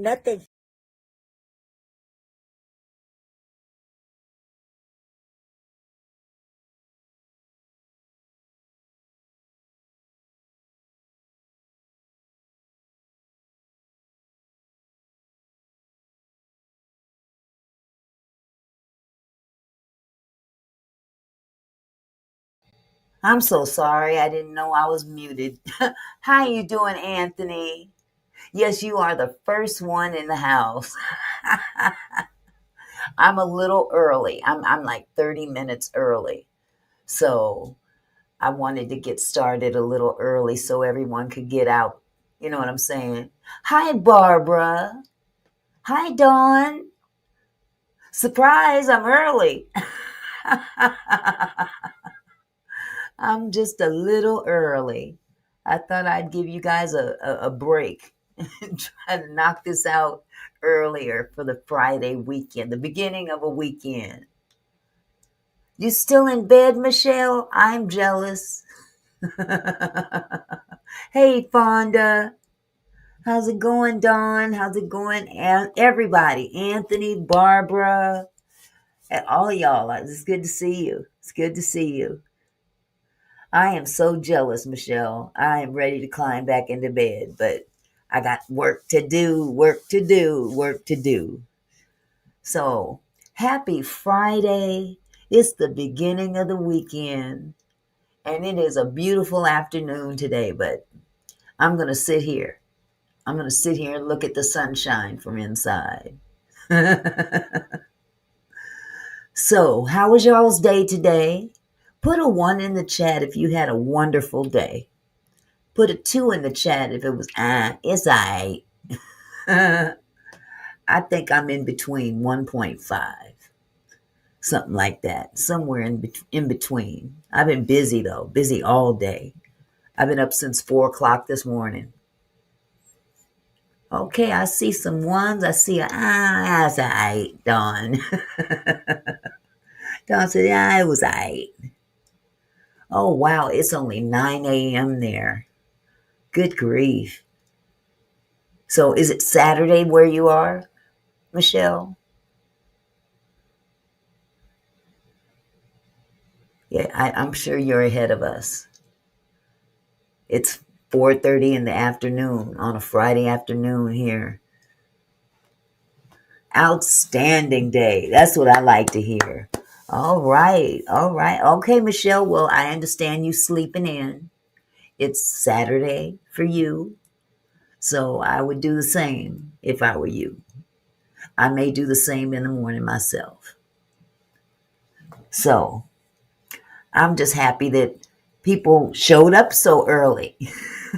nothing. I'm so sorry. I didn't know I was muted. How you doing, Anthony? Yes, you are the first one in the house. I'm a little early. I'm like 30 minutes early. So I wanted to get started a little early so everyone could get out. You know what I'm saying? Hi, Barbara. Hi, Dawn. Surprise, I'm early. I'm just a little early. I thought I'd give you guys a break and try to knock this out earlier for the Friday weekend, the beginning of a weekend. You still in bed, Michelle? I'm jealous. Hey, Fonda. How's it going, Dawn? How's it going? And everybody, Anthony, Barbara, and all y'all. It's good to see you. It's good to see you. I am so jealous, Michelle. I am ready to climb back into bed, but I got work to do, work to do, work to do. So, happy Friday. It's the beginning of the weekend, and it is a beautiful afternoon today, but I'm going to sit here. I'm going to sit here and look at the sunshine from inside. So, how was y'all's day today? Put a 1 in the chat if you had a wonderful day. Put a 2 in the chat if it was, it's all right. I think I'm in between 1.5, something like that, somewhere in between. I've been busy, though, busy all day. I've been up since 4 o'clock this morning. Okay, I see some ones. I see that's all right, Dawn. Dawn said, it was all right. Oh, wow, it's only 9 a.m. there. Good grief. So is it Saturday where you are, Michelle? Yeah, I'm sure you're ahead of us. It's 4:30 in the afternoon on a Friday afternoon here. Outstanding day. That's what I like to hear. All right. All right. Okay, Michelle. Well, I understand you sleeping in. It's Saturday for you. So I would do the same if I were you. I may do the same in the morning myself. So I'm just happy that people showed up so early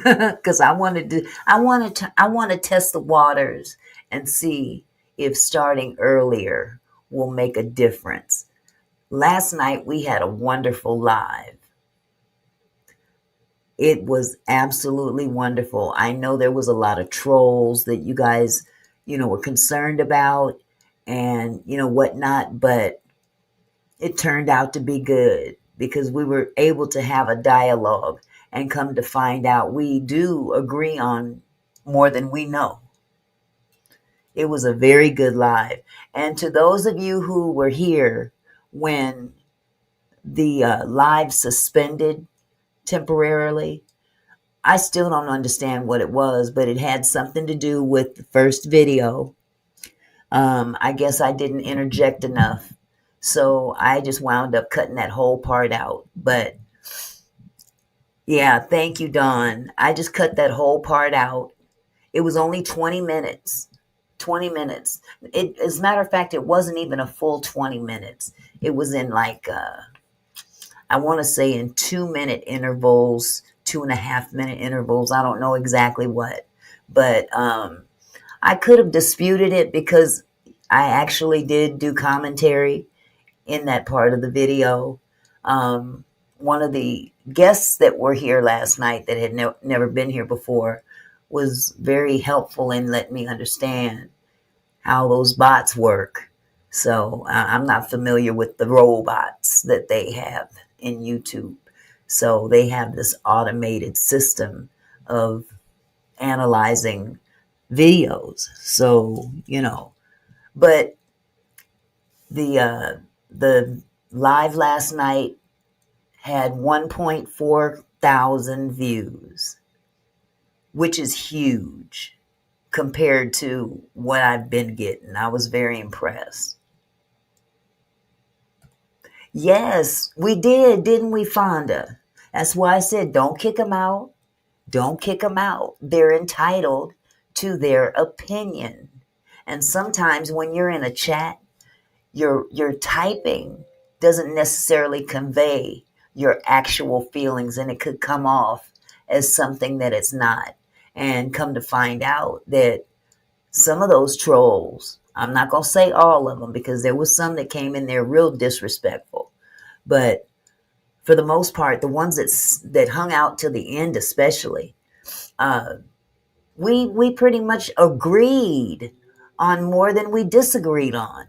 because I want to test the waters and see if starting earlier will make a difference. Last night we had a wonderful live. It was absolutely wonderful. I know there was a lot of trolls that you guys, were concerned about and, whatnot, but it turned out to be good because we were able to have a dialogue and come to find out we do agree on more than we know. It was a very good live. And to those of you who were here when the live suspended temporarily, I still don't understand what it was, but it had something to do with the first video. I guess I didn't interject enough. So I just wound up cutting that whole part out. But yeah, thank you, Dawn. I just cut that whole part out. It was only 20 minutes. 20 minutes. As a matter of fact, it wasn't even a full 20 minutes. It was in I want to say in 2-minute intervals, 2.5-minute intervals. I don't know exactly what. But I could have disputed it because I actually did do commentary in that part of the video. One of the guests that were here last night that had never been here before was very helpful in letting me understand how those bots work. So I'm not familiar with the robots that they have in YouTube. So they have this automated system of analyzing videos. So, but the live last night had 1.4 thousand views, which is huge compared to what I've been getting. I was very impressed. Yes, we did, didn't we, Fonda? That's why I said don't kick them out. Don't kick them out. They're entitled to their opinion. And sometimes when you're in a chat, your typing doesn't necessarily convey your actual feelings, and it could come off as something that it's not. And come to find out that some of those trolls, I'm not going to say all of them because there was some that came in there real disrespectful, but for the most part, the ones that hung out till the end, especially, uh, we pretty much agreed on more than we disagreed on.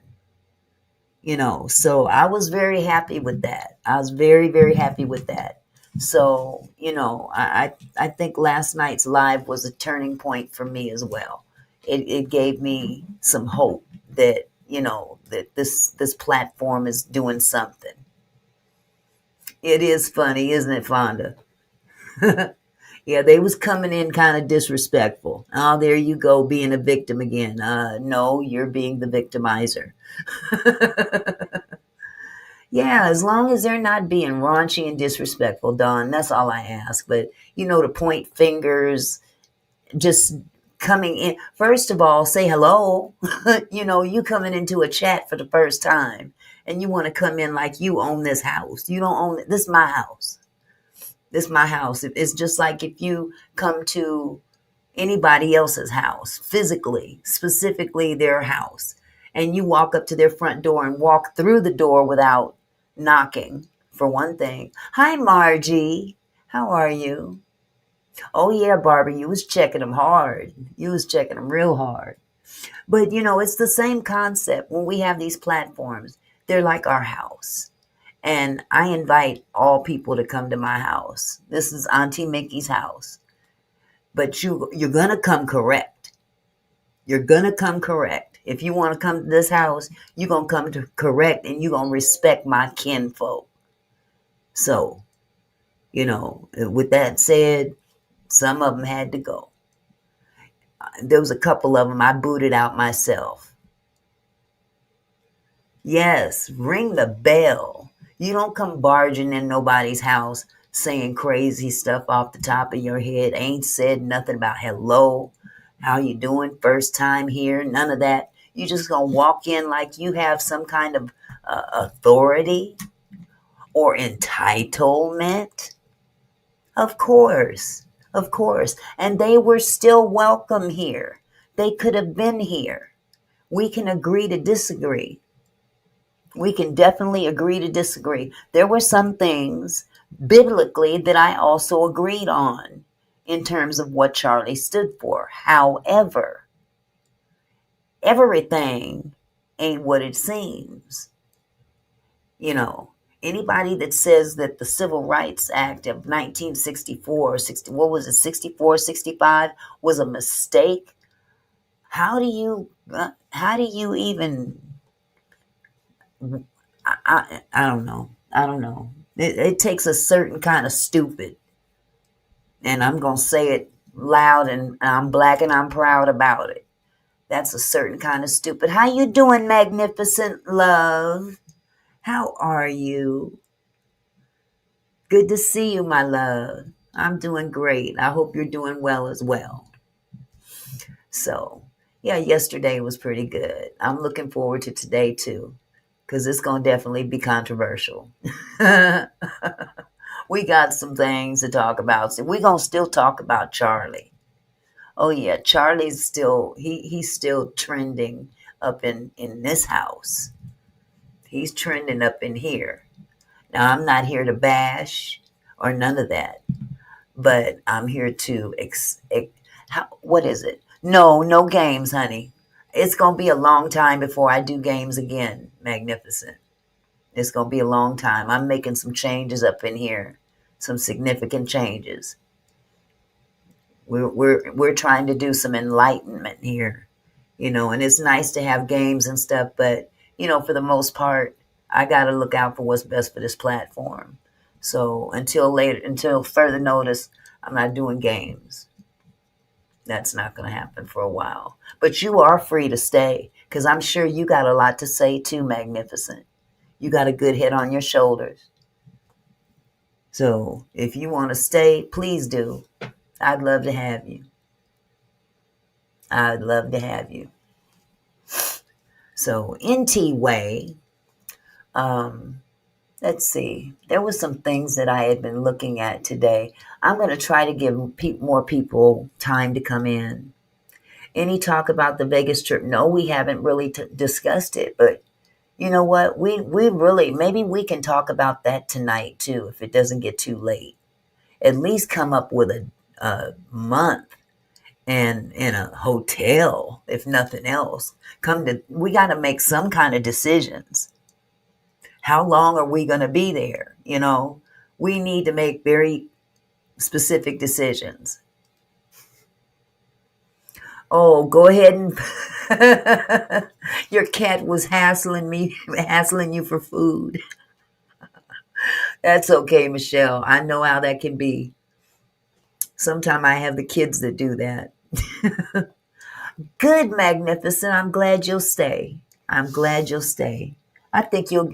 So I was very happy with that. I was very, very happy with that. So, I think last night's live was a turning point for me as well. It gave me some hope that, that this platform is doing something. It is funny, isn't it, Fonda? Yeah, they was coming in kind of disrespectful. Oh, there you go, being a victim again. No, you're being the victimizer. Yeah, as long as they're not being raunchy and disrespectful, Don, that's all I ask. But, to point fingers, just coming in. First of all, say hello. You coming into a chat for the first time and you want to come in like you own this house. You don't own it. This is my house. This is my house. It's just like if you come to anybody else's house, physically, specifically their house, and you walk up to their front door and walk through the door without knocking, for one thing. Hi, Margie. How are you? Oh, yeah, Barbara, you was checking them hard. You was checking them real hard. But, it's the same concept when we have these platforms. They're like our house. And I invite all people to come to my house. This is Auntie Mickey's house. But you're going to come correct. You're going to come correct. If you want to come to this house, you're going to come to correct and you're going to respect my kinfolk. So, with that said, some of them had to go. There was a couple of them I booted out myself. Yes, ring the bell. You don't come barging in nobody's house saying crazy stuff off the top of your head. Ain't said nothing about hello, how you doing, first time here, none of that. You just gonna walk in like you have some kind of authority or entitlement? Of course, of course. And they were still welcome here. They could have been here. We can agree to disagree. We can definitely agree to disagree. There were some things biblically that I also agreed on in terms of what Charlie stood for. However, everything ain't what it seems. Anybody that says that the Civil Rights Act of 1964, 60, what was it, 64, 65 was a mistake, how do you even, I don't know. I don't know. It takes a certain kind of stupid, and I'm going to say it loud, and I'm black and I'm proud about it. That's a certain kind of stupid. How you doing, magnificent love? How are you? Good to see you, my love. I'm doing great. I hope you're doing well as well. So, yeah, yesterday was pretty good. I'm looking forward to today, too, because it's going to definitely be controversial. We got some things to talk about. So we're going to still talk about Charlie. Oh, yeah, Charlie's still, he's still trending up in this house. He's trending up in here. Now, I'm not here to bash or none of that, but I'm here to, what is it? No games, honey. It's going to be a long time before I do games again, Magnificent. It's going to be a long time. I'm making some changes up in here, some significant changes. We're trying to do some enlightenment here, and it's nice to have games and stuff, but for the most part, I got to look out for what's best for this platform. So until further notice, I'm not doing games. That's not going to happen for a while. But you are free to stay because I'm sure you got a lot to say too, Magnificent. You got a good head on your shoulders. So if you want to stay, please do. I'd love to have you. I'd love to have you. So, NT Way, let's see. There were some things that I had been looking at today. I'm going to try to give more people time to come in. Any talk about the Vegas trip? No, we haven't really discussed it, but you know what? We really, maybe we can talk about that tonight too, if it doesn't get too late. At least come up with a month and in a hotel, if nothing else. We got to make some kind of decisions. How long are we going to be there? We need to make very specific decisions. Oh, go ahead and your cat was hassling you for food. That's okay, Michelle. I know how that can be. Sometimes I have the kids that do that. Good, Magnificent. I'm glad you'll stay. I'm glad you'll stay. I think you'll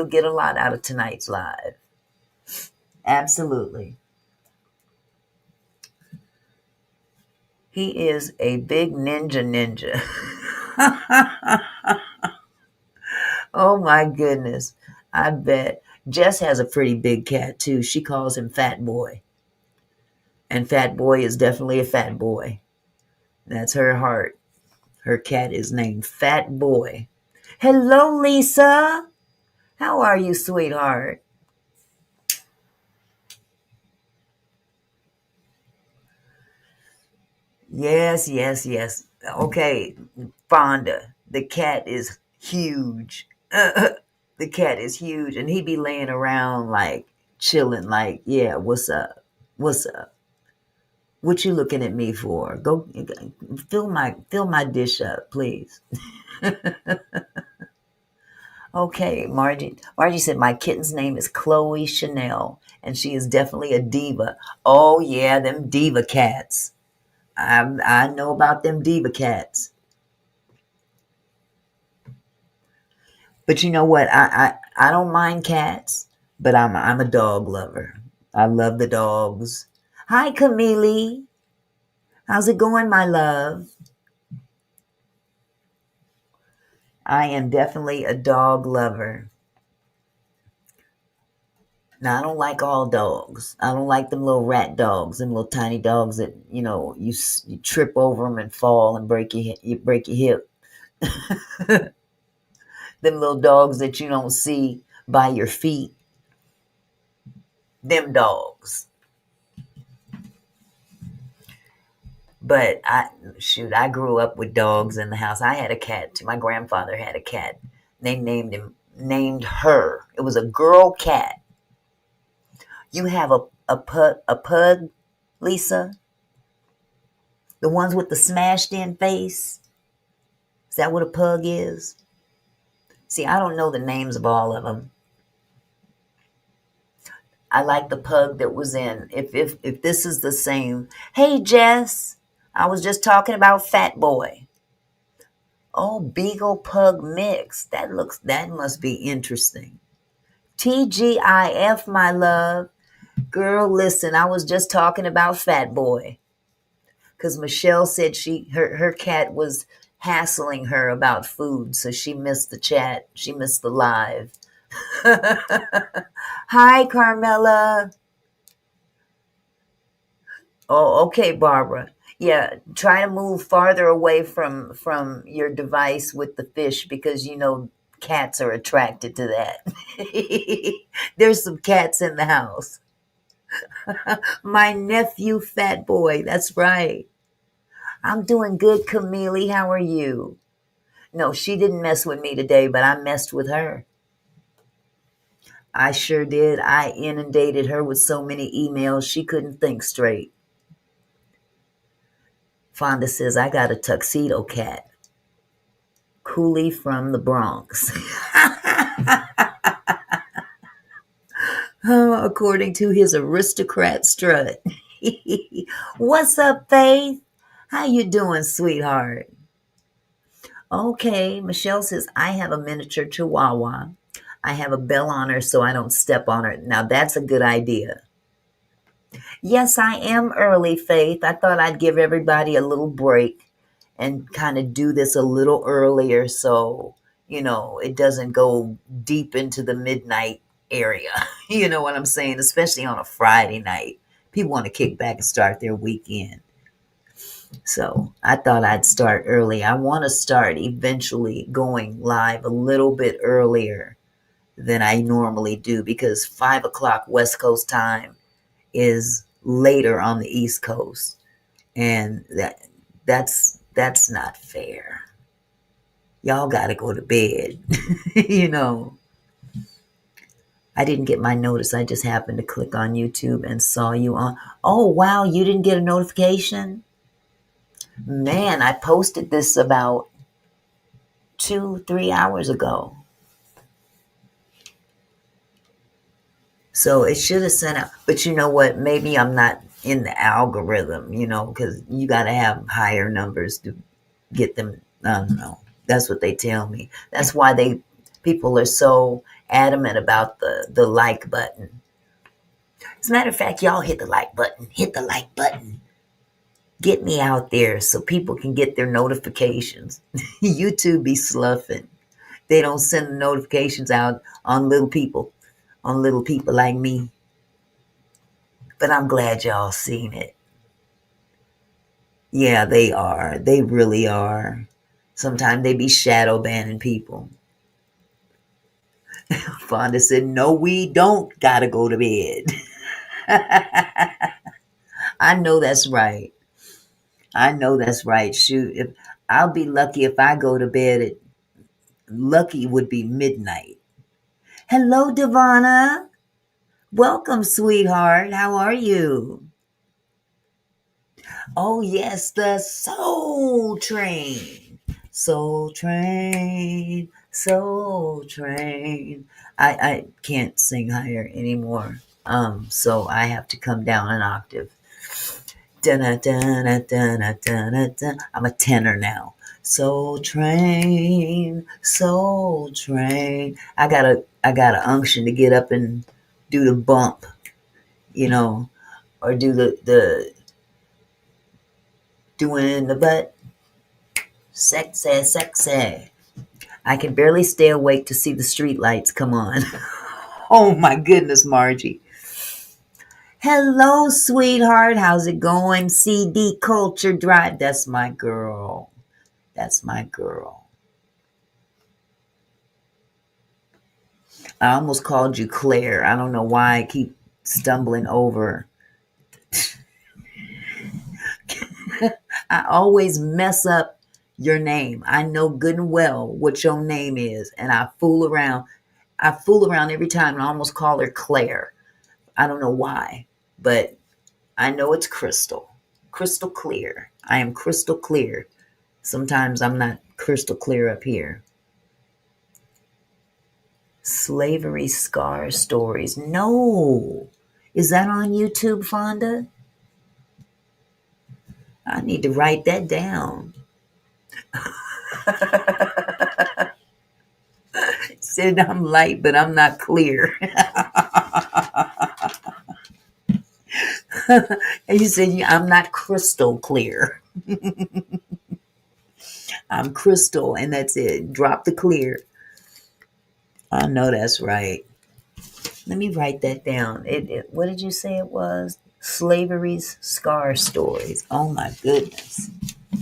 get a lot out of tonight's live. Absolutely. He is a big ninja. Oh my goodness. I bet. Jess has a pretty big cat too. She calls him Fat Boy. And Fat Boy is definitely a fat boy. That's her heart. Her cat is named Fat Boy. Hello, Lisa. How are you, sweetheart? Yes. Okay, Fonda. The cat is huge. The cat is huge, and he be laying around like chilling, like, yeah, what's up? What's up? What you looking at me for? Go fill my dish up, please. Okay, Margie. Margie said my kitten's name is Chloe Chanel, and she is definitely a diva. Oh yeah, them diva cats. I know about them diva cats. But you know what? I don't mind cats, but I'm a dog lover. I love the dogs. Hi, Camille. How's it going, my love? I am definitely a dog lover. Now, I don't like all dogs. I don't like them little rat dogs, them little tiny dogs that you trip over them and fall and you break your hip. Them little dogs that you don't see by your feet. Them dogs. But I grew up with dogs in the house. I had a cat too. My grandfather had a cat. They named her. It was a girl cat. You have a pug, Lisa? The ones with the smashed in face? Is that what a pug is? See, I don't know the names of all of them. I like the pug that was in. If this is the same. Hey, Jess. I was just talking about Fat Boy. Oh, Beagle Pug mix. That must be interesting. TGIF, my love. Girl, listen, I was just talking about Fat Boy. Because Michelle said her cat was hassling her about food, so she missed the chat. She missed the live. Hi, Carmela. Oh, okay, Barbara. Yeah, try to move farther away from your device with the fish because cats are attracted to that. There's some cats in the house. My nephew, Fat Boy. That's right. I'm doing good, Camille. How are you? No, she didn't mess with me today, but I messed with her. I sure did. I inundated her with so many emails she couldn't think straight. Fonda says, I got a tuxedo cat. Cooley from the Bronx. According to his aristocrat strut. What's up, Faith? How you doing, sweetheart? Okay, Michelle says, I have a miniature chihuahua. I have a bell on her so I don't step on her. Now, that's a good idea. Yes, I am early, Faith. I thought I'd give everybody a little break and kind of do this a little earlier so, it doesn't go deep into the midnight area. You know what I'm saying? Especially on a Friday night. People want to kick back and start their weekend. So I thought I'd start early. I want to start eventually going live a little bit earlier than I normally do because 5 o'clock West Coast time is later on the East Coast. And that's not fair. Y'all got to go to bed. I didn't get my notice. I just happened to click on YouTube and saw you on. Oh, wow. You didn't get a notification? Man, I posted this about 2-3 hours ago. So it should have sent out. But you know what? Maybe I'm not in the algorithm, because you got to have higher numbers to get them. I don't know. That's what they tell me. That's why people are so adamant about the like button. As a matter of fact, y'all hit the like button. Hit the like button. Get me out there so people can get their notifications. YouTube be sloughing. They don't send the notifications out on little people like me. But I'm glad y'all seen it. Yeah, they are. They really are. Sometimes they be shadow banning people. Fonda said, no, we don't gotta go to bed. I know that's right. Shoot, I'll be lucky if I go to bed lucky would be midnight. Hello, Devana. Welcome, sweetheart. How are you? Oh, yes, the Soul Train. Soul Train. Soul Train. I can't sing higher anymore. So I have to come down an octave. Dun, dun, dun, dun, dun, dun. I'm a tenor now. Soul Train, Soul Train. I got a unction to get up and do the bump, or do the doing in the butt. Sexy, sexy. I can barely stay awake to see the street lights come on. Oh my goodness, Margie. Hello, sweetheart. How's it going? CD Culture Drive. That's my girl. That's my girl. I almost called you Claire. I don't know why I keep stumbling over. I always mess up your name. I know good and well what your name is, and I fool around. I fool around every time and I almost call her Claire. I don't know why, but I know it's Crystal. Crystal clear. I am crystal clear. Sometimes I'm not crystal clear up here. Slavery Scar Stories. No. Is that on YouTube, Fonda? I need to write that down. Said I'm light, but I'm not clear. And you said I'm not crystal clear. I'm crystal, and that's it. Drop the clear. I know that's right. Let me write that down. What did you say it was? Slavery's Scar Stories. Oh my goodness.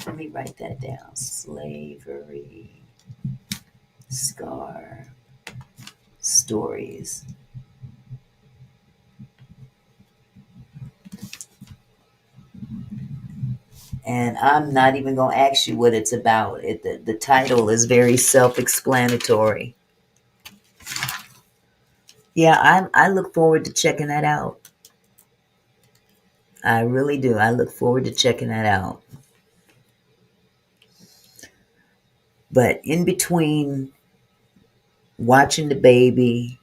Let me write that down. Slavery Scar Stories. And I'm not even going to ask you what it's about. The title is very self-explanatory. Yeah, I look forward to checking that out. I really do. I look forward to checking that out. But in between watching the baby,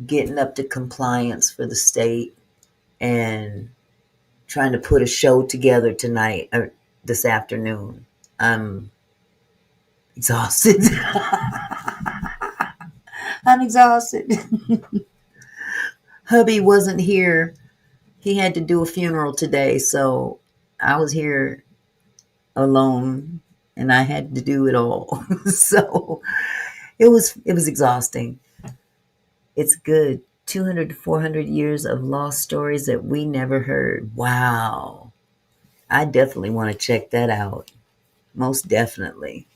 getting up to compliance for the state, and trying to put a show together tonight or this afternoon, I'm exhausted. I'm exhausted. Hubby wasn't here. He had to do a funeral today, so I was here alone and I had to do it all. So it was exhausting. It's good. 200 to 400 years of lost stories that we never heard. Wow. I definitely want to check that out. Most definitely.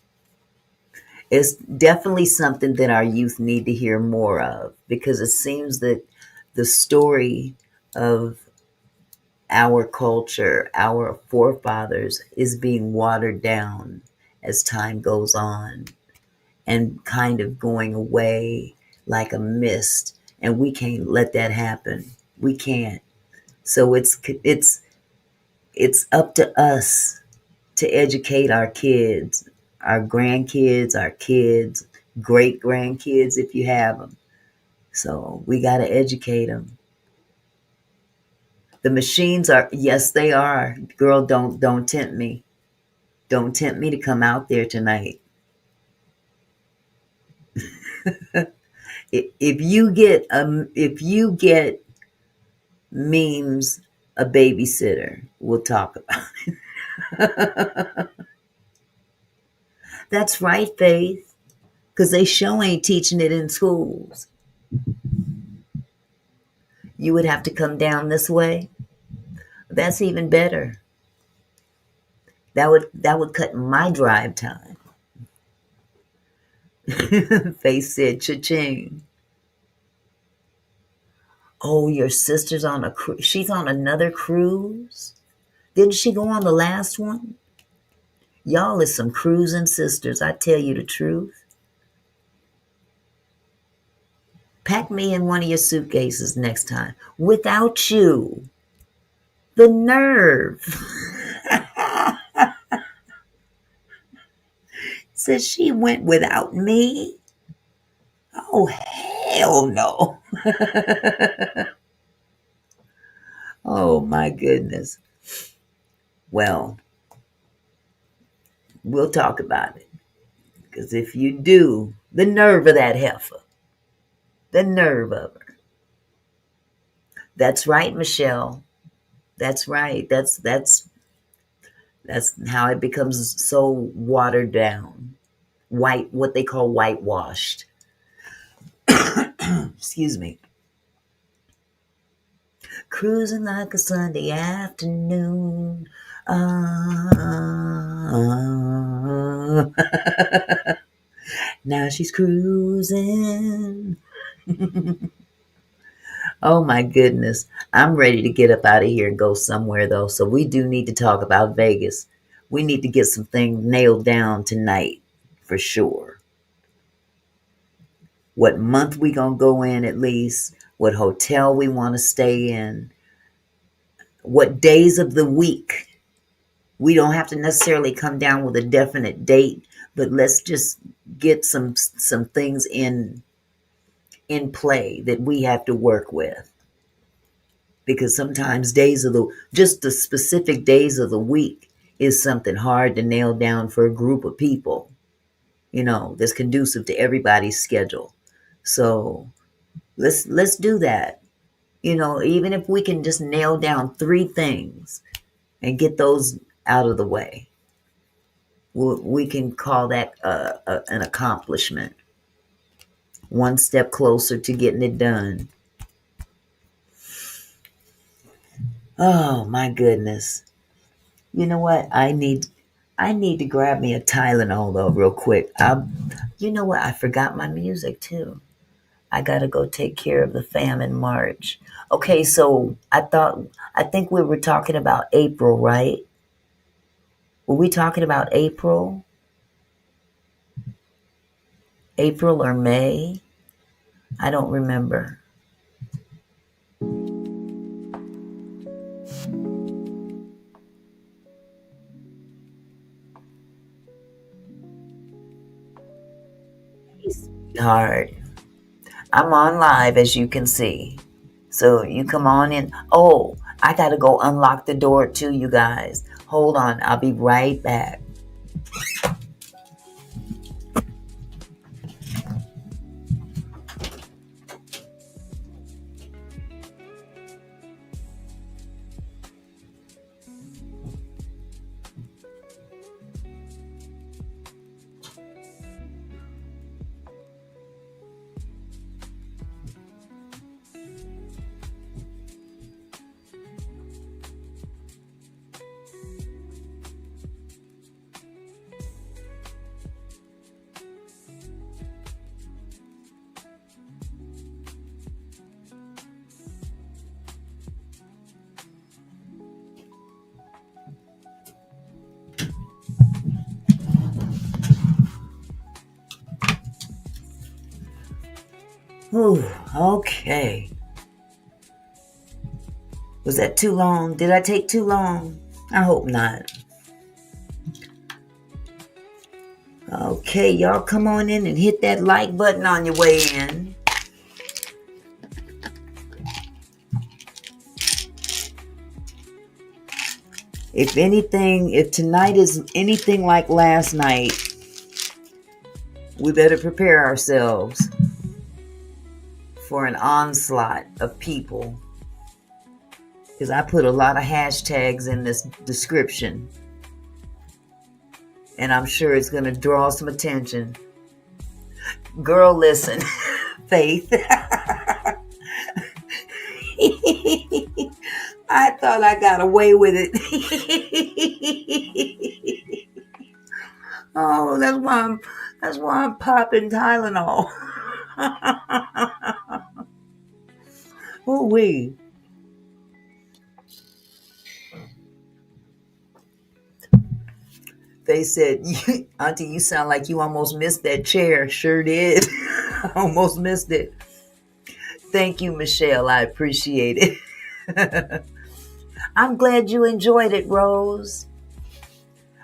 It's definitely something that our youth need to hear more of, because it seems that the story of our culture, our forefathers, is being watered down as time goes on and kind of going away like a mist. And we can't let that happen. We can't. So it's up to us to educate our kids, our grandkids, our kids, great grandkids if you have them. So we got to educate them. The machines are, yes, they are. Girl, don't tempt me. Don't tempt me to come out there tonight. If you get memes, a babysitter, we'll talk about it. That's right, Faith, because they sure ain't teaching it in schools. You would have to come down this way. That's even better. That would cut my drive time. Faith said, "Cha-ching." Oh, your sister's on a cruise. She's on another cruise. Didn't she go on the last one? Y'all is some cruising sisters. I tell you the truth. Pack me in one of your suitcases next time. Without you. The nerve. Says she went without me. Oh, hell no. Oh, my goodness. Well, we'll talk about it. Because if you do, the nerve of that heifer. The nerve of her. That's right, Michelle. That's right. That's how it becomes so watered down. White, what they call whitewashed. Excuse me. Cruising like a Sunday afternoon. Now she's cruising. Oh my goodness. I'm ready to get up out of here and go somewhere though. So we do need to talk about Vegas. We need to get some things nailed down tonight for sure. What month we gonna go in at least, what hotel we want to stay in, what days of the week. We don't have to necessarily come down with a definite date, but let's just get some things in play that we have to work with. Because sometimes just the specific days of the week is something hard to nail down for a group of people, that's conducive to everybody's schedule. So let's do that. Even if we can just nail down 3 things and get those out of the way, we can call that an accomplishment. One step closer to getting it done. Oh my goodness. You know what? I need to grab me a Tylenol though real quick. You know what? I forgot my music too. I gotta go take care of the famine march. Okay, so I think we were talking about April, right? Were we talking about April? April or May? I don't remember. sweetheart. I'm on live, as you can see. So you come on in. Oh, I got to go unlock the door too, you guys. Hold on. I'll be right back. Whew, okay. Was that too long? Did I take too long? I hope not. Okay, y'all come on in and hit that like button on your way in. If tonight is anything like last night, we better prepare ourselves for an onslaught of people. Because I put a lot of hashtags in this description. And I'm sure it's going to draw some attention. Girl, listen, Faith. I thought I got away with it. Oh, that's why I'm popping Tylenol. Oh, wee. They said, Auntie, you sound like you almost missed that chair. Sure did. Almost missed it. Thank you, Michelle. I appreciate it. I'm glad you enjoyed it, Rose.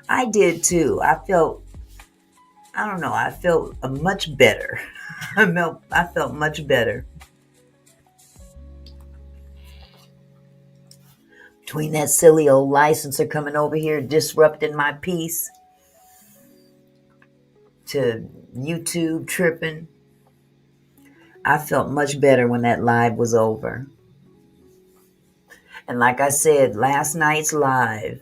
I did too. I felt much better. I felt much better. Between that silly old licenser coming over here disrupting my peace, to YouTube tripping, I felt much better when that live was over. And like I said, last night's live,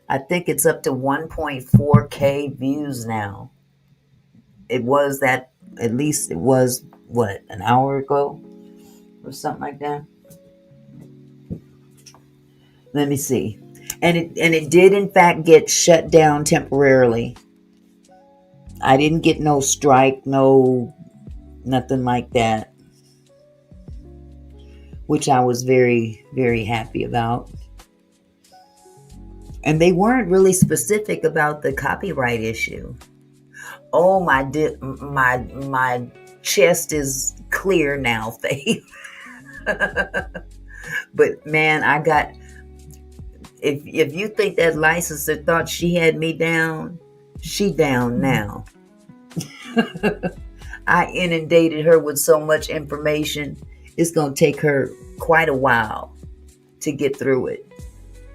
I think it's up to 1.4K views now. It was that, at least it was, what, an hour ago? Or something like that? Let me see. And it did in fact get shut down temporarily. I didn't get no strike, no nothing like that, which I was very, very happy about. And they weren't really specific about the copyright issue. Oh, my chest is clear now, Faith. But man, I got, if you think that licensor thought she had me down, she down now. I inundated her with so much information. It's going to take her quite a while to get through it.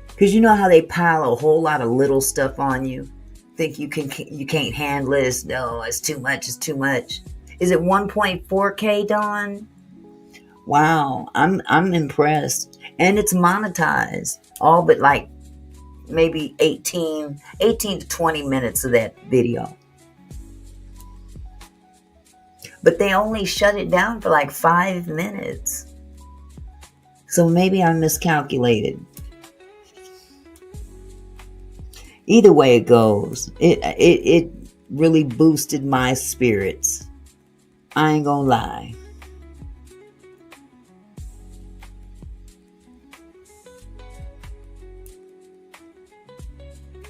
Because you know how they pile a whole lot of little stuff on you? Think you can't handle it. No, it's too much. It's too much. Is it 1.4K, Dawn? Wow, I'm impressed. And it's monetized. All but like maybe 18 to 20 minutes of that video. But they only shut it down for like 5 minutes. So maybe I miscalculated. Either way it goes, it really boosted my spirits. I ain't gonna lie.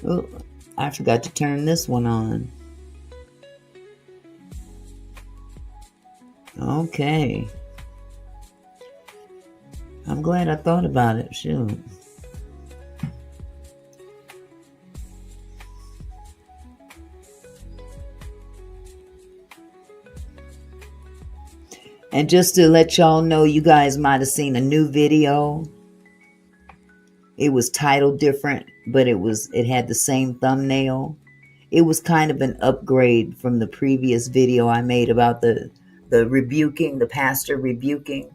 Oh, I forgot to turn this one on. Okay. I'm glad I thought about it. Shoot. And just to let y'all know, you guys might have seen a new video. It was titled different, but it had the same thumbnail. It was kind of an upgrade from the previous video I made about the rebuking, the pastor rebuking.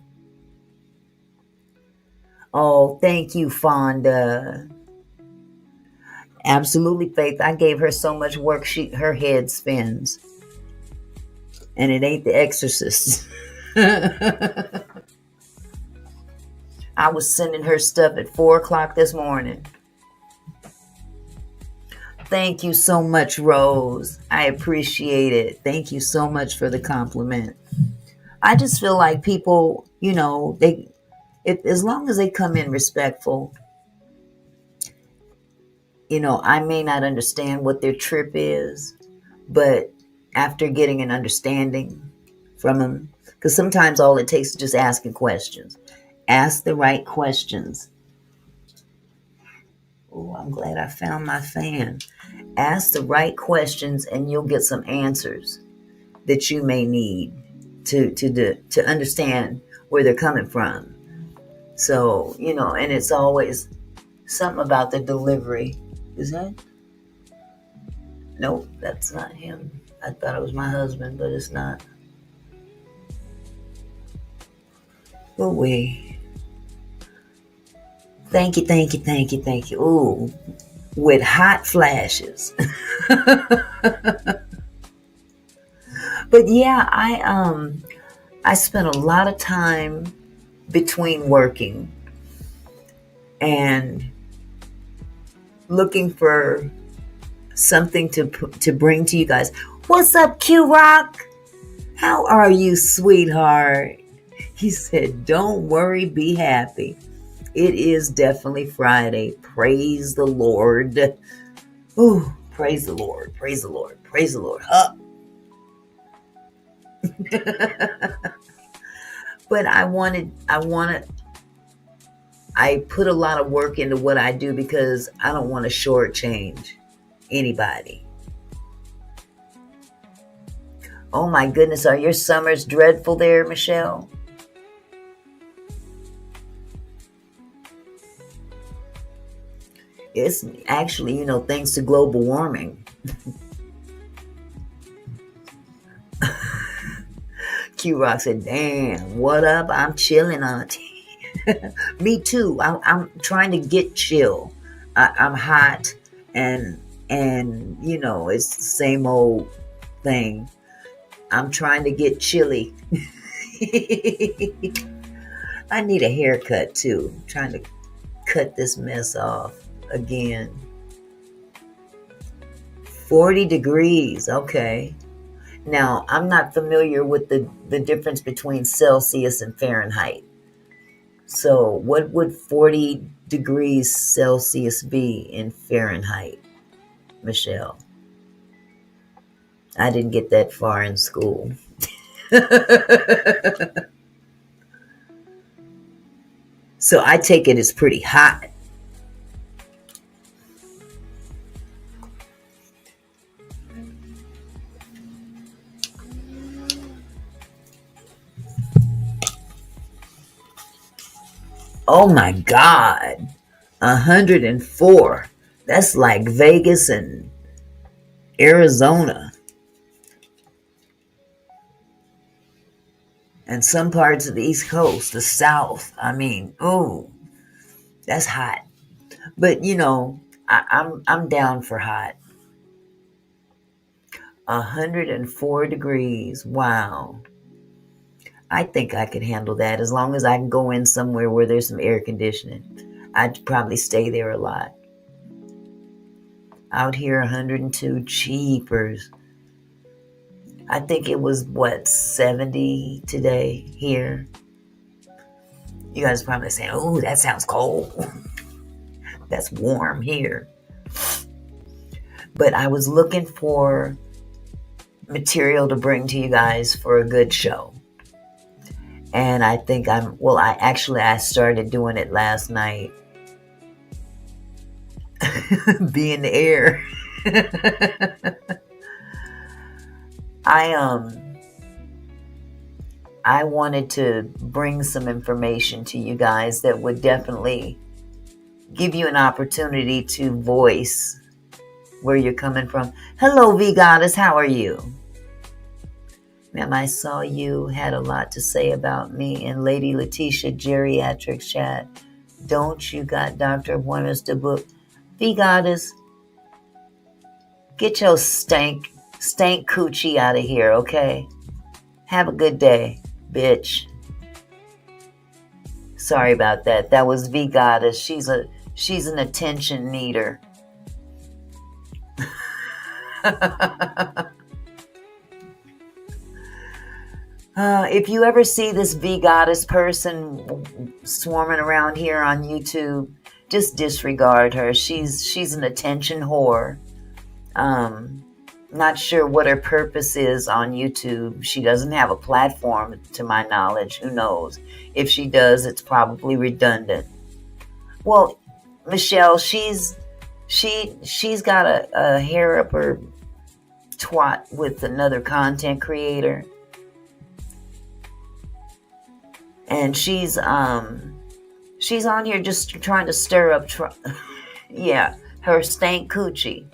Oh, thank you, Fonda. Absolutely, Faith. I gave her so much work, her head spins. And it ain't The Exorcist. I was sending her stuff at 4 o'clock this morning. Thank you so much, Rose. I appreciate it. Thank you so much for the compliment. I just feel like people, as long as they come in respectful, I may not understand what their trip is, but after getting an understanding from them, because sometimes all it takes is just asking questions. Ask the right questions. Oh, I'm glad I found my fan. Ask the right questions and you'll get some answers that you may need to understand where they're coming from. So, and it's always something about the delivery. Is that? Nope, that's not him. I thought it was my husband, but it's not. Oh, wait. Thank you, thank you, thank you, thank you. Ooh, with hot flashes. But yeah, I spent a lot of time between working and looking for something to bring to you guys. What's up, Q-Rock? How are you, sweetheart? He said, don't worry, be happy. It is definitely Friday. Praise the Lord. Ooh, praise the Lord. Praise the Lord. Praise the Lord. Huh? But I put a lot of work into what I do because I don't want to shortchange anybody. Oh my goodness, are your summers dreadful there, Michelle? It's actually, thanks to global warming. Q-Rock said, damn, what up? I'm chilling, auntie. Me too. I'm trying to get chill. I'm hot and it's the same old thing. I'm trying to get chilly. I need a haircut too. I'm trying to cut this mess off again. 40 degrees. Okay. Now, I'm not familiar with the difference between Celsius and Fahrenheit. So what would 40 degrees Celsius be in Fahrenheit, Michelle? I didn't get that far in school. So I take it as pretty hot. Oh my God, 104. That's like Vegas and Arizona. And some parts of the East Coast, the South. I mean, ooh, that's hot. But I'm down for hot. 104 degrees. Wow. I think I could handle that as long as I can go in somewhere where there's some air conditioning. I'd probably stay there a lot. Out here, 102, cheapers. I think it was, 70 today here. You guys probably saying, oh, that sounds cold. That's warm here. But I was looking for material to bring to you guys for a good show. And I think I started doing it last night. Be in the air. I wanted to bring some information to you guys that would definitely give you an opportunity to voice where you're coming from. Hello, V Goddess. How are you? Ma'am, I saw you had a lot to say about me in Lady Letitia Geriatric Chat. Don't you got Dr. Buenos the book? V Goddess, get your stank coochie out of here, okay? Have a good day, bitch. Sorry about that. That was V Goddess. She's an attention needer. If you ever see this V Goddess person swarming around here on YouTube, just disregard her. She's an attention whore. Not sure what her purpose is on YouTube. She doesn't have a platform, to my knowledge. Who knows? If she does, it's probably redundant. Well, Michelle, she's got a hair up her twat with another content creator. And she's on here just trying to stir up, her stank coochie.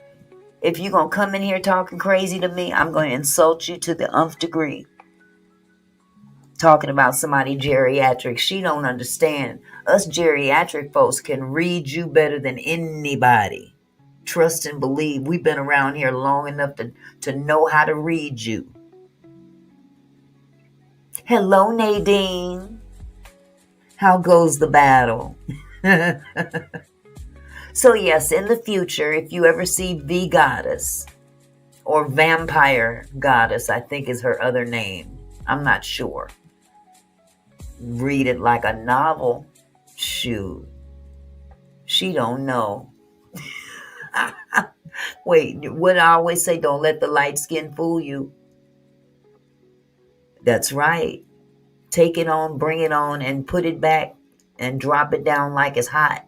If you're going to come in here talking crazy to me, I'm going to insult you to the nth degree. Talking about somebody geriatric. She don't understand. Us geriatric folks can read you better than anybody. Trust and believe. We've been around here long enough to know how to read you. Hello, Nadine. How goes the battle? So yes, in the future, if you ever see V Goddess or Vampire Goddess, I think is her other name. I'm not sure. Read it like a novel. Shoot. She don't know. Wait, what I always say, don't let the light skin fool you. That's right. Take it on, bring it on, and put it back and drop it down like it's hot.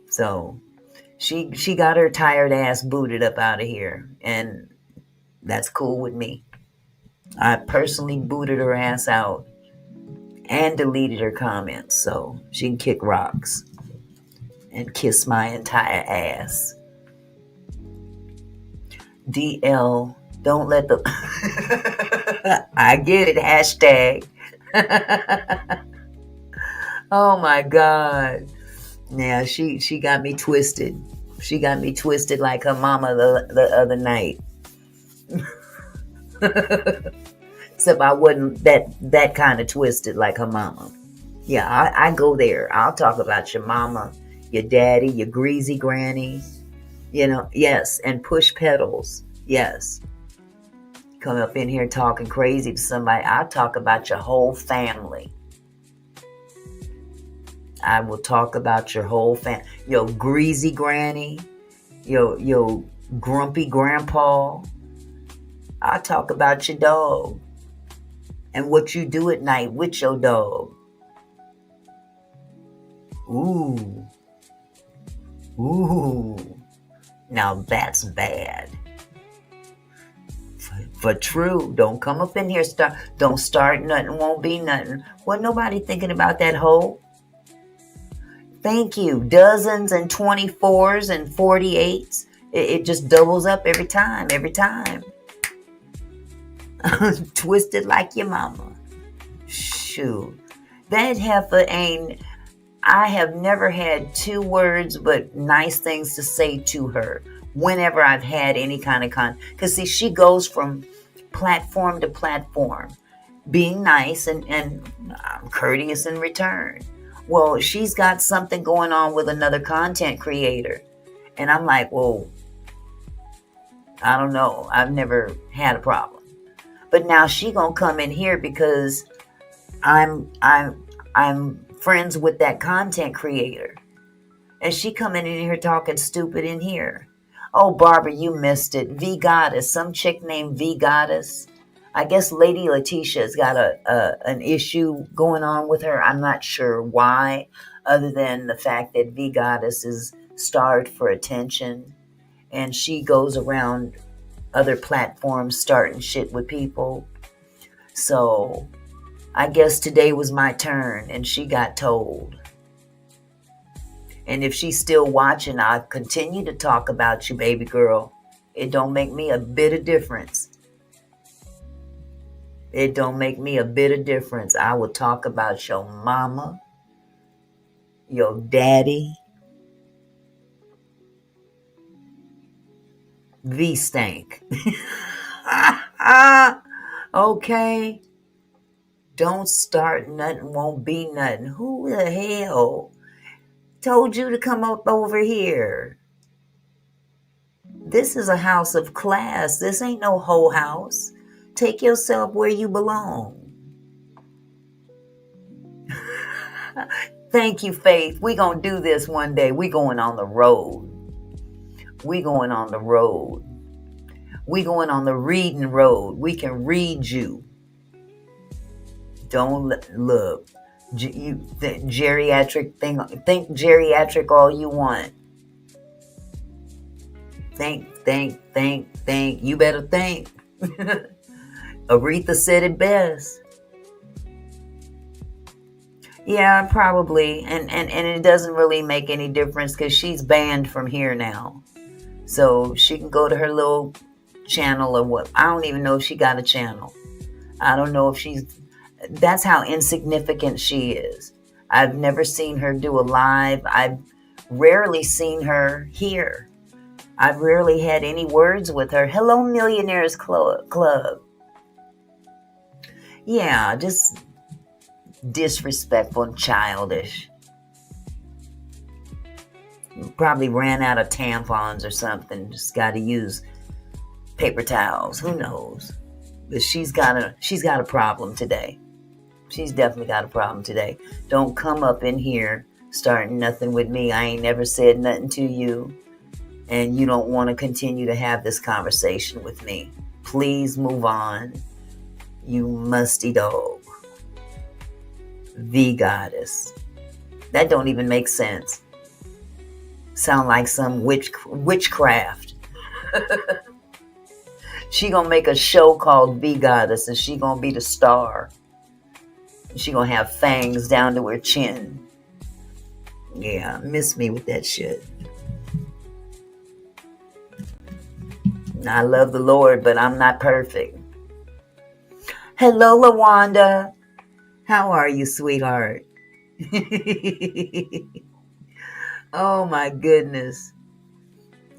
So she got her tired ass booted up out of here, and that's cool with me. I personally booted her ass out and deleted her comments so she can kick rocks and kiss my entire ass. DL, don't let the... I get it, hashtag. Oh my God. Yeah, she got me twisted. She got me twisted like her mama the other night. Except I wasn't that kind of twisted like her mama. Yeah, I go there. I'll talk about your mama, your daddy, your greasy granny. Yes, and push pedals. Yes. Come up in here talking crazy to somebody. I'll talk about your whole family. I will talk about your whole family. Your greasy granny, your grumpy grandpa. I'll talk about your dog and what you do at night with your dog. Ooh. Now that's bad. For true, don't come up in here. Don't start nothing. Won't be nothing. Wasn't nobody thinking about that hoe. Thank you. Dozens and 24s and 48s. It just doubles up every time. Twisted like your mama. Shoot. That heifer ain't... I have never had two words but nice things to say to her whenever I've had any kind of because see, she goes from platform to platform, being nice and I'm courteous in return. Well, she's got something going on with another content creator. And I'm like, well, I don't know. I've never had a problem. But now she gonna come in here because I'm friends with that content creator. And she coming in here talking stupid in here. Oh, Barbara, you missed it. V Goddess, some chick named V Goddess. I guess Lady Letitia's got an issue going on with her. I'm not sure why, other than the fact that V Goddess is starved for attention. And she goes around other platforms starting shit with people. So I guess today was my turn and she got told. And if she's still watching, I'll continue to talk about you, baby girl. It don't make me a bit of difference. It don't make me a bit of difference. I will talk about your mama, your daddy, the stank. Okay. Don't start nothing, won't be nothing. Who the hell told you to come up over here? This is a house of class. This ain't no whole house. Take yourself where you belong. Thank you, Faith. We gonna do this one day. We going on the road. We going on the road. We going on the reading road. We can read you. Don't look. You think geriatric thing. Think geriatric all you want. Think. You better think. Aretha said it best. Yeah, probably. And it doesn't really make any difference because she's banned from here now. So she can go to her little channel or what. I don't even know if she got a channel. I don't know if that's how insignificant she is. I've never seen her do a live. I've rarely seen her here. I've rarely had any words with her. Hello, Millionaires Club. Yeah, just disrespectful and childish. Probably ran out of tampons or something. Just got to use paper towels. Who knows? But she's got a problem today. She's definitely got a problem today. Don't come up in here starting nothing with me. I ain't never said nothing to you. And you don't want to continue to have this conversation with me. Please move on. You musty dog. The goddess. That don't even make sense. Sound like some witchcraft. She gonna make a show called The Goddess and she gonna be the star. She gonna have fangs down to her chin. Yeah, miss me with that shit. I love the Lord, but I'm not perfect. Hello, LaWanda. How are you, sweetheart? Oh my goodness.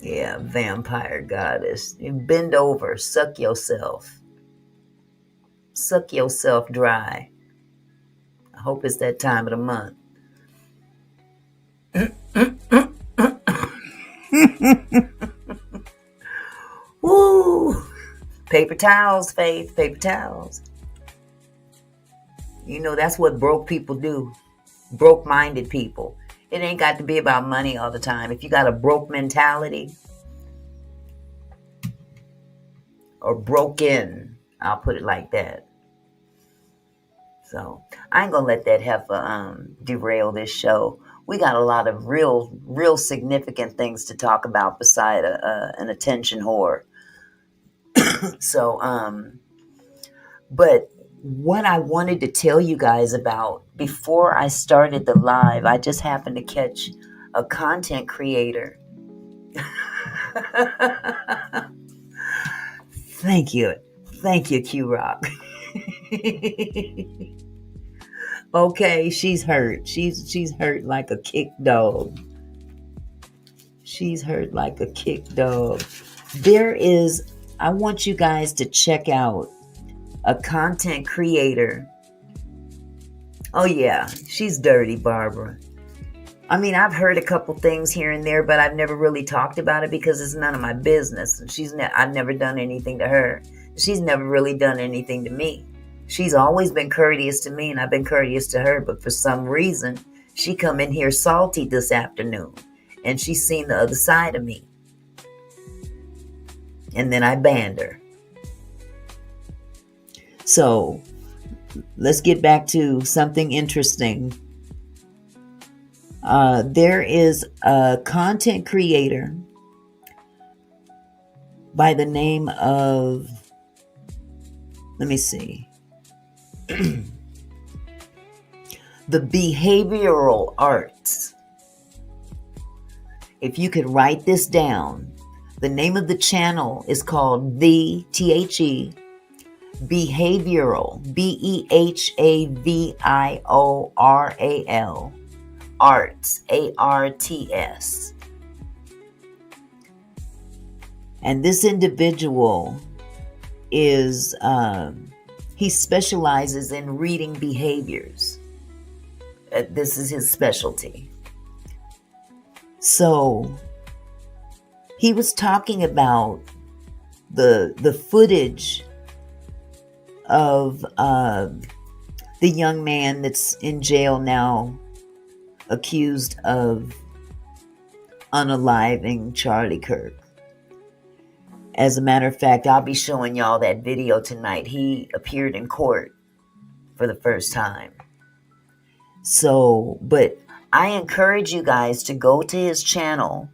Yeah, vampire goddess. You bend over, suck yourself. Suck yourself dry. I hope it's that time of the month. Woo! Paper towels, Faith. Paper towels. You know, that's what broke people do. Broke-minded people. It ain't got to be about money all the time. If you got a broke mentality or broken, I'll put it like that. So I ain't gonna let that heifer derail this show. We got a lot of real significant things to talk about beside an attention whore. So, but what I wanted to tell you guys about before I started the live, I just happened to catch a content creator. Thank you, Q-Rock. Okay, she's hurt. She's hurt like a kicked dog. She's hurt like a kicked dog. I want you guys to check out a content creator. Oh yeah, she's dirty, Barbara. I mean, I've heard a couple things here and there, but I've never really talked about it because it's none of my business. I've never done anything to her. She's never really done anything to me. She's always been courteous to me and I've been courteous to her, but for some reason, she come in here salty this afternoon and she's seen the other side of me. And then I banned her. So let's get back to something interesting. There is a content creator by the name of, let me see. The behavioral arts. If you could write this down, the name of the channel is called The Behavioral, Behavioral, Arts, Arts. And this individual is, he specializes in reading behaviors. This is his specialty. So he was talking about the footage of the young man that's in jail now, accused of unaliving Charlie Kirk. As a matter of fact, I'll be showing y'all that video tonight. He appeared in court for the first time. So, but I encourage you guys to go to his channel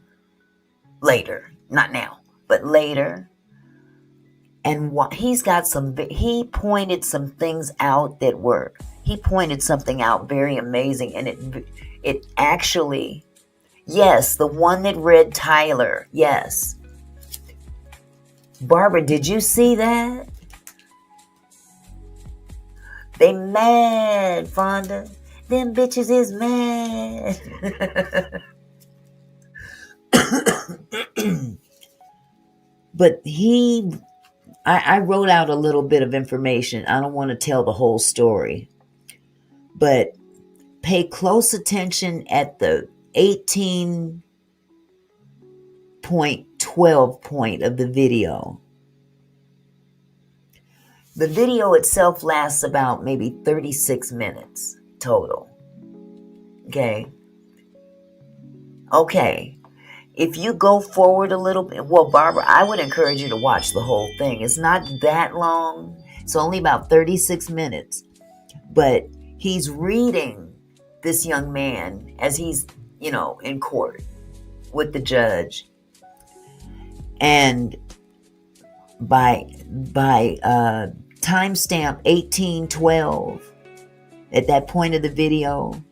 later, not now, but later. And he's got he pointed some things out he pointed something out very amazing. And it actually, yes, the one that read Tyler, yes. Barbara, did you see that? They mad, Fonda. Them bitches is mad. But I wrote out a little bit of information. I don't want to tell the whole story. But pay close attention at the 18.12 point of the video. The video itself lasts about maybe 36 minutes total. Okay. If you go forward a little bit, well, Barbara, I would encourage you to watch the whole thing. It's not that long. It's only about 36 minutes. But he's reading this young man as he's, in court with the judge. And by timestamp 1812, at that point of the video,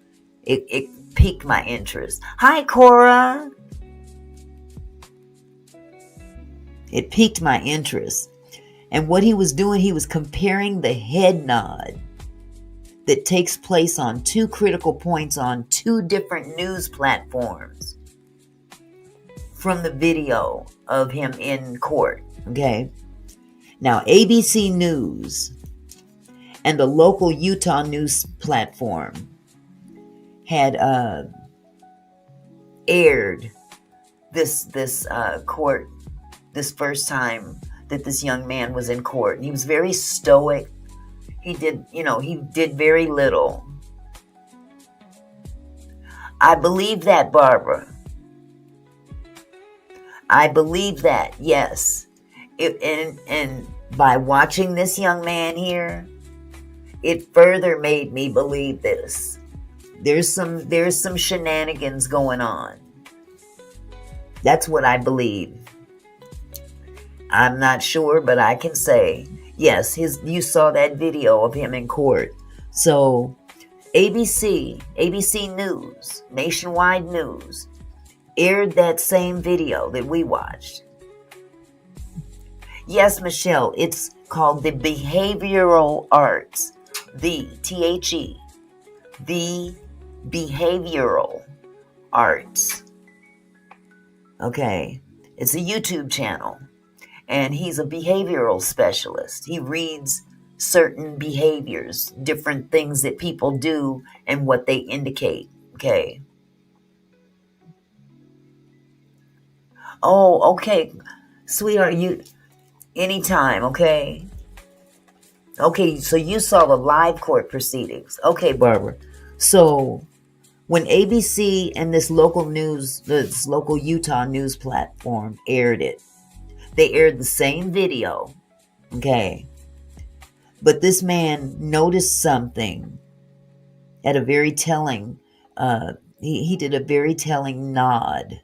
it piqued my interest. Hi, Cora. It piqued my interest. And what he was doing, he was comparing the head nod that takes place on two critical points on two different news platforms from the video of him in court. Okay. Now, ABC News and the local Utah news platform had aired this court, this first time that this young man was in court. And he was very stoic. He did very little. I believe that, Barbara. I believe that, yes. And by watching this young man here, it further made me believe this. There's some shenanigans going on. That's what I believe. I'm not sure, but I can say, yes, you saw that video of him in court. So ABC News, Nationwide News, aired that same video that we watched. Yes, Michelle, it's called the Behavioral Arts. The Behavioral Arts. Okay. It's a YouTube channel. And he's a behavioral specialist. He reads certain behaviors, different things that people do and what they indicate. Okay. Oh, okay. Sweetheart, you anytime, okay? Okay, so you saw the live court proceedings. Okay, Barbara. So when ABC and this local Utah news platform aired it, they aired the same video. Okay. But this man noticed something at a very telling, he did a very telling nod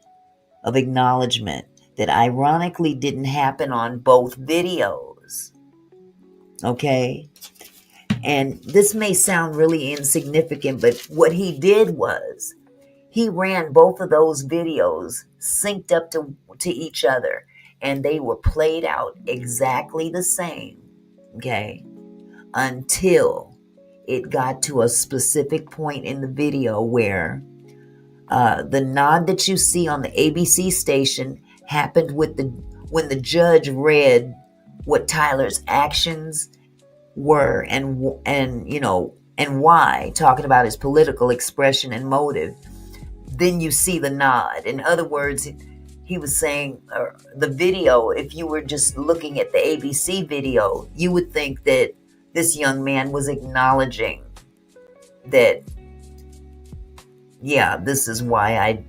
of acknowledgement that ironically didn't happen on both videos. Okay. And this may sound really insignificant, but what he did was he ran both of those videos synced up to each other, and they were played out exactly the same, okay, until it got to a specific point in the video where the nod that you see on the ABC station happened when the judge read what Tyler's actions were and why, talking about his political expression and motive. Then you see the nod. In other words, he was saying the video, if you were just looking at the ABC video, you would think that this young man was acknowledging that, yeah, this is why I,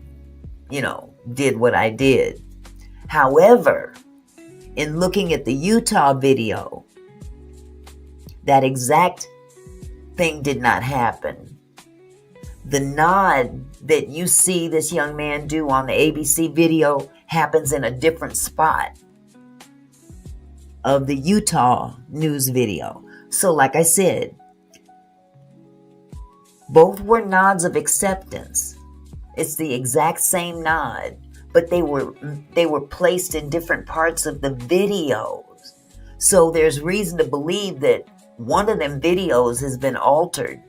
did what I did. However, in looking at the Utah video, that exact thing did not happen. The nod that you see this young man do on the ABC video happens in a different spot of the Utah news video. So like I said, both were nods of acceptance. It's the exact same nod, but they were placed in different parts of the videos. So there's reason to believe that one of them videos has been altered.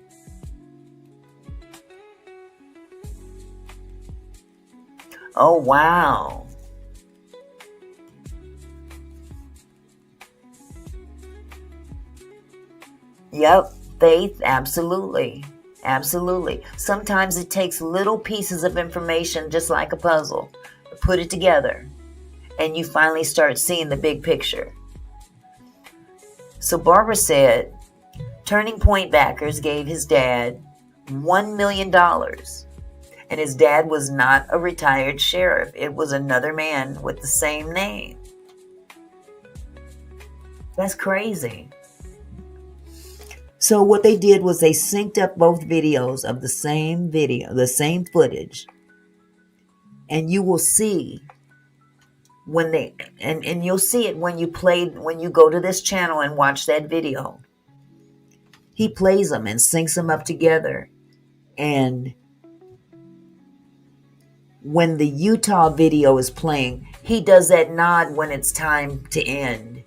Oh, wow. Yep, Faith, absolutely. Absolutely. Sometimes it takes little pieces of information, just like a puzzle, to put it together, and you finally start seeing the big picture. So Barbara said, Turning Point backers gave his dad $1 million. And his dad was not a retired sheriff. It was another man with the same name. That's crazy. So what they did was they synced up both videos of the same video, the same footage. And you will see when they, and you'll see it when you go to this channel and watch that video. He plays them and syncs them up together. And when the Utah video is playing, he does that nod when it's time to end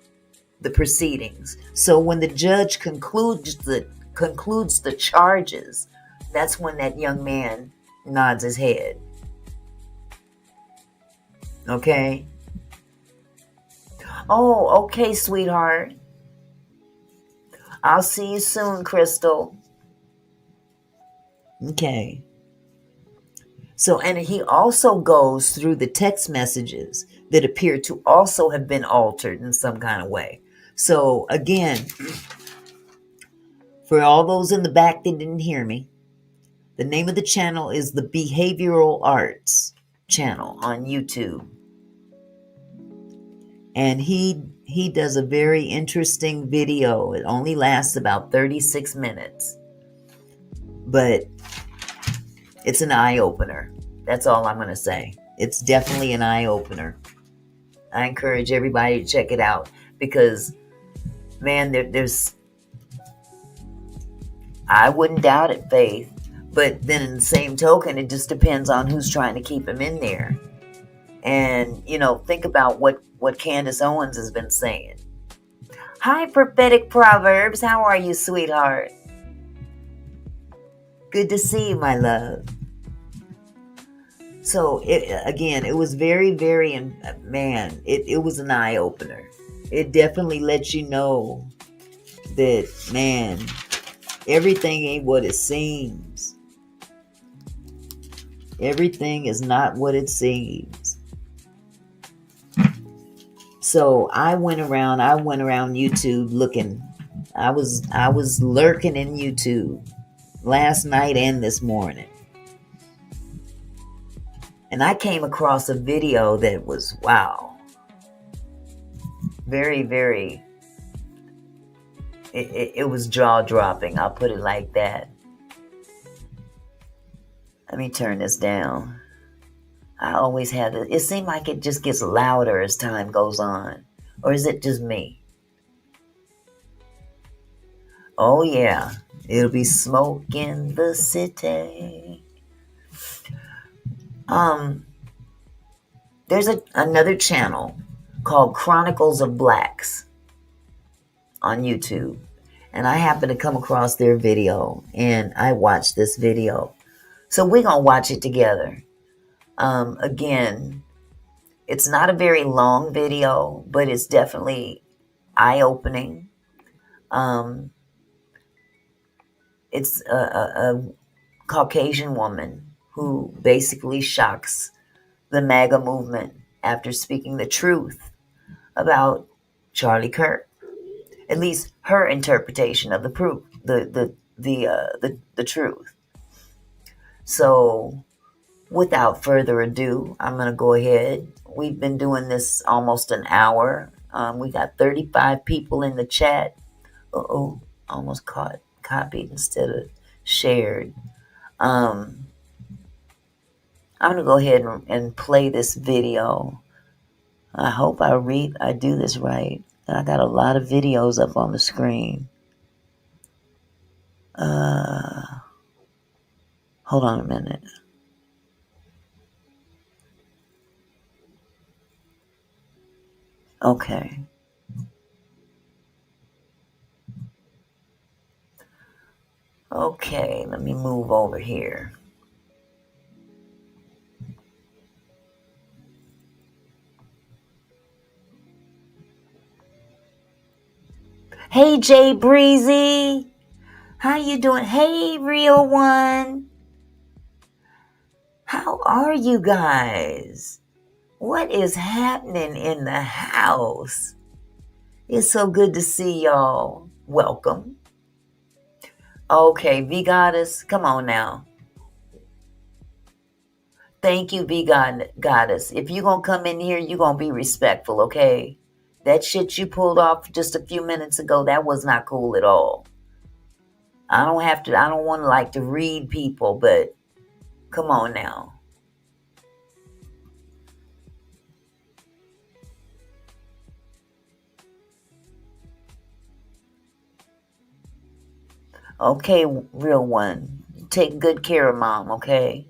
the proceedings. So when the judge concludes the charges, that's when that young man nods his head. Okay? Oh, okay, sweetheart. I'll see you soon, Crystal. Okay. So, and he also goes through the text messages that appear to also have been altered in some kind of way. So, again, for all those in the back that didn't hear me, the name of the channel is the Behavioral Arts channel on YouTube. And he does a very interesting video. It only lasts about 36 minutes. But it's an eye-opener. That's all I'm going to say. It's definitely an eye-opener. I encourage everybody to check it out because, man, there's... I wouldn't doubt it, Faith. But then in the same token, it just depends on who's trying to keep him in there. And, think about what Candace Owens has been saying. Hi, Prophetic Proverbs. How are you, sweetheart? Good to see you, my love. So, it was very, very, man, it was an eye-opener. It definitely lets you know that, man, everything ain't what it seems. Everything is not what it seems. So I went around YouTube looking. I was lurking in YouTube last night and this morning. And I came across a video that was, wow. Very, very, it was jaw-dropping. I'll put it like that. Let me turn this down. I always have this. It seems like it just gets louder as time goes on. Or is it just me? Oh yeah, it'll be smoke in the city. Um, there's another channel called Chronicles of Blacks on YouTube, and I happened to come across their video, and I watched this video. So we're gonna watch it together. Again, it's not a very long video, but it's definitely eye-opening. Um, it's a Caucasian woman who basically shocks the MAGA movement after speaking the truth about Charlie Kirk. At least her interpretation of the proof, the truth. So, without further ado, I'm gonna go ahead. We've been doing this almost an hour. We got 35 people in the chat. Uh-oh, almost copied instead of shared. I'm gonna go ahead and play this video. I hope I do this right. I got a lot of videos up on the screen. Hold on a minute. Okay. Okay, let me move over here. Hey, Jay Breezy. How you doing? Hey, real one. How are you guys? What is happening in the house? It's so good to see y'all. Welcome. Okay, V Goddess, come on now. Thank you, V Goddess. If you're going to come in here, you're going to be respectful, okay? That shit you pulled off just a few minutes ago, that was not cool at all. I don't want to like to read people, but come on now. Okay, real one. Take good care of mom, okay?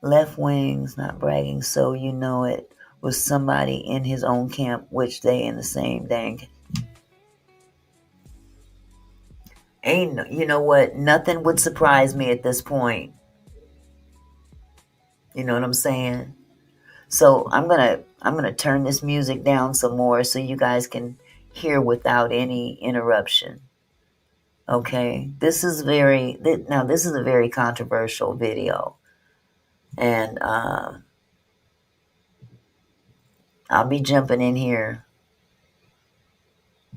Left wings, not bragging, so you know it was somebody in his own camp, which they in the same dang. You know what? Nothing would surprise me at this point. You know what I'm saying? So I'm gonna turn this music down some more so you guys can hear without any interruption. Okay, this is a very controversial video, and I'll be jumping in here.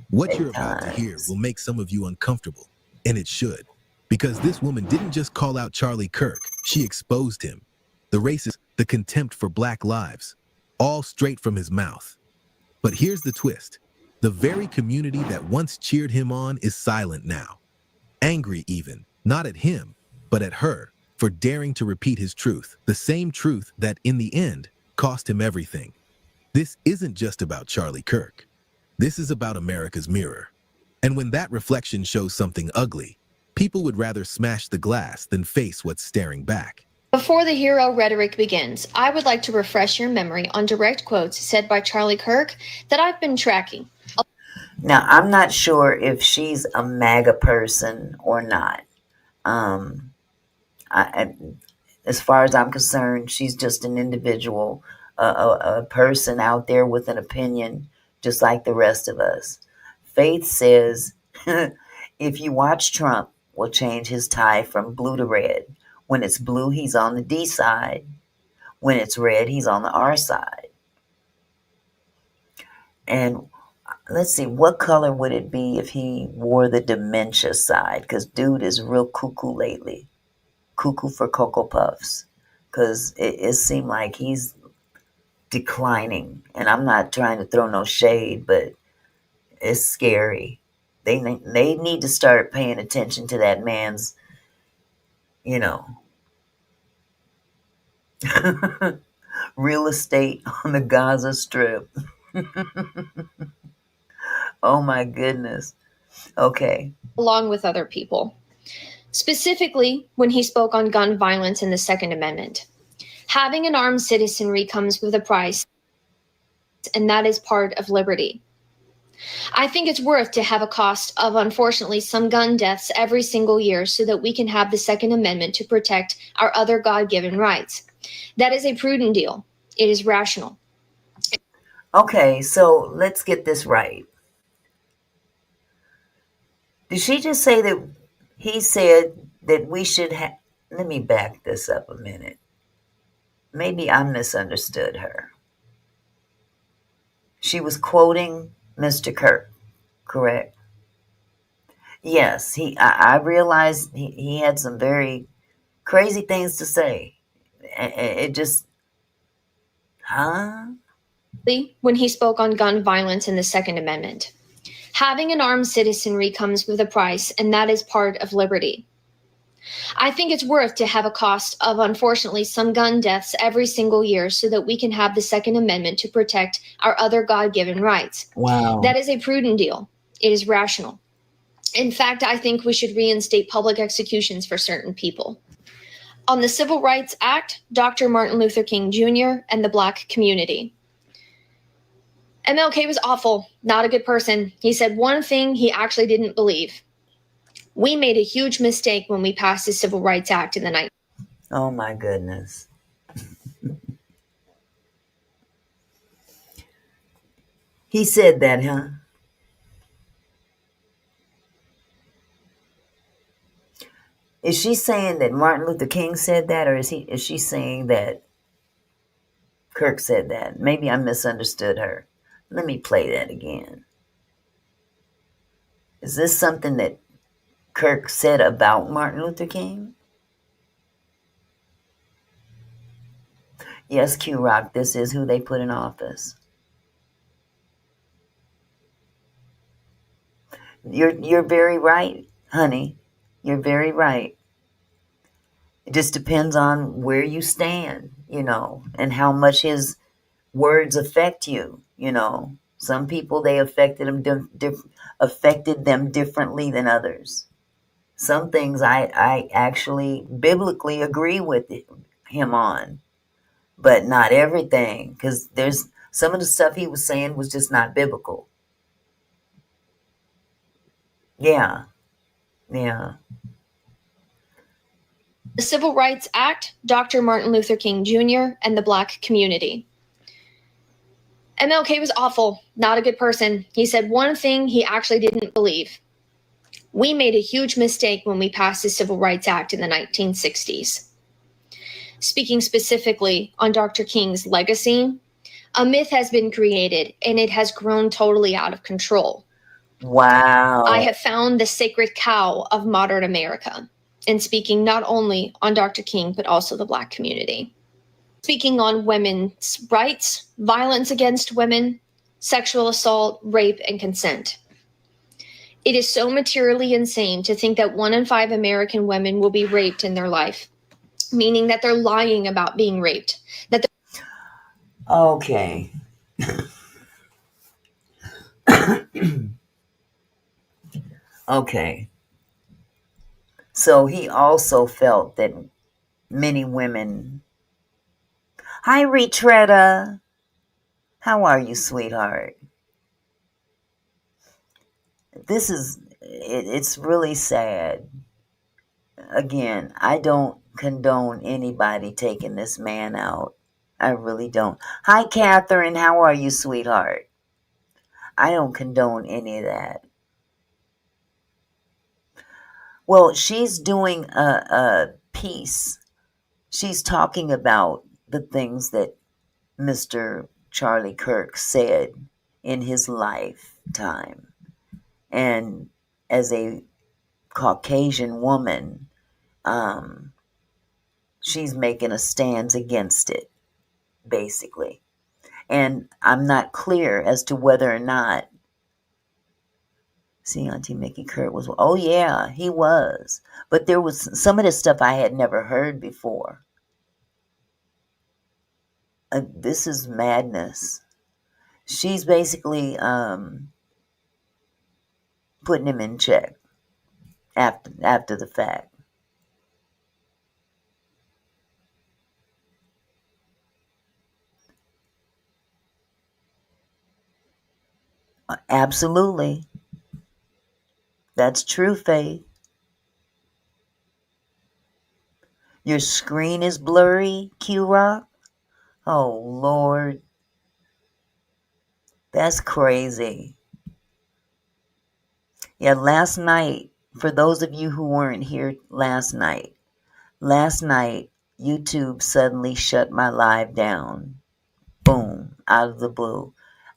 What you're about to hear will make some of you uncomfortable, and it should, because this woman didn't just call out Charlie Kirk, she exposed him. The racism, the contempt for black lives, all straight from his mouth. But here's the twist. The very community that once cheered him on is silent now. Angry even, not at him, but at her, for daring to repeat his truth, the same truth that, in the end, cost him everything. This isn't just about Charlie Kirk. This is about America's mirror. And when that reflection shows something ugly, people would rather smash the glass than face what's staring back. Before the hero rhetoric begins, I would like to refresh your memory on direct quotes said by Charlie Kirk that I've been tracking. Now, I'm not sure if she's a MAGA person or not. As far as I'm concerned, she's just an individual, a person out there with an opinion, just like the rest of us. Faith says, if you watch Trump, will change his tie from blue to red. When it's blue, he's on the D side. When it's red, he's on the R side. And let's see, what color would it be if he wore the dementia side? Because dude is real cuckoo lately. Cuckoo for Cocoa Puffs. Because it seemed like he's declining. And I'm not trying to throw no shade, but it's scary. They need to start paying attention to that man's, real estate on the Gaza Strip. Oh my goodness. Okay. along with other people. Specifically, when he spoke on gun violence in the Second Amendment. Having an armed citizenry comes with a price, and that is part of liberty. I think it's worth to have a cost of, unfortunately, some gun deaths every single year so that we can have the Second Amendment to protect our other God given rights. That is a prudent deal. It is rational. Okay, so let's get this right. Did she just say that he said that we should have? Let me back this up a minute. Maybe I misunderstood her. She was quoting Mr. Kirk, correct? Yes, I realized he had some very crazy things to say. It just, huh? When he spoke on gun violence in the Second Amendment. Having an armed citizenry comes with a price, and that is part of liberty. I think it's worth to have a cost of, unfortunately, some gun deaths every single year so that we can have the Second Amendment to protect our other God given rights. Wow. That is a prudent deal. It is rational. In fact, I think we should reinstate public executions for certain people. On the Civil Rights Act, Dr. Martin Luther King Jr. and the Black community. MLK was awful, not a good person. He said one thing he actually didn't believe. We made a huge mistake when we passed the Civil Rights Act in the 19th. Oh my goodness. He said that, huh? Is she saying that Martin Luther King said that, or is she saying that Kirk said that? Maybe I misunderstood her. Let me play that again. Is this something that Kirk said about Martin Luther King? Yes, Q Rock, this is who they put in office. You're very right, honey. You're very right. It just depends on where you stand, and how much his words affect you, Some people, they affected them differently than others. Some things I actually biblically agree with him on, but not everything, because there's some of the stuff he was saying was just not biblical. Yeah. The Civil Rights Act, Dr. Martin Luther King Jr. and the Black community. MLK was awful, not a good person. He said one thing he actually didn't believe. We made a huge mistake when we passed the Civil Rights Act in the 1960s. Speaking specifically on Dr. King's legacy, a myth has been created and it has grown totally out of control. Wow. I have found the sacred cow of modern America, and speaking not only on Dr. King, but also the Black community. Speaking on women's rights, violence against women, sexual assault, rape, and consent. It is so materially insane to think that 1 in 5 American women will be raped in their life, meaning that they're lying about being raped. Okay. Okay. So he also felt that many women. Hi, Retretta. How are you, sweetheart? It's really sad. Again, I don't condone anybody taking this man out. I really don't. Hi, Catherine. How are you, sweetheart? I don't condone any of that. Well, she's doing a piece. She's talking about the things that Mr. Charlie Kirk said in his lifetime. And as a Caucasian woman, she's making a stance against it, basically. And I'm not clear as to whether or not. See, Auntie Mickey Kurt was, oh yeah, he was. But there was some of this stuff I had never heard before. This is madness. She's basically putting him in check after the fact. Absolutely. That's true, Faith. Your screen is blurry, Q-Rock? Oh, Lord. That's crazy. Yeah, last night, for those of you who weren't here last night, YouTube suddenly shut my live down. Boom, out of the blue.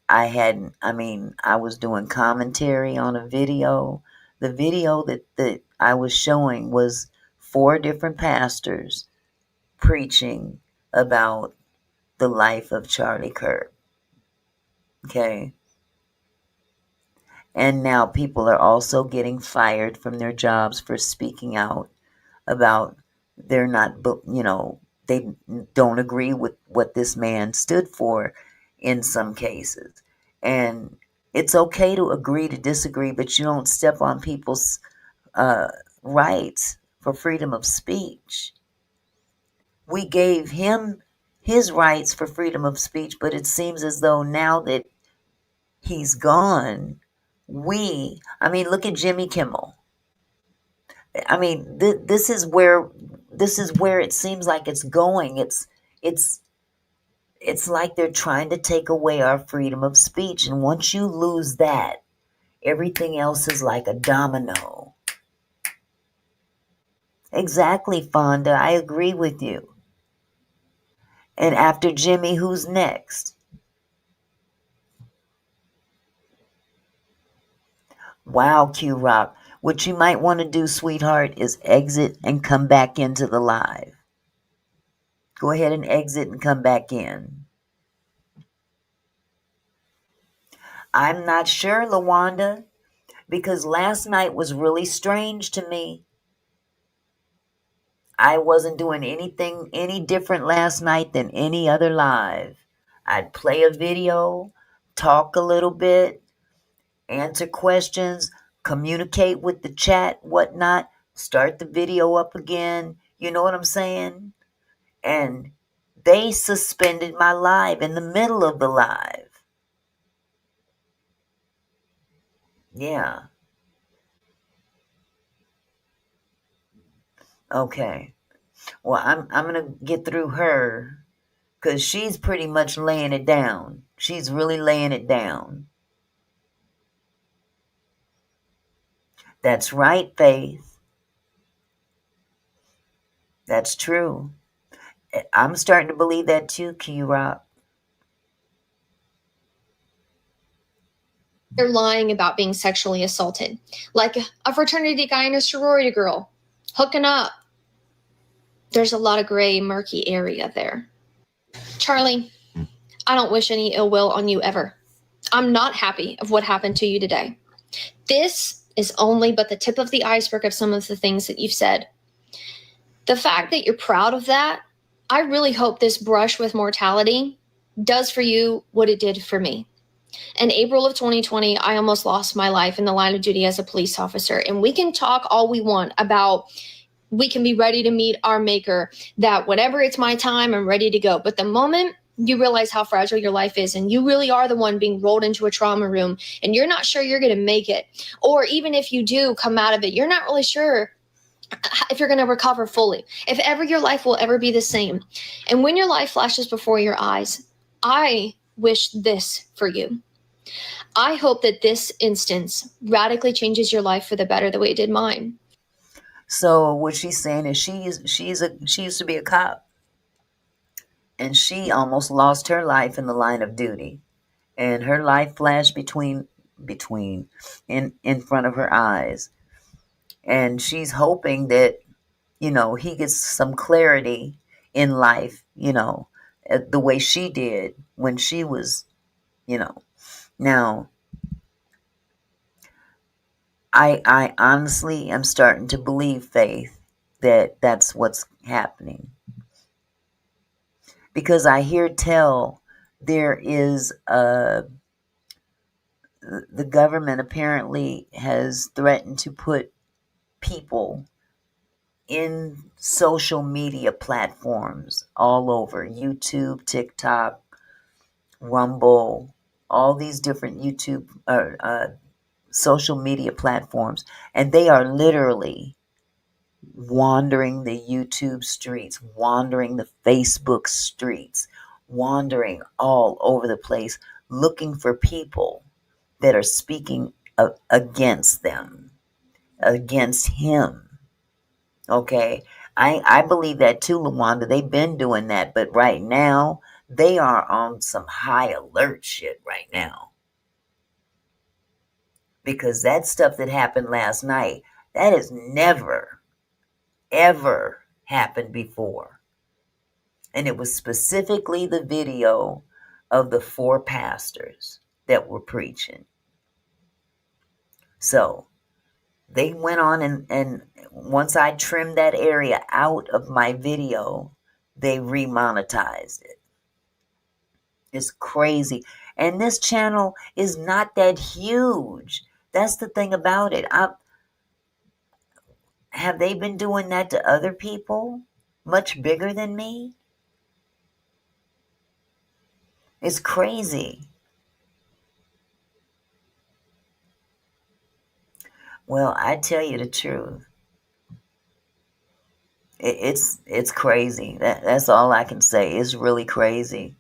I was doing commentary on a video. The video that I was showing was 4 different pastors preaching about the life of Charlie Kirk. Okay. And now people are also getting fired from their jobs for speaking out about they're not, they don't agree with what this man stood for in some cases. And it's okay to agree to disagree, but you don't step on people's rights for freedom of speech. We gave him his rights for freedom of speech, but it seems as though now that he's gone, look at Jimmy Kimmel. This is where it seems like it's going. It's like they're trying to take away our freedom of speech, and once you lose that, everything else is like a domino. Exactly, Fonda. I agree with you. And after Jimmy, who's next? Wow, Q Rock. What you might want to do, sweetheart, is exit and come back into the live. Go ahead and exit and come back in. I'm not sure, LaWanda, because last night was really strange to me. I wasn't doing anything any different last night than any other live. I'd play a video, talk a little bit, answer questions, communicate with the chat, whatnot, start the video up again. You know what I'm saying? And they suspended my live in the middle of the live. Yeah. Okay. Well, I'm gonna get through her because she's pretty much laying it down. She's really laying it down. That's right, Faith. That's true. I'm starting to believe that too, Q-Rock. They're lying about being sexually assaulted, like a fraternity guy and a sorority girl hooking up. There's a lot of gray, murky area there. Charlie, I don't wish any ill will on you ever. I'm not happy of what happened to you today. This is only but the tip of the iceberg of some of the things that you've said. The fact that you're proud of that, I really hope this brush with mortality does for you what it did for me. In April of 2020, I almost lost my life in the line of duty as a police officer. And we can talk all we want about we can be ready to meet our maker, that whenever it's my time, I'm ready to go. But the moment you realize how fragile your life is and you really are the one being rolled into a trauma room and you're not sure you're going to make it, or even if you do come out of it, you're not really sure if you're going to recover fully, if ever your life will ever be the same. And when your life flashes before your eyes, I wish this for you. I hope that this instance radically changes your life for the better the way it did mine. So what she's saying is she used to be a cop, and she almost lost her life in the line of duty, and her life flashed in front of her eyes, and she's hoping that he gets some clarity in life, the way she did when she was, now. I honestly am starting to believe, Faith, that that's what's happening. Because I hear tell there is the government apparently has threatened to put people in social media platforms all over YouTube, TikTok, Rumble, all these different YouTube social media platforms, and they are literally wandering the YouTube streets, wandering the Facebook streets, wandering all over the place, looking for people that are speaking against them, against him. Okay? I believe that too, Lawanda. They've been doing that, but right now, they are on some high alert shit right now. Because that stuff that happened last night, that has never, ever happened before. And it was specifically the video of the 4 pastors that were preaching. So they went on and once I trimmed that area out of my video, they remonetized it. It's crazy. And this channel is not that huge. That's the thing about it. Have they been doing that to other people much bigger than me? It's crazy. Well, I tell you the truth. It's crazy. That's all I can say. It's really crazy.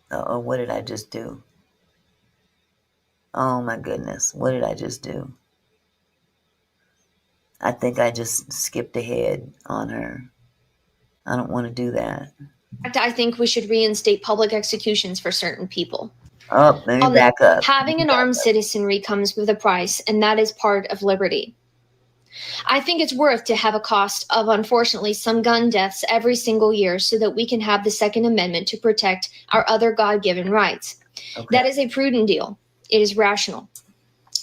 Uh-oh, what did I just do? Oh my goodness, what did I just do? I think I just skipped ahead on her. I don't want to do that. I think we should reinstate public executions for certain people. Oh, let me back up. Having an armed citizenry comes with a price, and that is part of liberty. I think it's worth to have a cost of, unfortunately, some gun deaths every single year so that we can have the Second Amendment to protect our other God-given rights. Okay. That is a prudent deal. It is rational.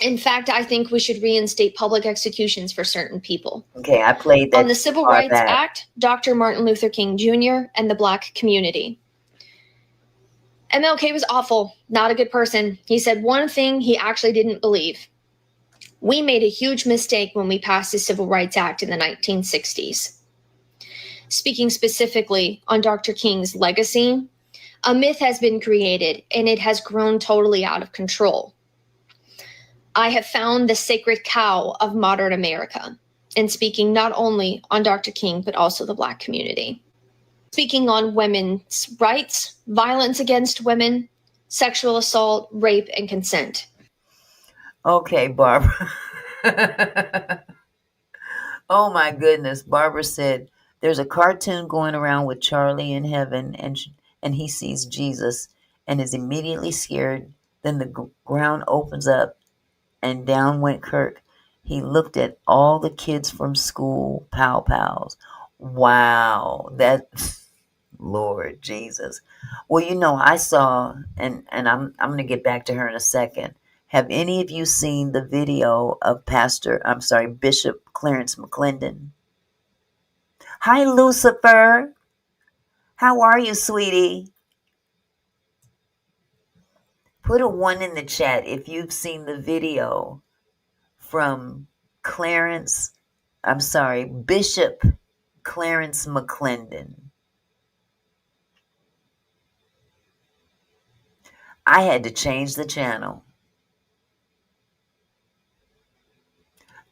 In fact, I think we should reinstate public executions for certain people. Okay, I played that. On the Civil Rights Act, Dr. Martin Luther King Jr., and the Black community. MLK was awful, not a good person. He said one thing he actually didn't believe. We made a huge mistake when we passed the Civil Rights Act in the 1960s. Speaking specifically on Dr. King's legacy, a myth has been created and it has grown totally out of control. I have found the sacred cow of modern America, and speaking not only on Dr. King, but also the Black community. Speaking on women's rights, violence against women, sexual assault, rape, and consent. Okay, Barbara. Oh my goodness. Barbara said, there's a cartoon going around with Charlie in heaven and he sees Jesus and is immediately scared. Then the ground opens up and down went Kirk. He looked at all the kids from school, pals. Wow. That, Lord Jesus. Well, you know, I saw, and I'm going to get back to her in a second. Have any of you seen the video of Bishop Clarence McClendon? Hi, Lucifer. How are you, sweetie? Put a 1 in the chat if you've seen the video from Bishop Clarence McClendon. I had to change the channel.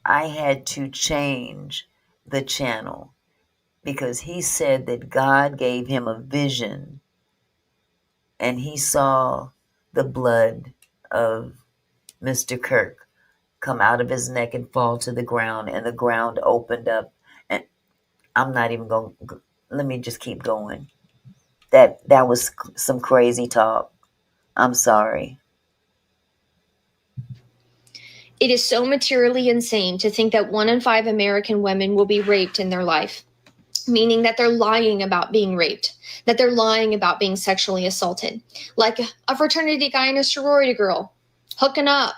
I had to change the channel because he said that God gave him a vision and he saw the blood of Mr. Kirk come out of his neck and fall to the ground, and the ground opened up. And I'm not even going to, let me just keep going. That was some crazy talk. I'm sorry. It is so materially insane to think that 1 in 5 American women will be raped in their life, meaning that they're lying about being raped, that they're lying about being sexually assaulted, like a fraternity guy and a sorority girl hooking up.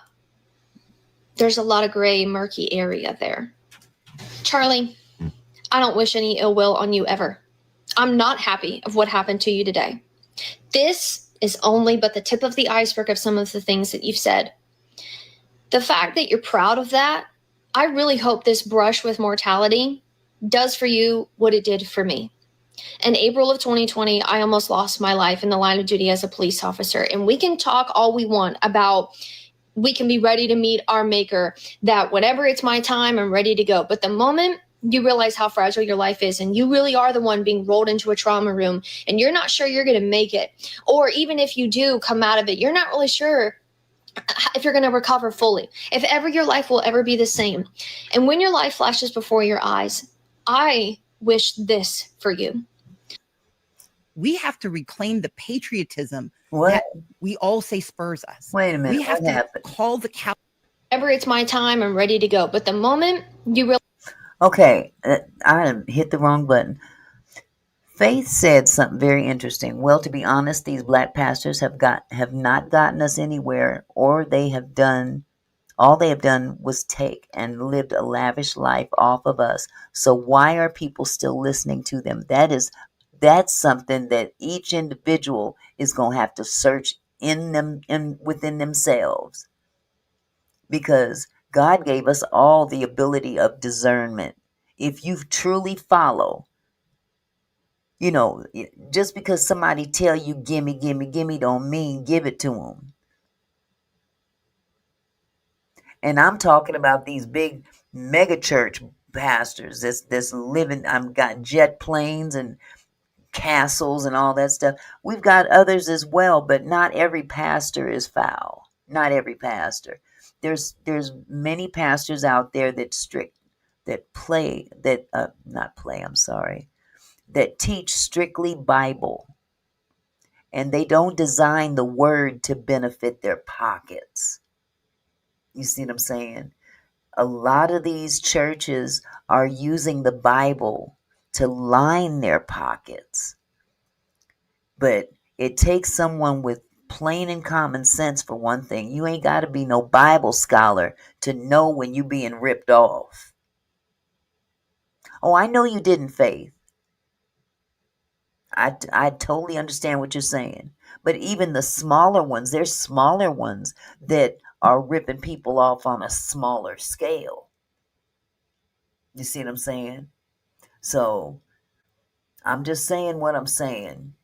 There's a lot of gray, murky area there. Charlie, I don't wish any ill will on you ever. I'm not happy of what happened to you today. This is only but the tip of the iceberg of some of the things that you've said. The fact that you're proud of that, I really hope this brush with mortality does for you what it did for me. In April of 2020, I almost lost my life in the line of duty as a police officer. And we can talk all we want about we can be ready to meet our maker, that whenever it's my time, I'm ready to go. But the moment you realize how fragile your life is and you really are the one being rolled into a trauma room and you're not sure you're going to make it, or even if you do come out of it, you're not really sure if you're going to recover fully, if ever your life will ever be the same. And when your life flashes before your eyes, I wish this for you. We have to reclaim the patriotism What? that we all say spurs us. Wait a minute. We have what to happened? call the cow. Whenever it's my time, I'm ready to go. But the moment you realize, Okay, I hit the wrong button. Faith said something very interesting. Well, to be honest, these black pastors have not gotten us anywhere, or they have done all they have done was take and lived a lavish life off of us. So why are people still listening to them? That's something that each individual is going to have to search within themselves, because God gave us all the ability of discernment. If you truly follow, just because somebody tell you gimme, gimme, gimme don't mean give it to them. And I'm talking about these big mega church pastors that's living, got jet planes and castles and all that stuff. We've got others as well, but not every pastor is foul. Not every pastor. There's many pastors out there that teach strictly Bible, and they don't design the word to benefit their pockets. You see what I'm saying? A lot of these churches are using the Bible to line their pockets. But it takes someone with plain and common sense, for one thing. You ain't got to be no Bible scholar to know when you being ripped off. Oh, I know you didn't, Faith. I totally understand what you're saying. But even the smaller ones, there's smaller ones that are ripping people off on a smaller scale. You see what I'm saying? So I'm just saying what I'm saying.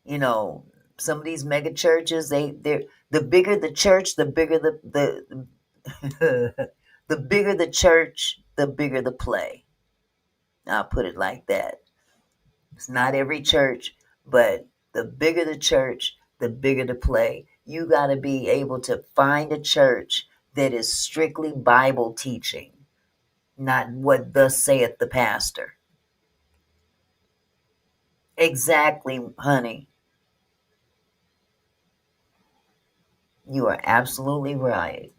Some of these mega churches, they're the bigger the church, the bigger the the bigger the church, the bigger the play. I'll put it like that. It's not every church, but the bigger the church, the bigger the play. You got to be able to find a church that is strictly Bible teaching, not what thus saith the pastor. Exactly, honey. You are absolutely right.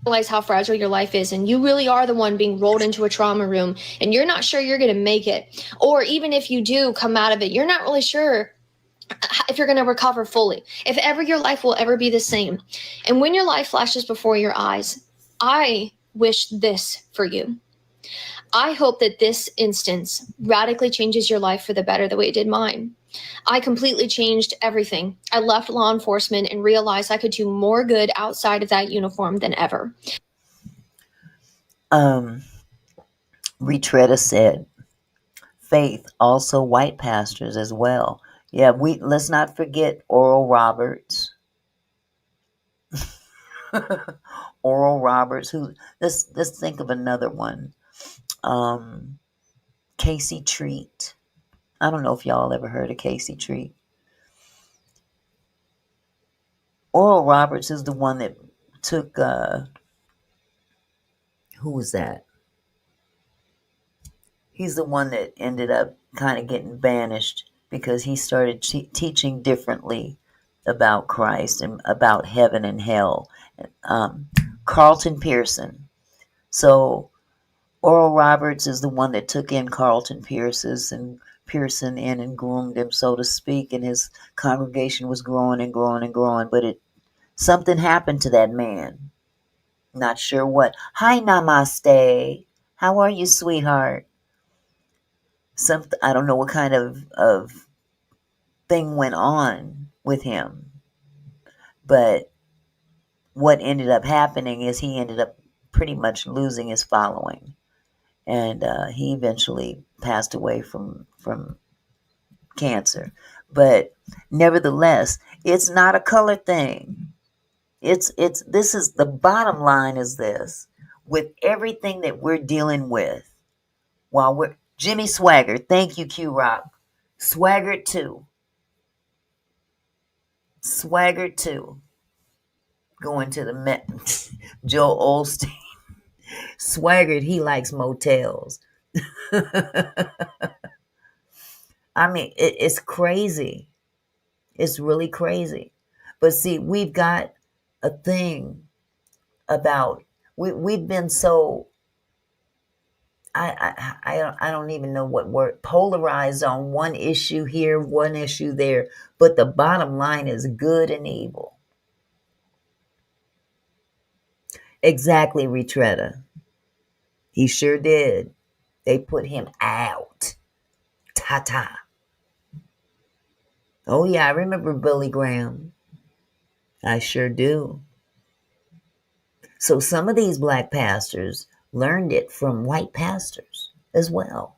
realize how fragile your life is and you really are the one being rolled into a trauma room and you're not sure you're going to make it, or even if you do come out of it, you're not really sure if you're going to recover fully, if ever your life will ever be the same. And when your life flashes before your eyes, I wish this for you. I hope that this instance radically changes your life for the better the way it did mine. I completely changed everything. I left law enforcement and realized I could do more good outside of that uniform than ever. Retretta said, Faith, also white pastors as well. Yeah, let's not forget Oral Roberts. Oral Roberts. Let's think of another one. Casey Treat. I don't know if y'all ever heard of Casey Treat. Oral Roberts is the one that took who was that? He's the one that ended up kind of getting banished because he started teaching differently about Christ and about heaven and hell. Carlton Pearson. So Oral Roberts is the one that took in Carlton Pearson in and groomed him, so to speak, and his congregation was growing and growing and growing. But something happened to that man. Not sure what. Hi, Namaste. How are you, sweetheart? I don't know what kind of thing went on with him. But what ended up happening is he ended up pretty much losing his following. And he eventually passed away from cancer. But nevertheless, it's not a color thing. This is the bottom line is this. With everything that we're dealing with, while we're Jimmy Swaggart, thank you, Q Rock. Swaggart too. Swaggart too. Going to the Met. Joel Osteen. Swaggart, he likes motels. I mean, it's crazy. It's really crazy. But see, we've got a thing about we've been so I don't even know what word, polarized on one issue here, one issue there. But the bottom line is good and evil. Exactly, Retretta. He sure did. They put him out. Ta-ta. Oh, yeah, I remember Billy Graham. I sure do. So some of these black pastors learned it from white pastors as well.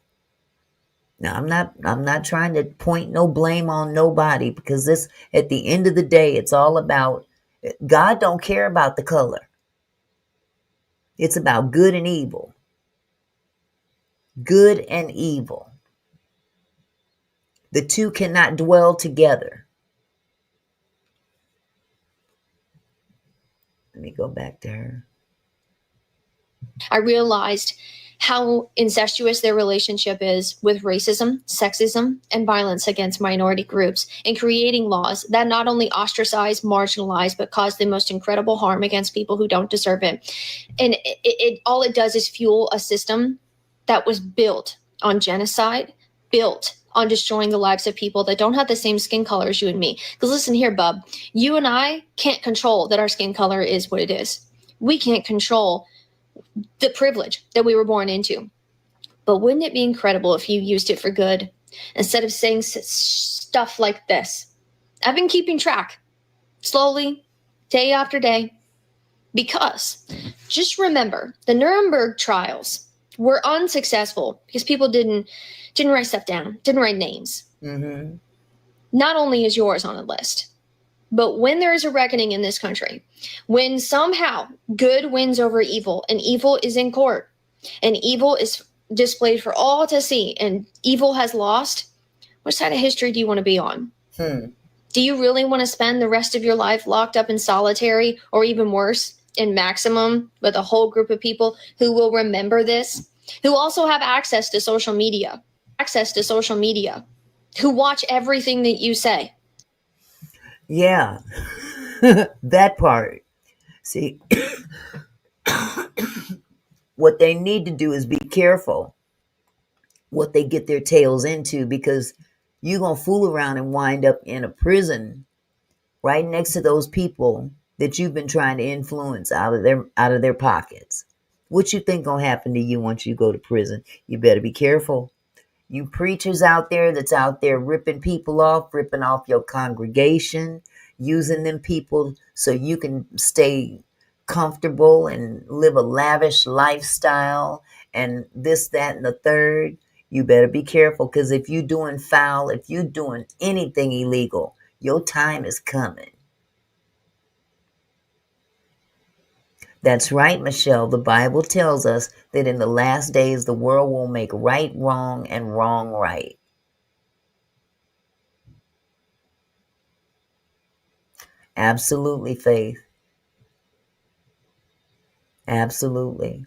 Now, I'm not trying to point no blame on nobody, because this, at the end of the day, it's all about, God don't care about the color. It's about good and evil. Good and evil. The two cannot dwell together. Let me go back to her. I realized how incestuous their relationship is with racism, sexism, and violence against minority groups, and creating laws that not only ostracize, marginalize, but cause the most incredible harm against people who don't deserve it. And all it does is fuel a system that was built on genocide, built on destroying the lives of people that don't have the same skin color as you and me. Because listen here, bub, you and I can't control that our skin color is what it is. We can't control the privilege that we were born into. But wouldn't it be incredible if you used it for good instead of saying stuff like this? I've been keeping track slowly, day after day, because just remember, the Nuremberg trials were unsuccessful because people didn't write stuff down, didn't write names. Mm-hmm. Not only is yours on a list, but when there is a reckoning in this country, when somehow good wins over evil, and evil is in court, and evil is displayed for all to see, and evil has lost, what side of history do you want to be on? Do you really want to spend the rest of your life locked up in solitary, or even worse, in maximum, with a whole group of people who will remember this, who also have access to social media, who watch everything that you say? Yeah, that part. See, what they need to do is be careful what they get their tails into, because you're going to fool around and wind up in a prison right next to those people that you've been trying to influence out of their pockets. What you think going to happen to you once you go to prison? You better be careful. You preachers out there that's out there ripping people off, ripping off your congregation, using them people so you can stay comfortable and live a lavish lifestyle and this, that, and the third. You better be careful, because if you're doing foul, if you're doing anything illegal, your time is coming. That's right, Michelle. The Bible tells us that in the last days, the world will make right wrong and wrong right. Absolutely, Faith. Absolutely.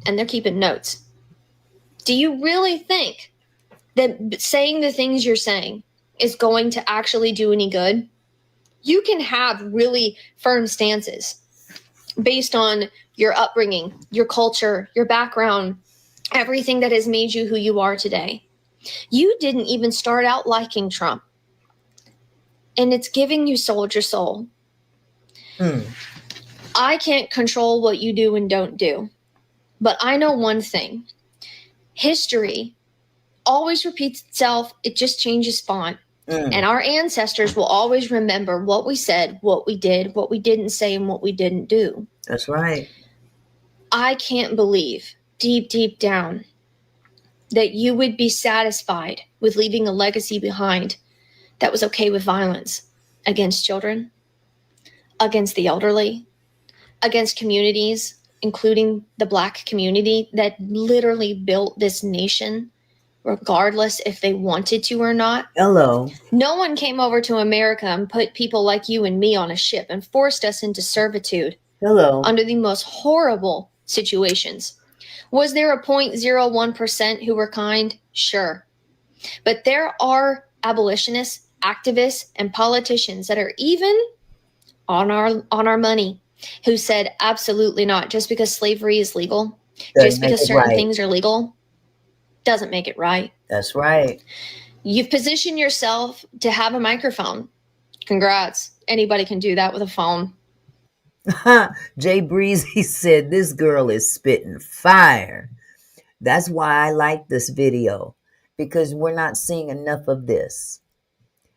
And they're keeping notes. Do you really think that saying the things you're saying is going to actually do any good? You can have really firm stances based on your upbringing, your culture, your background, everything that has made you who you are today. You didn't even start out liking Trump, and it's giving you soldier soul. I can't control what you do and don't do, but I know one thing. History always repeats itself. It just changes font. And our ancestors will always remember what we said, what we did, what we didn't say, and what we didn't do. That's right. I can't believe deep, deep down that you would be satisfied with leaving a legacy behind that was okay with violence against children, against the elderly, against communities, including the Black community that literally built this nation, regardless if they wanted to or not. Hello. No one came over to America and put people like you and me on a ship and forced us into servitude. Hello. Under the most horrible situations. Was there a 0.01% who were kind? Sure. But there are abolitionists, activists, and politicians that are even on our money who said absolutely not. Just because slavery is legal, just because certain things are legal, doesn't make it right. That's right. You've positioned yourself to have a microphone. Congrats. Anybody can do that with a phone. Jay Breezy said, this girl is spitting fire. That's why I like this video, because we're not seeing enough of this.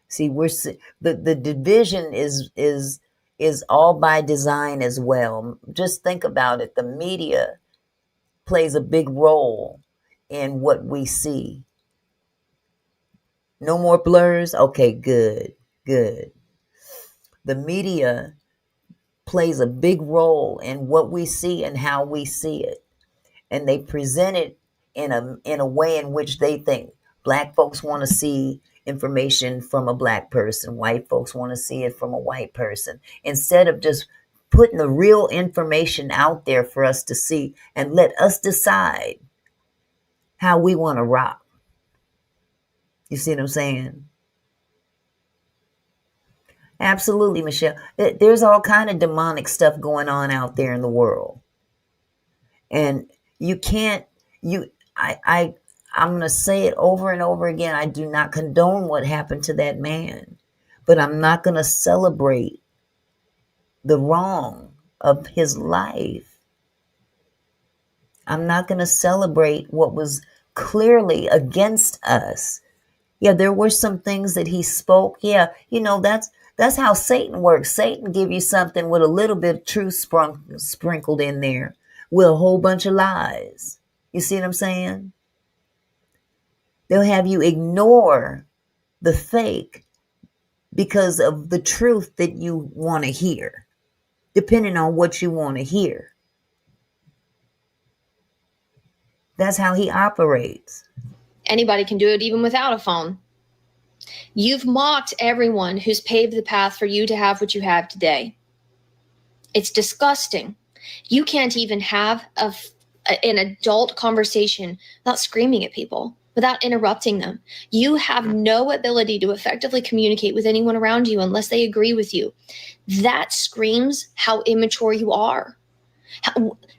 See, the division is all by design as well. Just think about it. The media plays a big role in what we see. No more blurs? Okay, good. The media plays a big role in what we see and how we see it. And they present it in a way in which they think Black folks want to see information from a Black person. White folks want to see it from a white person. Instead of just putting the real information out there for us to see and let us decide how we want to rock. You see what I'm saying? Absolutely, Michelle. There's all kind of demonic stuff going on out there in the world. And you can't, I'm going to say it over and over again. I do not condone what happened to that man, but I'm not going to celebrate the wrong of his life. I'm not going to celebrate what was clearly against us. Yeah, there were some things that he spoke. Yeah, that's how Satan works. Satan give you something with a little bit of truth sprinkled in there with a whole bunch of lies. You see what I'm saying? They'll have you ignore the fake because of the truth that you want to hear, depending on what you want to hear. That's how he operates. Anybody can do it even without a phone. You've mocked everyone who's paved the path for you to have what you have today. It's disgusting. You can't even have an adult conversation without screaming at people, without interrupting them. You have no ability to effectively communicate with anyone around you unless they agree with you. That screams how immature you are.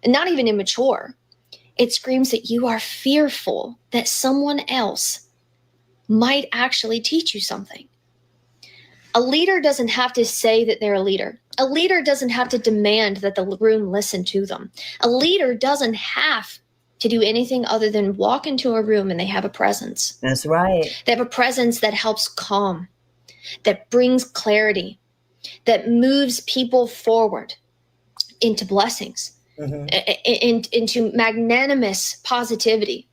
Not even immature. It screams that you are fearful that someone else might actually teach you something. A leader doesn't have to say that they're a leader. A leader doesn't have to demand that the room listen to them. A leader doesn't have to do anything other than walk into a room and they have a presence. That's right. They have a presence that helps calm, that brings clarity, that moves people forward into blessings, into magnanimous positivity.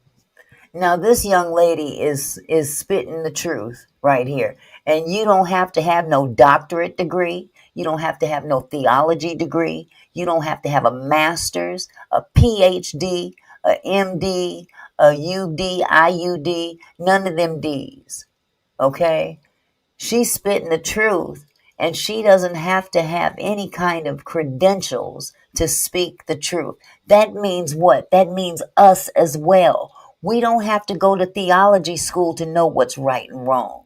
Now, this young lady is spitting the truth right here. And you don't have to have no doctorate degree. You don't have to have no theology degree. You don't have to have a master's, a PhD, a MD, a UD, IUD, none of them Ds. Okay? She's spitting the truth, and she doesn't have to have any kind of credentials to speak the truth. That means what? That means us as well. We don't have to go to theology school to know what's right and wrong.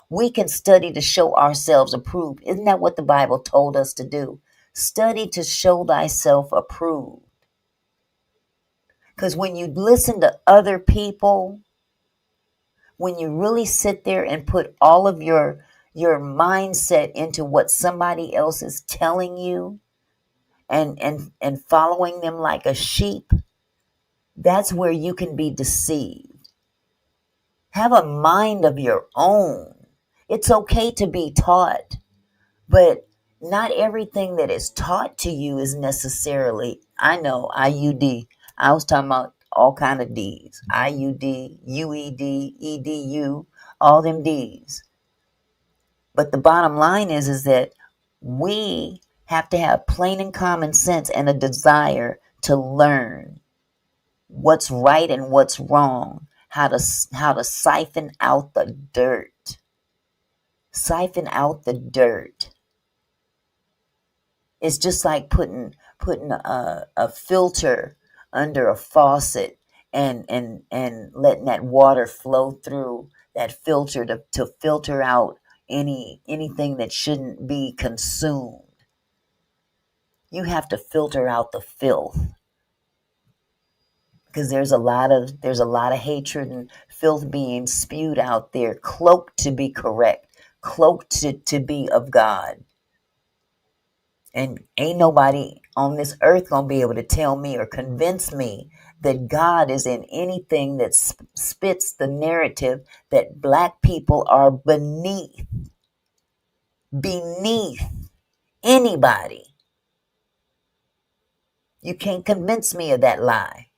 We can study to show ourselves approved. Isn't that what the Bible told us to do? Study to show thyself approved. Because when you listen to other people, when you really sit there and put all of your mindset into what somebody else is telling you and following them like a sheep, That's where you can be deceived. Have a mind of your own. It's okay to be taught, but not everything that is taught to you is necessarily, I know, IUD. I was talking about all kind of D's. IUD, UED, EDU, all them D's. But the bottom line is that we have to have plain and common sense and a desire to learn what's right and what's wrong, how to siphon out the dirt. Siphon out the dirt. It's just like putting a filter under a faucet and letting that water flow through that filter to filter out anything that shouldn't be consumed. You have to filter out the filth, because there's a lot of hatred and filth being spewed out there, cloaked to be correct, cloaked to be of God. And ain't nobody on this earth gonna be able to tell me or convince me that God is in anything that spits the narrative that black people are beneath anybody. You can't convince me of that lie.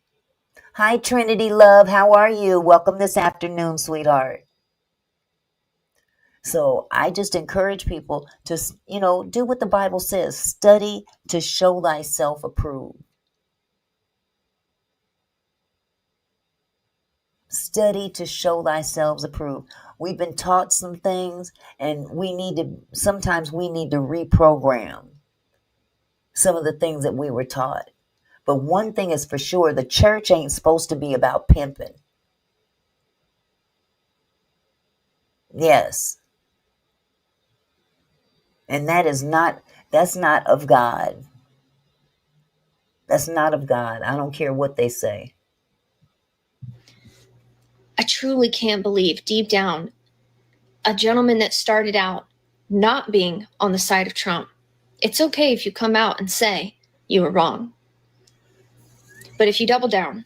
Hi, Trinity Love. How are you? Welcome this afternoon, sweetheart. So I just encourage people to, do what the Bible says. Study to show thyself approved. Study to show thyself approved. We've been taught some things, and sometimes we need to reprogram some of the things that we were taught. But one thing is for sure, the church ain't supposed to be about pimping. Yes. And that's not of God. That's not of God. I don't care what they say. I truly can't believe deep down a gentleman that started out not being on the side of Trump. It's okay if you come out and say you were wrong. But if you double down,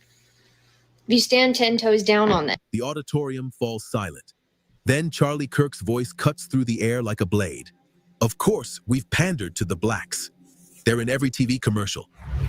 if you stand 10 toes down on that. The auditorium falls silent. Then Charlie Kirk's voice cuts through the air like a blade. Of course, we've pandered to the blacks. They're in every TV commercial.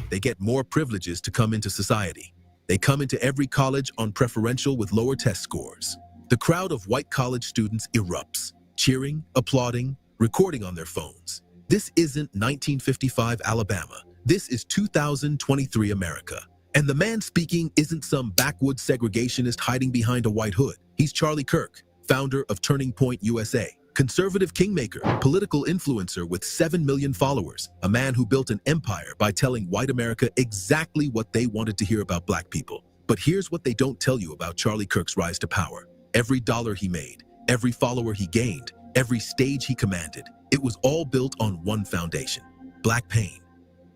They get more privileges to come into society. They come into every college on preferential with lower test scores. The crowd of white college students erupts, cheering, applauding, recording on their phones. This isn't 1955 Alabama. This is 2023 America. And the man speaking isn't some backwoods segregationist hiding behind a white hood. He's Charlie Kirk, founder of Turning Point USA, conservative kingmaker, political influencer with 7 million followers, a man who built an empire by telling white America exactly what they wanted to hear about black people. But here's what they don't tell you about Charlie Kirk's rise to power. Every dollar he made, every follower he gained, every stage he commanded, it was all built on one foundation: black pain.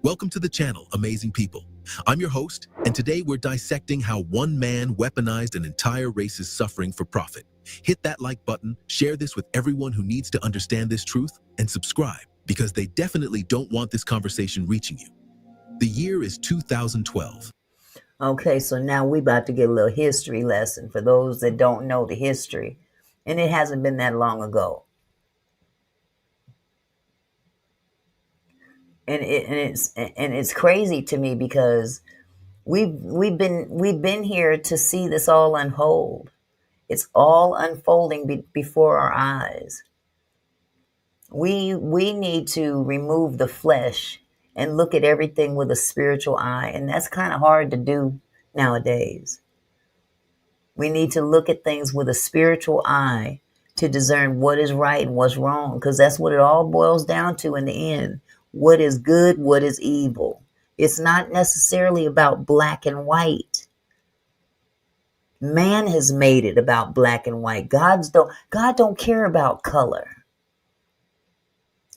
Welcome to the channel, amazing people. I'm your host, and today we're dissecting how one man weaponized an entire race's suffering for profit. Hit that like button, share this with everyone who needs to understand this truth, and subscribe, because they definitely don't want this conversation reaching you. The year is 2012. Okay, so now we about to get a little history lesson for those that don't know the history. And it hasn't been that long ago. And it's crazy to me because we've been here to see this all unfold. It's all unfolding before our eyes. We need to remove the flesh and look at everything with a spiritual eye, and that's kind of hard to do nowadays. We need to look at things with a spiritual eye to discern what is right and what's wrong, because that's what it all boils down to in the end. What is good, what is evil. It's not necessarily about black and white. Man has made it about black and white. God don't care about color.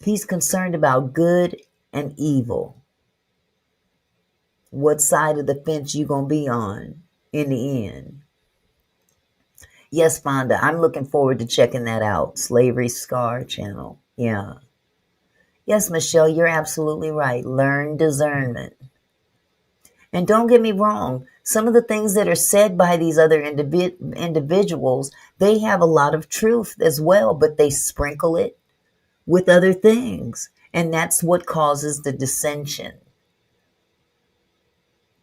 He's concerned about good and evil. What side of the fence you gonna be on in the end? Yes, Fonda, I'm looking forward to checking that out. Slavery Scar channel. Yeah. Yes, Michelle, you're absolutely right. Learn discernment. And don't get me wrong, some of the things that are said by these other individuals, they have a lot of truth as well, but they sprinkle it with other things. And that's what causes the dissension.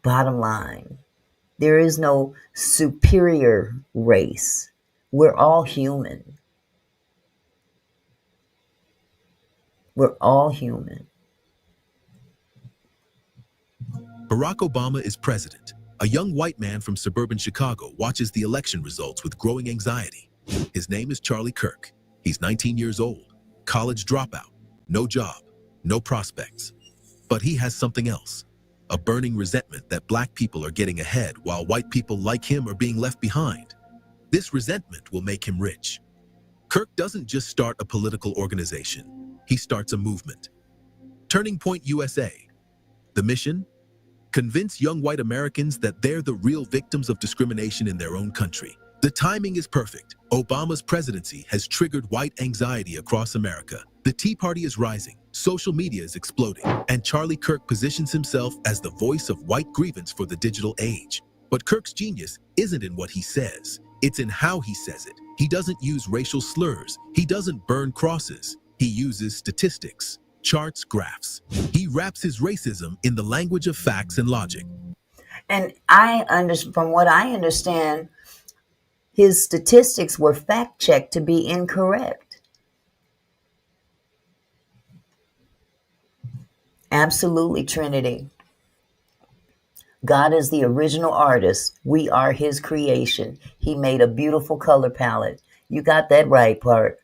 Bottom line, there is no superior race. We're all human. We're all human. Barack Obama is president. A young white man from suburban Chicago watches the election results with growing anxiety. His name is Charlie Kirk. He's 19 years old, college dropout, no job, no prospects. But he has something else, a burning resentment that black people are getting ahead while white people like him are being left behind. This resentment will make him rich. Kirk doesn't just start a political organization, he starts a movement. Turning Point USA. The mission? Convince young white Americans that they're the real victims of discrimination in their own country. The timing is perfect. Obama's presidency has triggered white anxiety across America. The Tea Party is rising, social media is exploding, and Charlie Kirk positions himself as the voice of white grievance for the digital age. But Kirk's genius isn't in what he says, it's in how he says it. He doesn't use racial slurs, he doesn't burn crosses, he uses statistics, charts, graphs. He wraps his racism in the language of facts and logic. And from what I understand, his statistics were fact-checked to be incorrect. Absolutely, Trinity. God is the original artist. We are his creation. He made a beautiful color palette. You got that right, partner,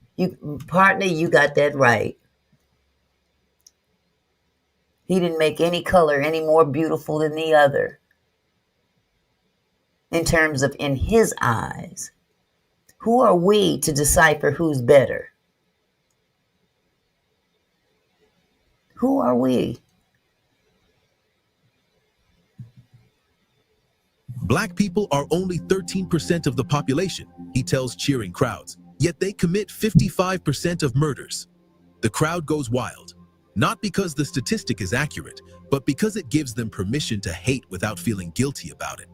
you got that right. He didn't make any color any more beautiful than the other. In terms of in his eyes. Who are we to decipher who's better? Who are we? Black people are only 13% of the population, he tells cheering crowds, yet they commit 55% of murders. The crowd goes wild, not because the statistic is accurate, but because it gives them permission to hate without feeling guilty about it.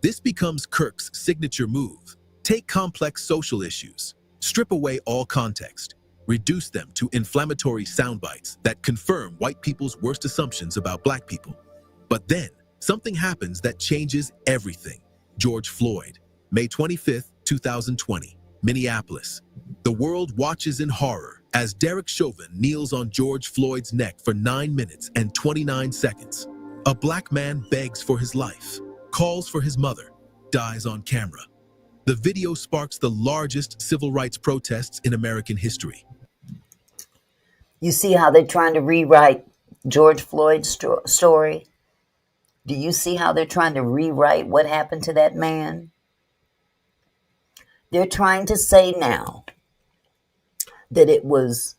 This becomes Kirk's signature move. Take complex social issues, strip away all context, reduce them to inflammatory sound bites that confirm white people's worst assumptions about black people. But then, something happens that changes everything. George Floyd, May 25th, 2020, Minneapolis. The world watches in horror as Derek Chauvin kneels on George Floyd's neck for 9 minutes and 29 seconds. A black man begs for his life, calls for his mother, dies on camera. The video sparks the largest civil rights protests in American history. You see how they're trying to rewrite George Floyd's story? Do you see how they're trying to rewrite what happened to that man? They're trying to say now that it was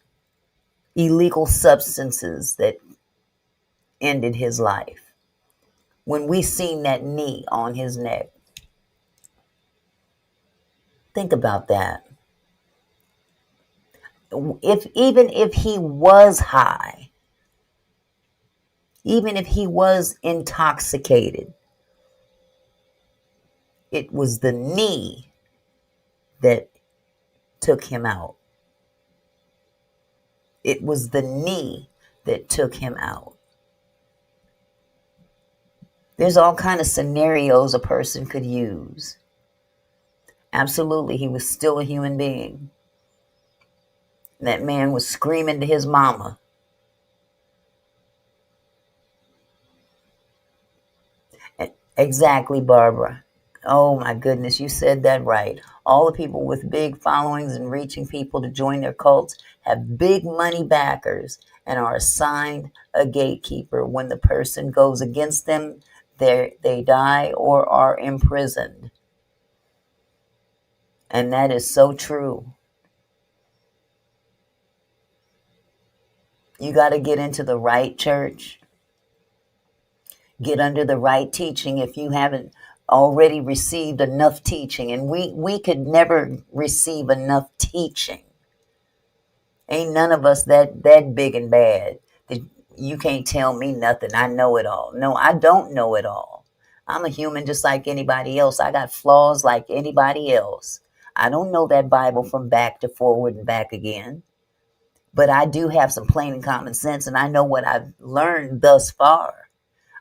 illegal substances that ended his life. When we seen that knee on his neck. Think about that. Even if he was high, even if he was intoxicated, it was the knee that took him out. It was the knee that took him out. There's all kind of scenarios a person could use. Absolutely, he was still a human being. That man was screaming to his mama. Exactly, Barbara. Oh my goodness, you said that right. All the people with big followings and reaching people to join their cults have big money backers and are assigned a gatekeeper. When the person goes against them, they die or are imprisoned. And that is so true. You got to get into the right church. Get under the right teaching if you haven't already received enough teaching. And we could never receive enough teaching. Ain't none of us that big and bad that you can't tell me nothing. I know it all. No, I don't know it all. I'm a human just like anybody else. I got flaws like anybody else. I don't know that Bible from back to forward and back again. But I do have some plain and common sense, and I know what I've learned thus far.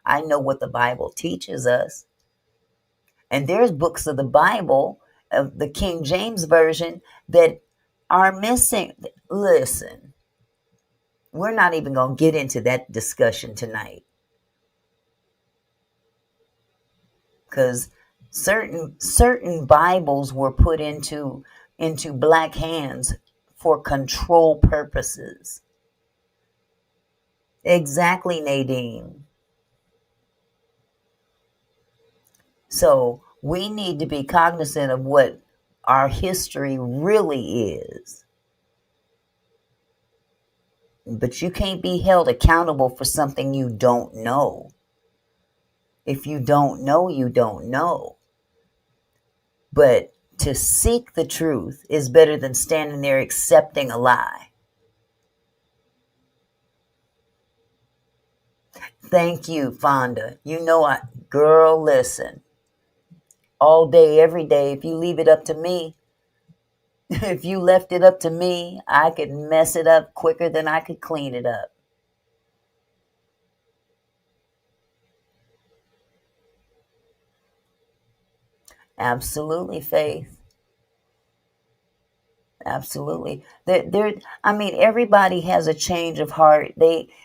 I know what the Bible teaches us. And there's books of the Bible, of the King James Version, that are missing. Listen, we're not even going to get into that discussion tonight. Because certain Bibles were put into black hands for control purposes. Exactly, Nadine. So we need to be cognizant of what our history really is. But you can't be held accountable for something you don't know. If you don't know, you don't know. But to seek the truth is better than standing there accepting a lie. Thank you, Fonda. You know, girl, listen. All day, every day, if you leave it up to me, if you left it up to me, I could mess it up quicker than I could clean it up. Absolutely, Faith. Absolutely. I mean, everybody has a change of heart.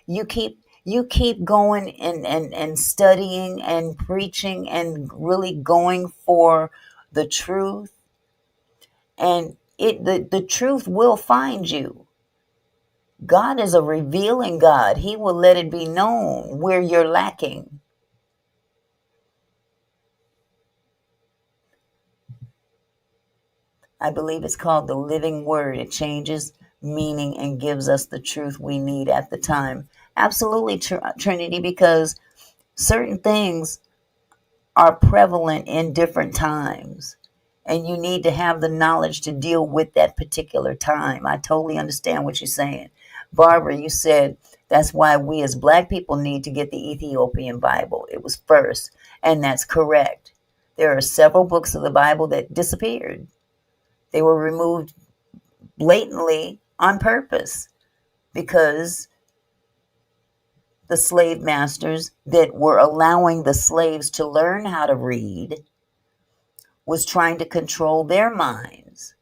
You keep going and studying and preaching and really going for the truth, and the truth will find you. God is a revealing God. He will let it be known where you're lacking. I believe it's called the living word. It changes meaning and gives us the truth we need at the time. Absolutely, Trinity, because certain things are prevalent in different times, and you need to have the knowledge to deal with that particular time. I totally understand what you're saying. Barbara, you said that's why we as black people need to get the Ethiopian Bible. It was first, and that's correct. There are several books of the Bible that disappeared. They were removed blatantly on purpose because the slave masters that were allowing the slaves to learn how to read was trying to control their minds.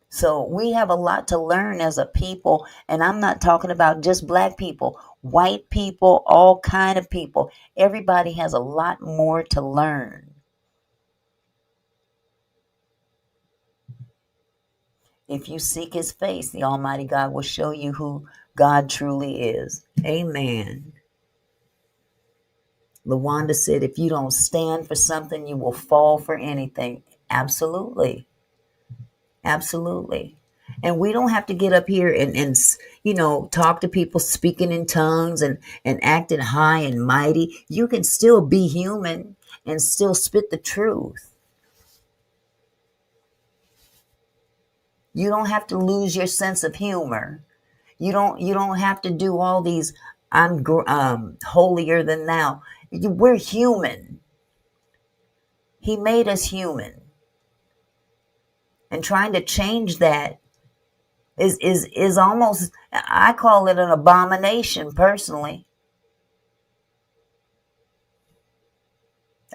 So we have a lot to learn as a people, and I'm not talking about just black people, white people, all kind of people. Everybody has a lot more to learn. If you seek his face, the Almighty God will show you who God truly is. Amen. LaWanda said, if you don't stand for something, you will fall for anything. Absolutely. Absolutely. And we don't have to get up here and talk to people speaking in tongues and acting high and mighty. You can still be human and still spit the truth. You don't have to lose your sense of humor. You don't have to do all these I'm holier than thou. We're human. He made us human. And trying to change that is almost, I call it an abomination personally.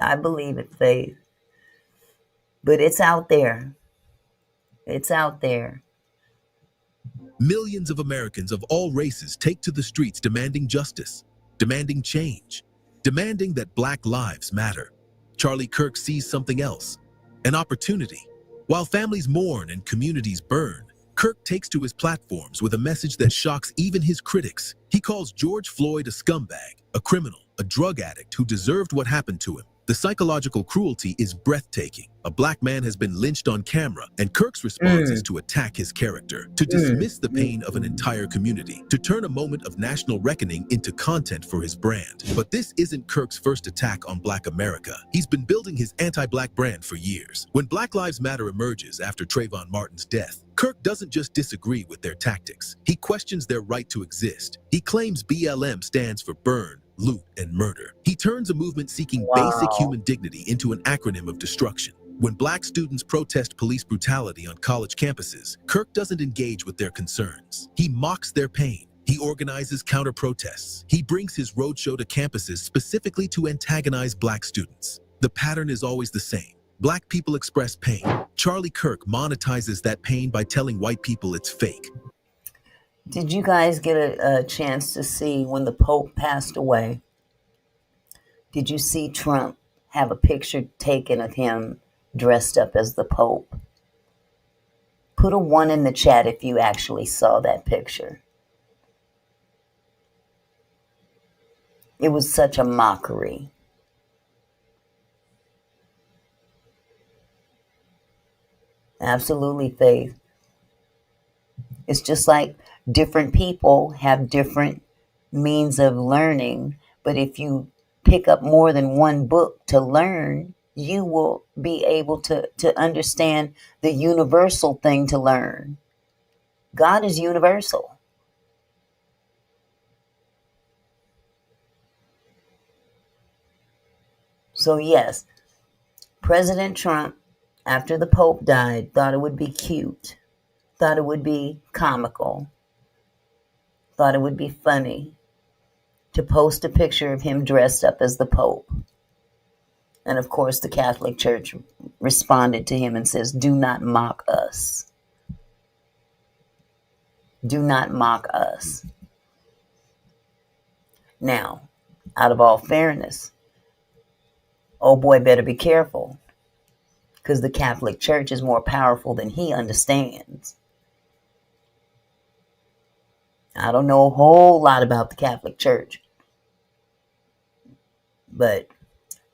I believe it, Faith. But it's out there. It's out there. Millions of Americans of all races take to the streets demanding justice, demanding change, demanding that Black lives matter. Charlie Kirk sees something else, an opportunity. While families mourn and communities burn, Kirk takes to his platforms with a message that shocks even his critics. He calls George Floyd a scumbag, a criminal, a drug addict who deserved what happened to him. The psychological cruelty is breathtaking. A Black man has been lynched on camera, and Kirk's response is to attack his character, to dismiss the pain of an entire community, to turn a moment of national reckoning into content for his brand. But this isn't Kirk's first attack on Black America. He's been building his anti-Black brand for years. When Black Lives Matter emerges after Trayvon Martin's death, Kirk doesn't just disagree with their tactics. He questions their right to exist. He claims BLM stands for burn, loot, and murder. He turns a movement seeking basic Wow. human dignity into an acronym of destruction. When Black students protest police brutality on college campuses, Kirk doesn't engage with their concerns. He mocks their pain. He organizes counter-protests. He brings his roadshow to campuses specifically to antagonize Black students. The pattern is always the same. Black people express pain. Charlie Kirk monetizes that pain by telling white people it's fake. Did you guys get a chance to see when the Pope passed away? Did you see Trump have a picture taken of him dressed up as the Pope? Put a 1 in the chat if you actually saw that picture. It was such a mockery. Absolutely, Faith. It's just like different people have different means of learning, but if you pick up more than one book to learn, you will be able to understand the universal thing to learn. God is universal. So yes, President Trump, after the Pope died, thought it would be cute, thought it would be comical, thought it would be funny to post a picture of him dressed up as the Pope. And of course, the Catholic Church responded to him and says, "Do not mock us. Do not mock us." Now, out of all fairness, oh boy better be careful, because the Catholic Church is more powerful than he understands. I don't know a whole lot about the Catholic Church, but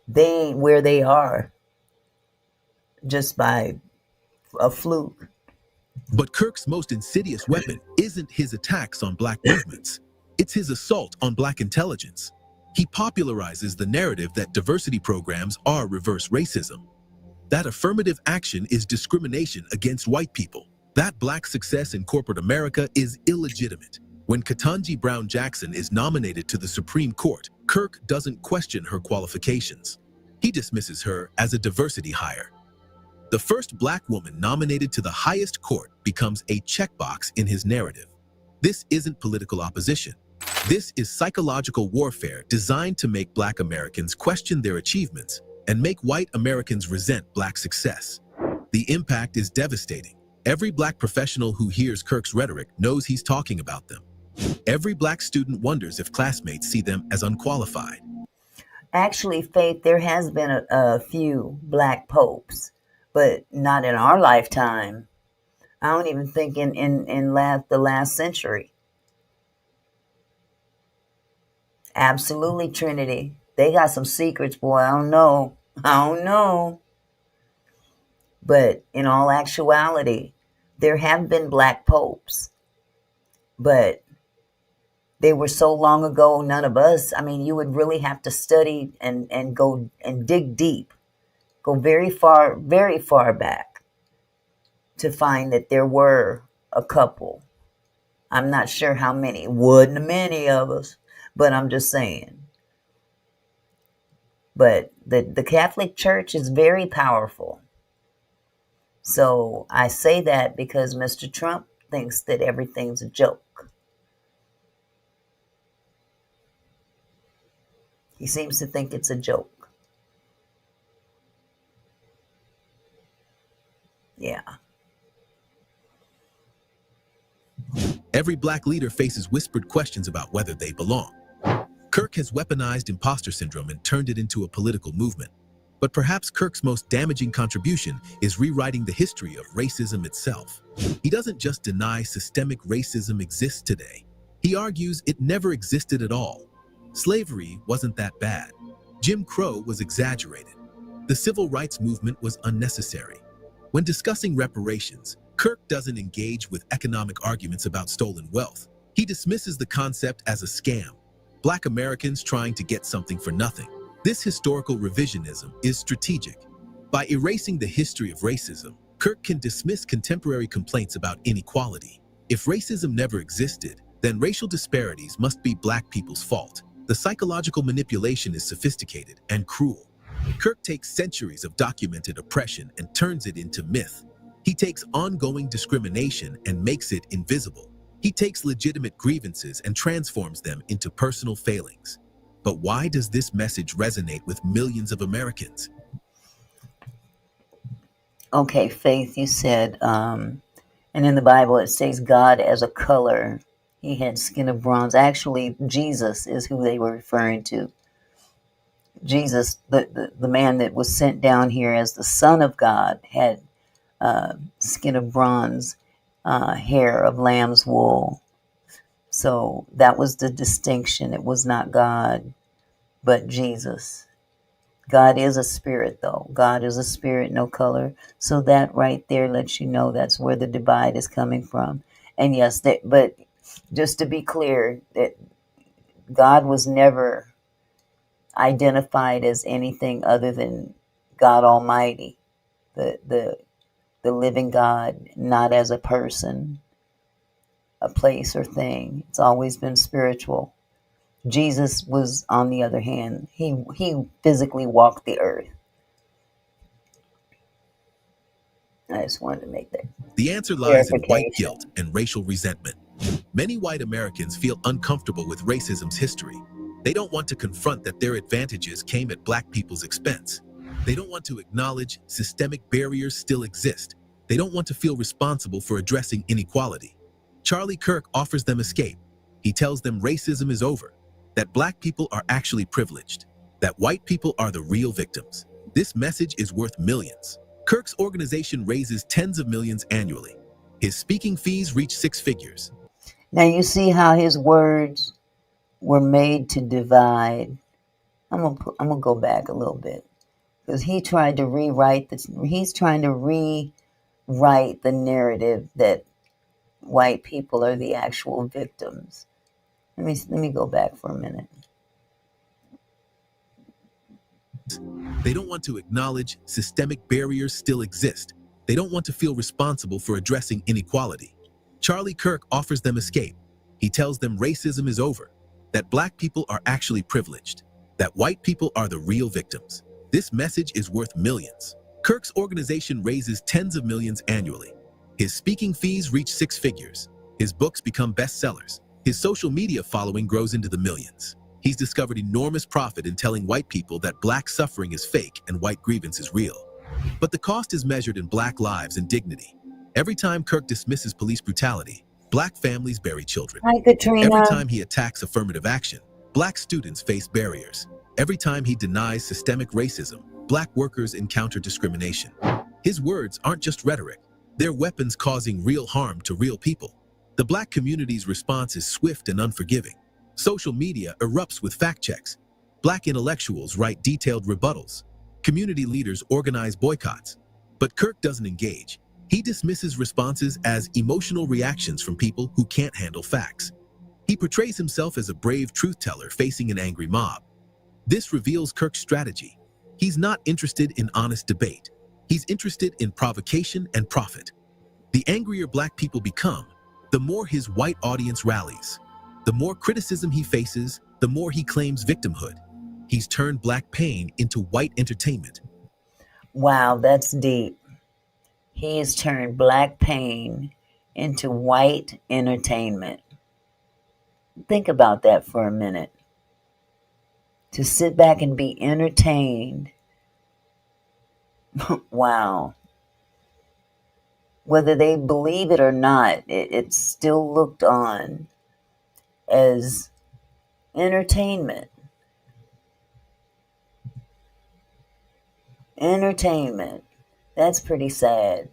they ain't where they are just by a fluke. But Kirk's most insidious weapon isn't his attacks on Black movements. It's his assault on Black intelligence. He popularizes the narrative that diversity programs are reverse racism. That affirmative action is discrimination against white people. That Black success in corporate America is illegitimate. When Ketanji Brown Jackson is nominated to the Supreme Court, Kirk doesn't question her qualifications. He dismisses her as a diversity hire. The first Black woman nominated to the highest court becomes a checkbox in his narrative. This isn't political opposition. This is psychological warfare designed to make Black Americans question their achievements and make white Americans resent Black success. The impact is devastating. Every Black professional who hears Kirk's rhetoric knows he's talking about them. Every Black student wonders if classmates see them as unqualified. Actually, Faith, there has been a few Black popes, but not in our lifetime. I don't even think in the last century. Absolutely, Trinity. They got some secrets, boy. I don't know. But in all actuality, there have been Black popes, but they were so long ago, none of us, I mean, you would really have to study and go and dig deep, go very far back to find that there were a couple. I'm not sure how many. Wouldn't many of us, but I'm just saying. But the Catholic Church is very powerful. So I say that because Mr. Trump thinks that everything's a joke. He seems to think it's a joke. Yeah. Every Black leader faces whispered questions about whether they belong. Kirk has weaponized imposter syndrome and turned it into a political movement. But perhaps Kirk's most damaging contribution is rewriting the history of racism itself. He doesn't just deny systemic racism exists today. He argues it never existed at all. Slavery wasn't that bad. Jim Crow was exaggerated. The civil rights movement was unnecessary. When discussing reparations, Kirk doesn't engage with economic arguments about stolen wealth. He dismisses the concept as a scam. Black Americans trying to get something for nothing. This historical revisionism is strategic. By erasing the history of racism, Kirk can dismiss contemporary complaints about inequality. If racism never existed, then racial disparities must be Black people's fault. The psychological manipulation is sophisticated and cruel. Kirk takes centuries of documented oppression and turns it into myth. He takes ongoing discrimination and makes it invisible. He takes legitimate grievances and transforms them into personal failings. But why does this message resonate with millions of Americans? Okay, Faith, you said, and in the Bible it says God as a color. He had skin of bronze. Actually, Jesus is who they were referring to. Jesus, the man that was sent down here as the Son of God, had skin of bronze, hair of lamb's wool. So that was the distinction. It was not God, but Jesus. God is a spirit, though. God is a spirit, no color. So that right there lets you know that's where the divide is coming from. And yes, but just to be clear, that God was never identified as anything other than God Almighty, the living God, not as a person, a place, or thing. It's always been spiritual. Jesus was, on the other hand, he physically walked the earth. I just wanted to make that The answer lies in white clarification. guilt and racial resentment. Many white Americans feel uncomfortable with racism's history. They don't want to confront that their advantages came at black people's expense. They don't want to acknowledge systemic barriers still exist. They don't want to feel responsible for addressing inequality. Charlie Kirk offers them escape. He tells them racism is over, that black people are actually privileged, that white people are the real victims. This message is worth millions. Kirk's organization raises tens of millions annually. His speaking fees reach six figures. Now you see how his words were made to divide. I'm gonna go back a little bit, because he's trying to rewrite the narrative that white people are the actual victims. Let me go back for a minute. They don't want to acknowledge systemic barriers still exist. They don't want to feel responsible for addressing inequality. Charlie Kirk offers them escape. He tells them racism is over, that black people are actually privileged, that white people are the real victims. This message is worth millions. Kirk's organization raises tens of millions annually. His speaking fees reach six figures. His books become bestsellers. His social media following grows into the millions. He's discovered enormous profit in telling white people that black suffering is fake and white grievance is real. But the cost is measured in black lives and dignity. Every time Kirk dismisses police brutality, black families bury children. Hi, Katrina. Every time he attacks affirmative action, black students face barriers. Every time he denies systemic racism, black workers encounter discrimination. His words aren't just rhetoric. They're weapons causing real harm to real people. The black community's response is swift and unforgiving. Social media erupts with fact checks. Black intellectuals write detailed rebuttals. Community leaders organize boycotts. But Kirk doesn't engage. He dismisses responses as emotional reactions from people who can't handle facts. He portrays himself as a brave truth teller facing an angry mob. This reveals Kirk's strategy. He's not interested in honest debate. He's interested in provocation and profit. The angrier black people become, the more his white audience rallies. The more criticism he faces, the more he claims victimhood. He's turned black pain into white entertainment. Wow, that's deep. He has turned black pain into white entertainment. Think about that for a minute. To sit back and be entertained. Wow. Whether they believe it or not, it's still looked on as entertainment. Entertainment. That's pretty sad.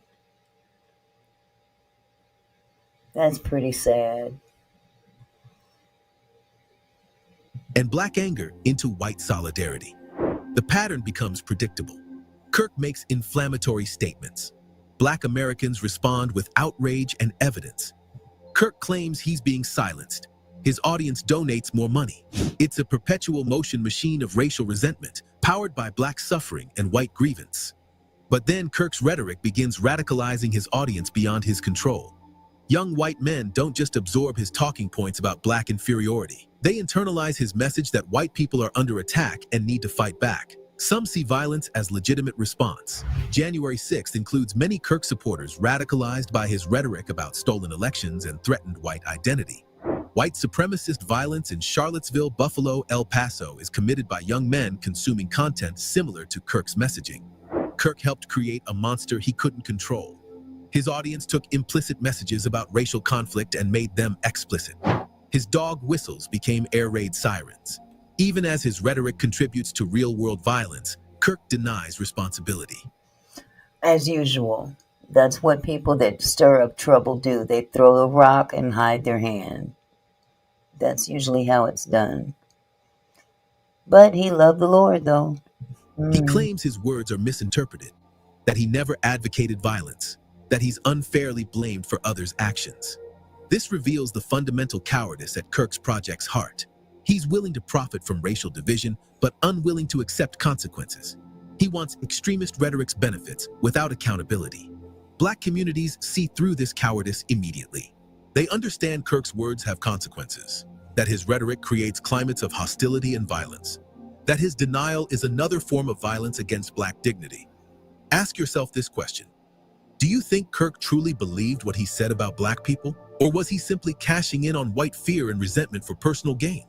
That's pretty sad. And black anger into white solidarity. The pattern becomes predictable. Kirk makes inflammatory statements. Black Americans respond with outrage and evidence. Kirk claims he's being silenced. His audience donates more money. It's a perpetual motion machine of racial resentment, powered by black suffering and white grievance. But then Kirk's rhetoric begins radicalizing his audience beyond his control. Young white men don't just absorb his talking points about black inferiority. They internalize his message that white people are under attack and need to fight back. Some see violence as legitimate response. January 6th includes many Kirk supporters radicalized by his rhetoric about stolen elections and threatened white identity. White supremacist violence in Charlottesville, Buffalo, El Paso is committed by young men consuming content similar to Kirk's messaging. Kirk helped create a monster he couldn't control. His audience took implicit messages about racial conflict and made them explicit. His dog whistles became air raid sirens. Even as his rhetoric contributes to real-world violence, Kirk denies responsibility. As usual, that's what people that stir up trouble do. They throw a rock and hide their hand. That's usually how it's done. But he loved the Lord, though. He claims his words are misinterpreted, that he never advocated violence, that he's unfairly blamed for others' actions. This reveals the fundamental cowardice at Kirk's project's heart. He's willing to profit from racial division, but unwilling to accept consequences. He wants extremist rhetoric's benefits without accountability. Black communities see through this cowardice immediately. They understand Kirk's words have consequences, that his rhetoric creates climates of hostility and violence, that his denial is another form of violence against Black dignity. Ask yourself this question. Do you think Kirk truly believed what he said about Black people? Or was he simply cashing in on white fear and resentment for personal gain?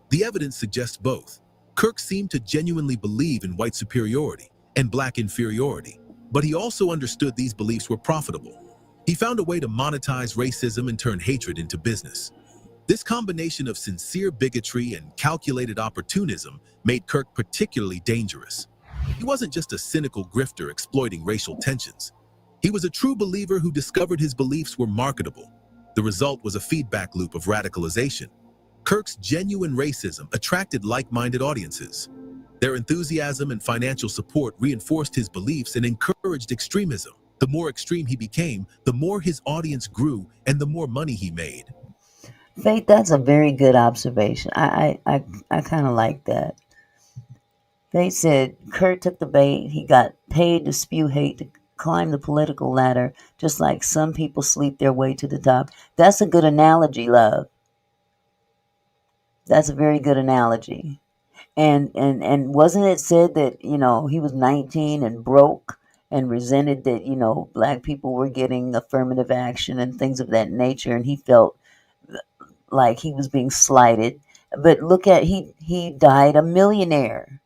The evidence suggests both. Kirk seemed to genuinely believe in white superiority and Black inferiority, but he also understood these beliefs were profitable. He found a way to monetize racism and turn hatred into business. This combination of sincere bigotry and calculated opportunism made Kirk particularly dangerous. He wasn't just a cynical grifter exploiting racial tensions. He was a true believer who discovered his beliefs were marketable. The result was a feedback loop of radicalization. Kirk's genuine racism attracted like-minded audiences. Their enthusiasm and financial support reinforced his beliefs and encouraged extremism. The more extreme he became, the more his audience grew and the more money he made. Faith, that's a very good observation. I kind of like that. They said Kurt took the bait. He got paid to spew hate, to climb the political ladder, just like some people sleep their way to the top. That's a good analogy, love. That's a very good analogy. And wasn't it said that, he was 19 and broke and resented that, Black people were getting affirmative action and things of that nature, and he felt like he was being slighted. But look at, he died a millionaire.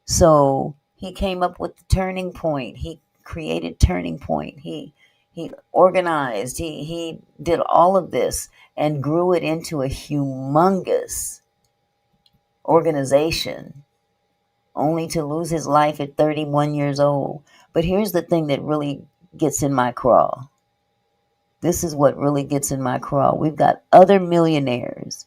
So he came up with the turning point. He created turning point. He organized. He did all of this and grew it into a humongous organization, only to lose his life at 31 years old. But here's the thing that really gets in my craw. This is what really gets in my craw. We've got other millionaires.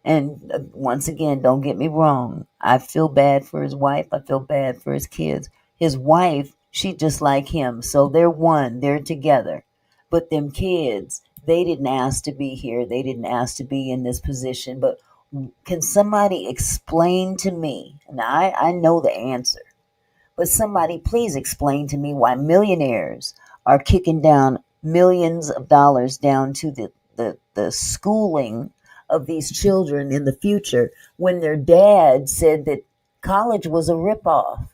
And once again, don't get me wrong. I feel bad for his wife. I feel bad for his kids. His wife, she just like him. So they're one. They're together. But them kids, they didn't ask to be here. They didn't ask to be in this position. But can somebody explain to me? Now, I know the answer. But somebody please explain to me why millionaires are kicking down millions of dollars down to the schooling of these children in the future when their dad said that college was a ripoff.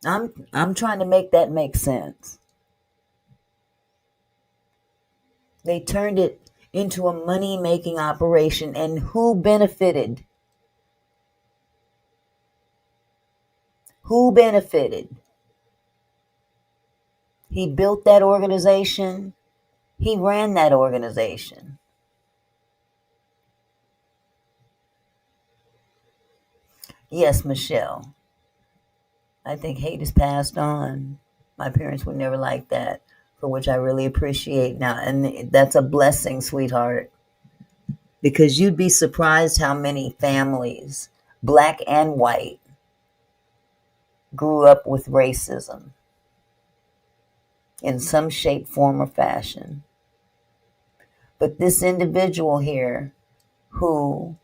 I'm trying to make that make sense. They turned it into a money-making operation, and who benefited? Who benefited? He built that organization. He ran that organization. Yes, Michelle. I think hate is passed on. My parents would never like that, for which I really appreciate now. And that's a blessing, sweetheart. Because you'd be surprised how many families, Black and white, grew up with racism in some shape, form, or fashion. But this individual here, who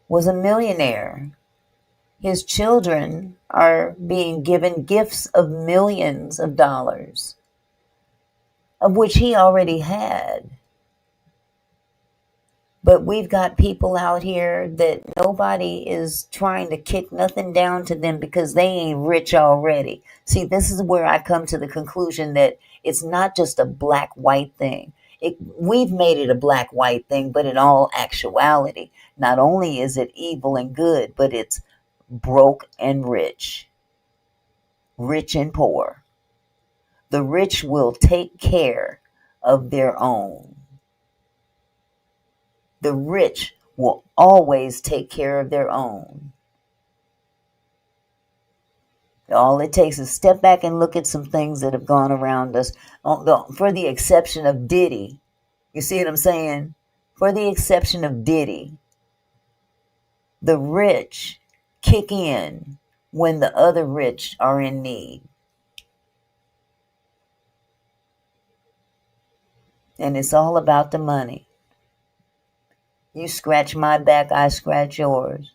was a millionaire, his children are being given gifts of millions of dollars. of which he already had. But we've got people out here that nobody is trying to kick nothing down to them because they ain't rich already. See, this is where I come to the conclusion that it's not just a black-white thing. We've made it a black-white thing, but in all actuality, not only is it evil and good, but it's broke and rich, rich and poor. The rich will take care of their own. The rich will always take care of their own. All it takes is step back and look at some things that have gone around us, for the exception of Diddy. You see what I'm saying? For the exception of Diddy, the rich kick in when the other rich are in need. And it's all about the money. You scratch my back, I scratch yours.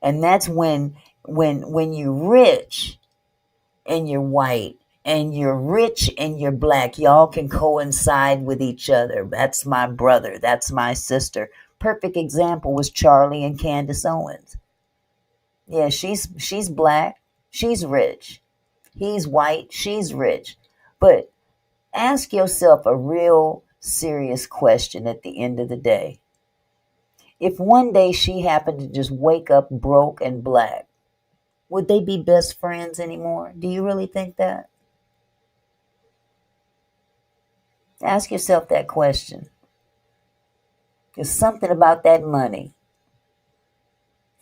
And that's when you're rich and you're white and you're rich and you're black, y'all can coincide with each other. That's my brother. That's my sister. Perfect example was Charlie and Candace Owens. Yeah, she's black. She's rich. He's white. She's rich. But ask yourself a real serious question at the end of the day. If one day she happened to just wake up broke and black, would they be best friends anymore? Do you really think that? Ask yourself that question. There's something about that money.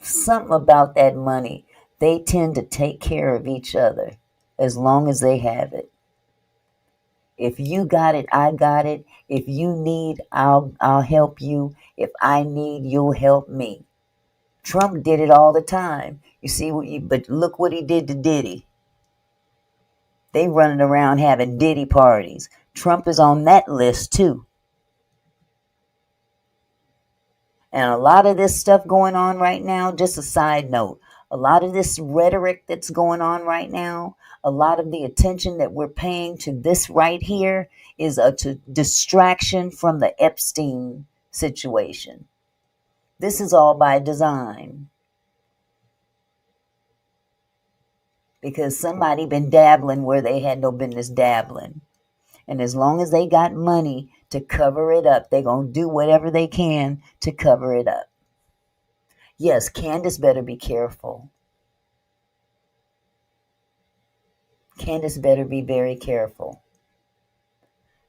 Something about that money. They tend to take care of each other as long as they have it. If you got it, I got it. If you need, I'll help you. If I need, you'll help me. Trump did it all the time. You see, but look what he did to Diddy. They running around having Diddy parties. Trump is on that list too. And a lot of this stuff going on right now, just a side note, a lot of this rhetoric that's going on right now, a lot of the attention that we're paying to this right here is a distraction from the Epstein situation. This is all by design. Because somebody been dabbling where they had no business dabbling. And as long as they got money to cover it up, they're going to do whatever they can to cover it up. Yes, Candace better be careful. Candace better be very careful.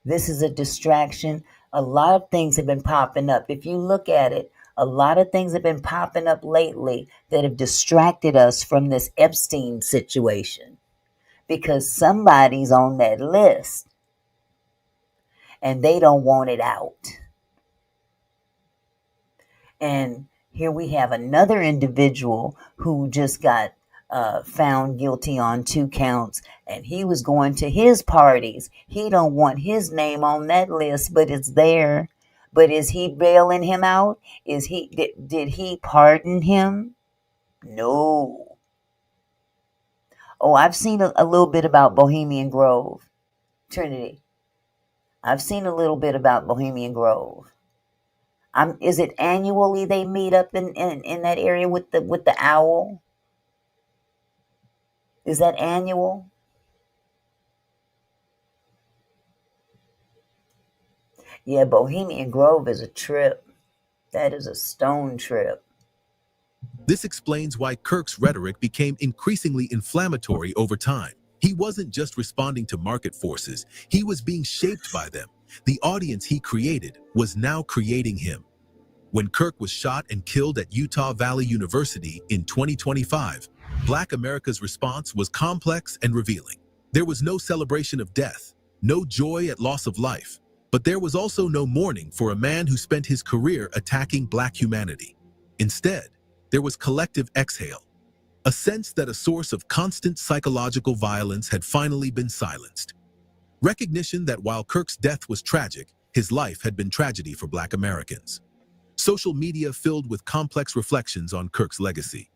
This is a distraction. A lot of things have been popping up. If you look at it, a lot of things have been popping up lately that have distracted us from this Epstein situation. Because somebody's on that list. And they don't want it out. And here we have another individual who just got found guilty on 2 counts, and he was going to his parties. He don't want his name on that list, but it's there. But is he bailing him out? Did he pardon him? No. Oh, I've seen a little bit about Bohemian Grove. Trinity. I've seen a little bit about Bohemian Grove. Is it annually they meet up in that area with the owl? Is that annual? Yeah, Bohemian Grove is a trip. That is a stone trip. This explains why Kirk's rhetoric became increasingly inflammatory over time. He wasn't just responding to market forces, he was being shaped by them. The audience he created was now creating him. When Kirk was shot and killed at Utah Valley University in 2025, Black America's response was complex and revealing. There was no celebration of death, no joy at loss of life, but there was also no mourning for a man who spent his career attacking Black humanity. Instead, there was collective exhale, a sense that a source of constant psychological violence had finally been silenced. Recognition that while Kirk's death was tragic, his life had been tragedy for Black Americans. Social media filled with complex reflections on Kirk's legacy.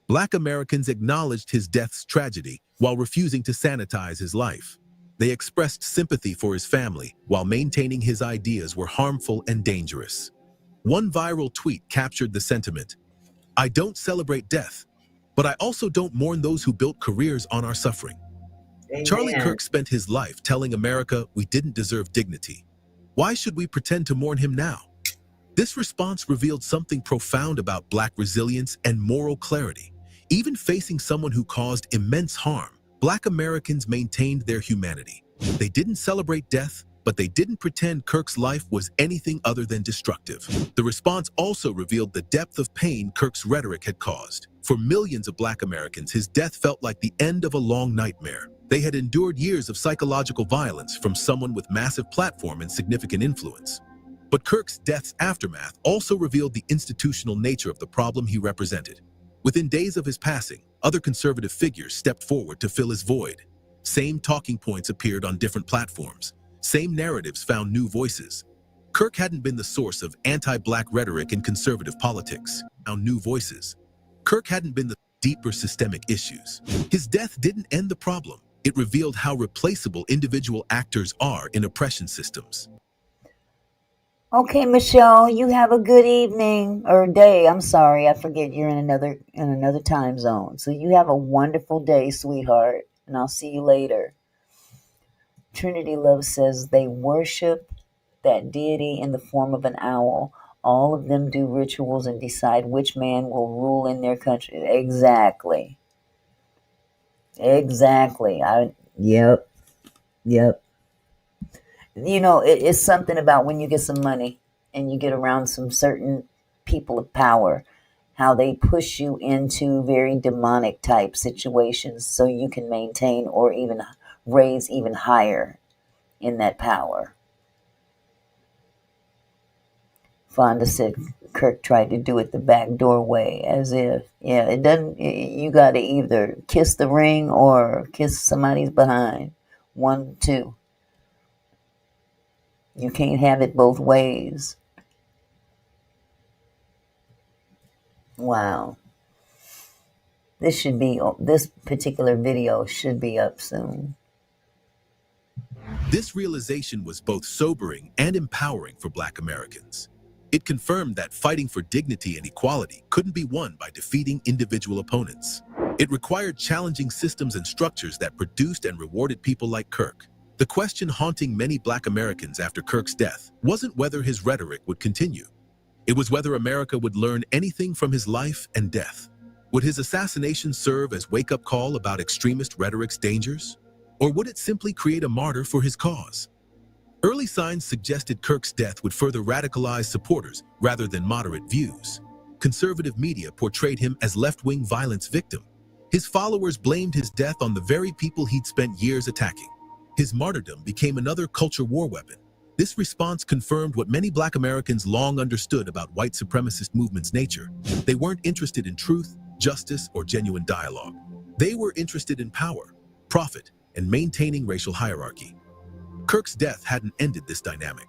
Black Americans acknowledged his death's tragedy while refusing to sanitize his life. They expressed sympathy for his family while maintaining his ideas were harmful and dangerous. One viral tweet captured the sentiment: "I don't celebrate death, but I also don't mourn those who built careers on our suffering." Charlie Amen. Kirk spent his life telling America we didn't deserve dignity. Why should we pretend to mourn him now? This response revealed something profound about Black resilience and moral clarity. Even facing someone who caused immense harm, Black Americans maintained their humanity. They didn't celebrate death, but they didn't pretend Kirk's life was anything other than destructive. The response also revealed the depth of pain Kirk's rhetoric had caused. For millions of Black Americans, his death felt like the end of a long nightmare. They had endured years of psychological violence from someone with massive platform and significant influence. But Kirk's death's aftermath also revealed the institutional nature of the problem he represented. Within days of his passing, other conservative figures stepped forward to fill his void. Same talking points appeared on different platforms. Same narratives found new voices. Kirk hadn't been the source of anti-Black rhetoric in conservative politics. Found new voices. Kirk hadn't been the deeper systemic issues. His death didn't end the problem. It revealed how replaceable individual actors are in oppression systems. Okay, Michelle, you have a good evening or day. I'm sorry, I forget you're in another time zone. So you have a wonderful day, sweetheart, and I'll see you later. Trinity Love says they worship that deity in the form of an owl. All of them do rituals and decide which man will rule in their country. Exactly. Yep. You know, it's something about when you get some money and you get around some certain people of power, how they push you into very demonic type situations so you can maintain or even raise even higher in that power. Fonda said Kirk tried to do it the back doorway, as if, yeah, it doesn't, you got to either kiss the ring or kiss somebody's behind. 1, 2. You can't have it both ways. Wow. This particular video should be up soon. This realization was both sobering and empowering for Black Americans. It confirmed that fighting for dignity and equality couldn't be won by defeating individual opponents. It required challenging systems and structures that produced and rewarded people like Kirk. The question haunting many Black Americans after Kirk's death wasn't whether his rhetoric would continue. It was whether America would learn anything from his life and death. Would his assassination serve as wake-up call about extremist rhetoric's dangers? Or would it simply create a martyr for his cause? Early signs suggested Kirk's death would further radicalize supporters rather than moderate views. Conservative media portrayed him as left-wing violence victim. His followers blamed his death on the very people he'd spent years attacking. His martyrdom became another culture war weapon. This response confirmed what many Black Americans long understood about white supremacist movement's nature. They weren't interested in truth, justice, or genuine dialogue. They were interested in power, profit, and maintaining racial hierarchy. Kirk's death hadn't ended this dynamic.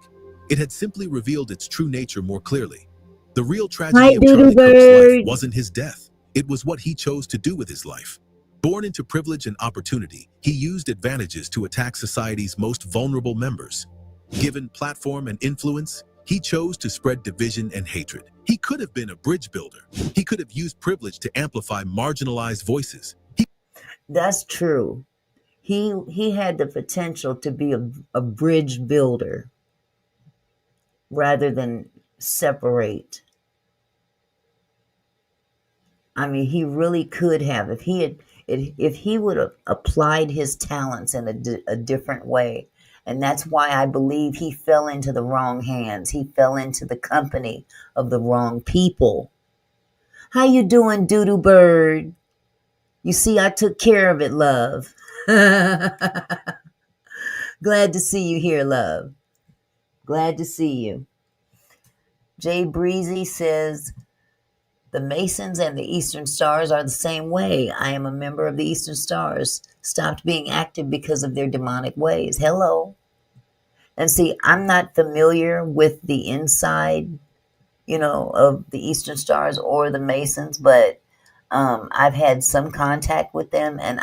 It had simply revealed its true nature more clearly. The real tragedy of Charlie Kirk's life wasn't his death. It was what he chose to do with his life. Born into privilege and opportunity, he used advantages to attack society's most vulnerable members. Given platform and influence, he chose to spread division and hatred. He could have been a bridge builder. He could have used privilege to amplify marginalized voices. That's true. He had the potential to be a bridge builder rather than separate. I mean, he really could have if he would have applied his talents in a different way. And that's why I believe he fell into the wrong hands. He fell into the company of the wrong people. How you doing, Doodoo Bird? You see, I took care of it, love. Glad to see you here, love. Glad to see you. Jay Breezy says, the Masons and the Eastern Stars are the same way. I am a member of the Eastern Stars. Stopped being active because of their demonic ways. Hello. And see, I'm not familiar with the inside, of the Eastern Stars or the Masons, but I've had some contact with them, and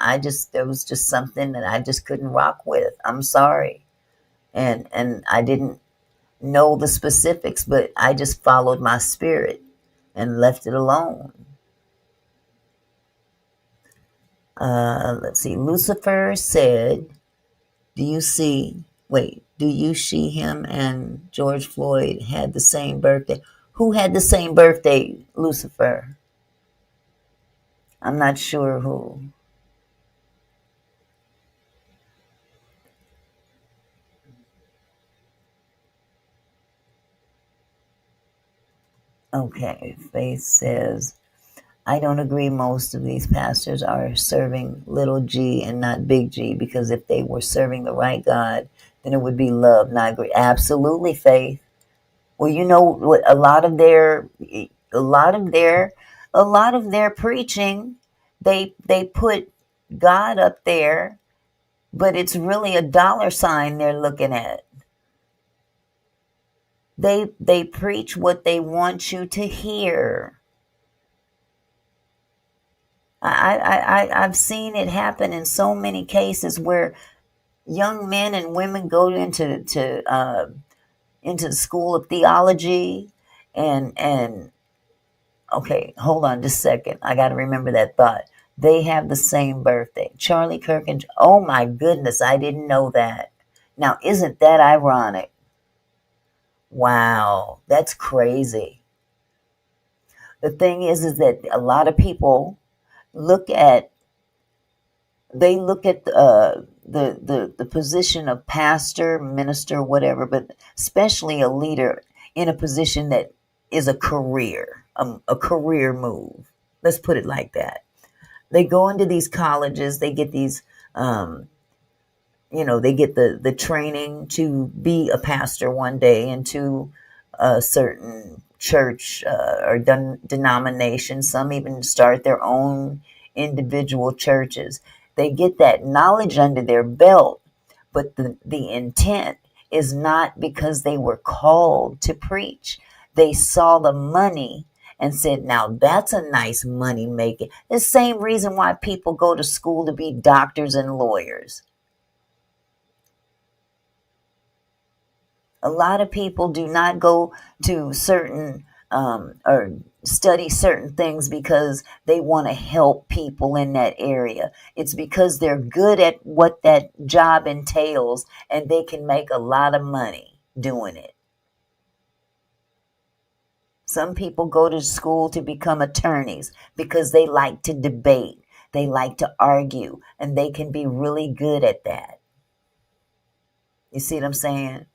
there was just something that I just couldn't rock with. I'm sorry. And I didn't know the specifics, but I just followed my spirit and left it alone. Let's see. Lucifer said, do you see him and George Floyd had the same birthday? Who had the same birthday, Lucifer? I'm not sure who. Okay, Faith says, I don't agree most of these pastors are serving little g and not big G, because if they were serving the right God, then it would be love, not agree. Absolutely, Faith. Well, you know what, a lot of their preaching, they put God up there, but it's really a dollar sign they're looking at. They preach what they want you to hear. I've seen it happen in so many cases where young men and women go into the school of theology, and okay, hold on just a second. I got to remember that thought. They have the same birthday, Charlie Kirk, and oh my goodness, I didn't know that. Now, isn't that ironic? Wow, that's crazy. The thing is that a lot of people look at the position of pastor, minister, whatever, but especially a leader in a position that is a career move. Let's put it like that. They go into these colleges, they get these, they get the training to be a pastor one day into a certain church or denomination. Some even start their own individual churches. They get that knowledge under their belt, but the intent is not because they were called to preach. They saw the money and said, now that's a nice money making. The same reason why people go to school to be doctors and lawyers. A lot of people do not go to certain or study certain things because they want to help people in that area. It's because they're good at what that job entails and they can make a lot of money doing it. Some people go to school to become attorneys because they like to debate, they like to argue, and they can be really good at that. You see what I'm saying?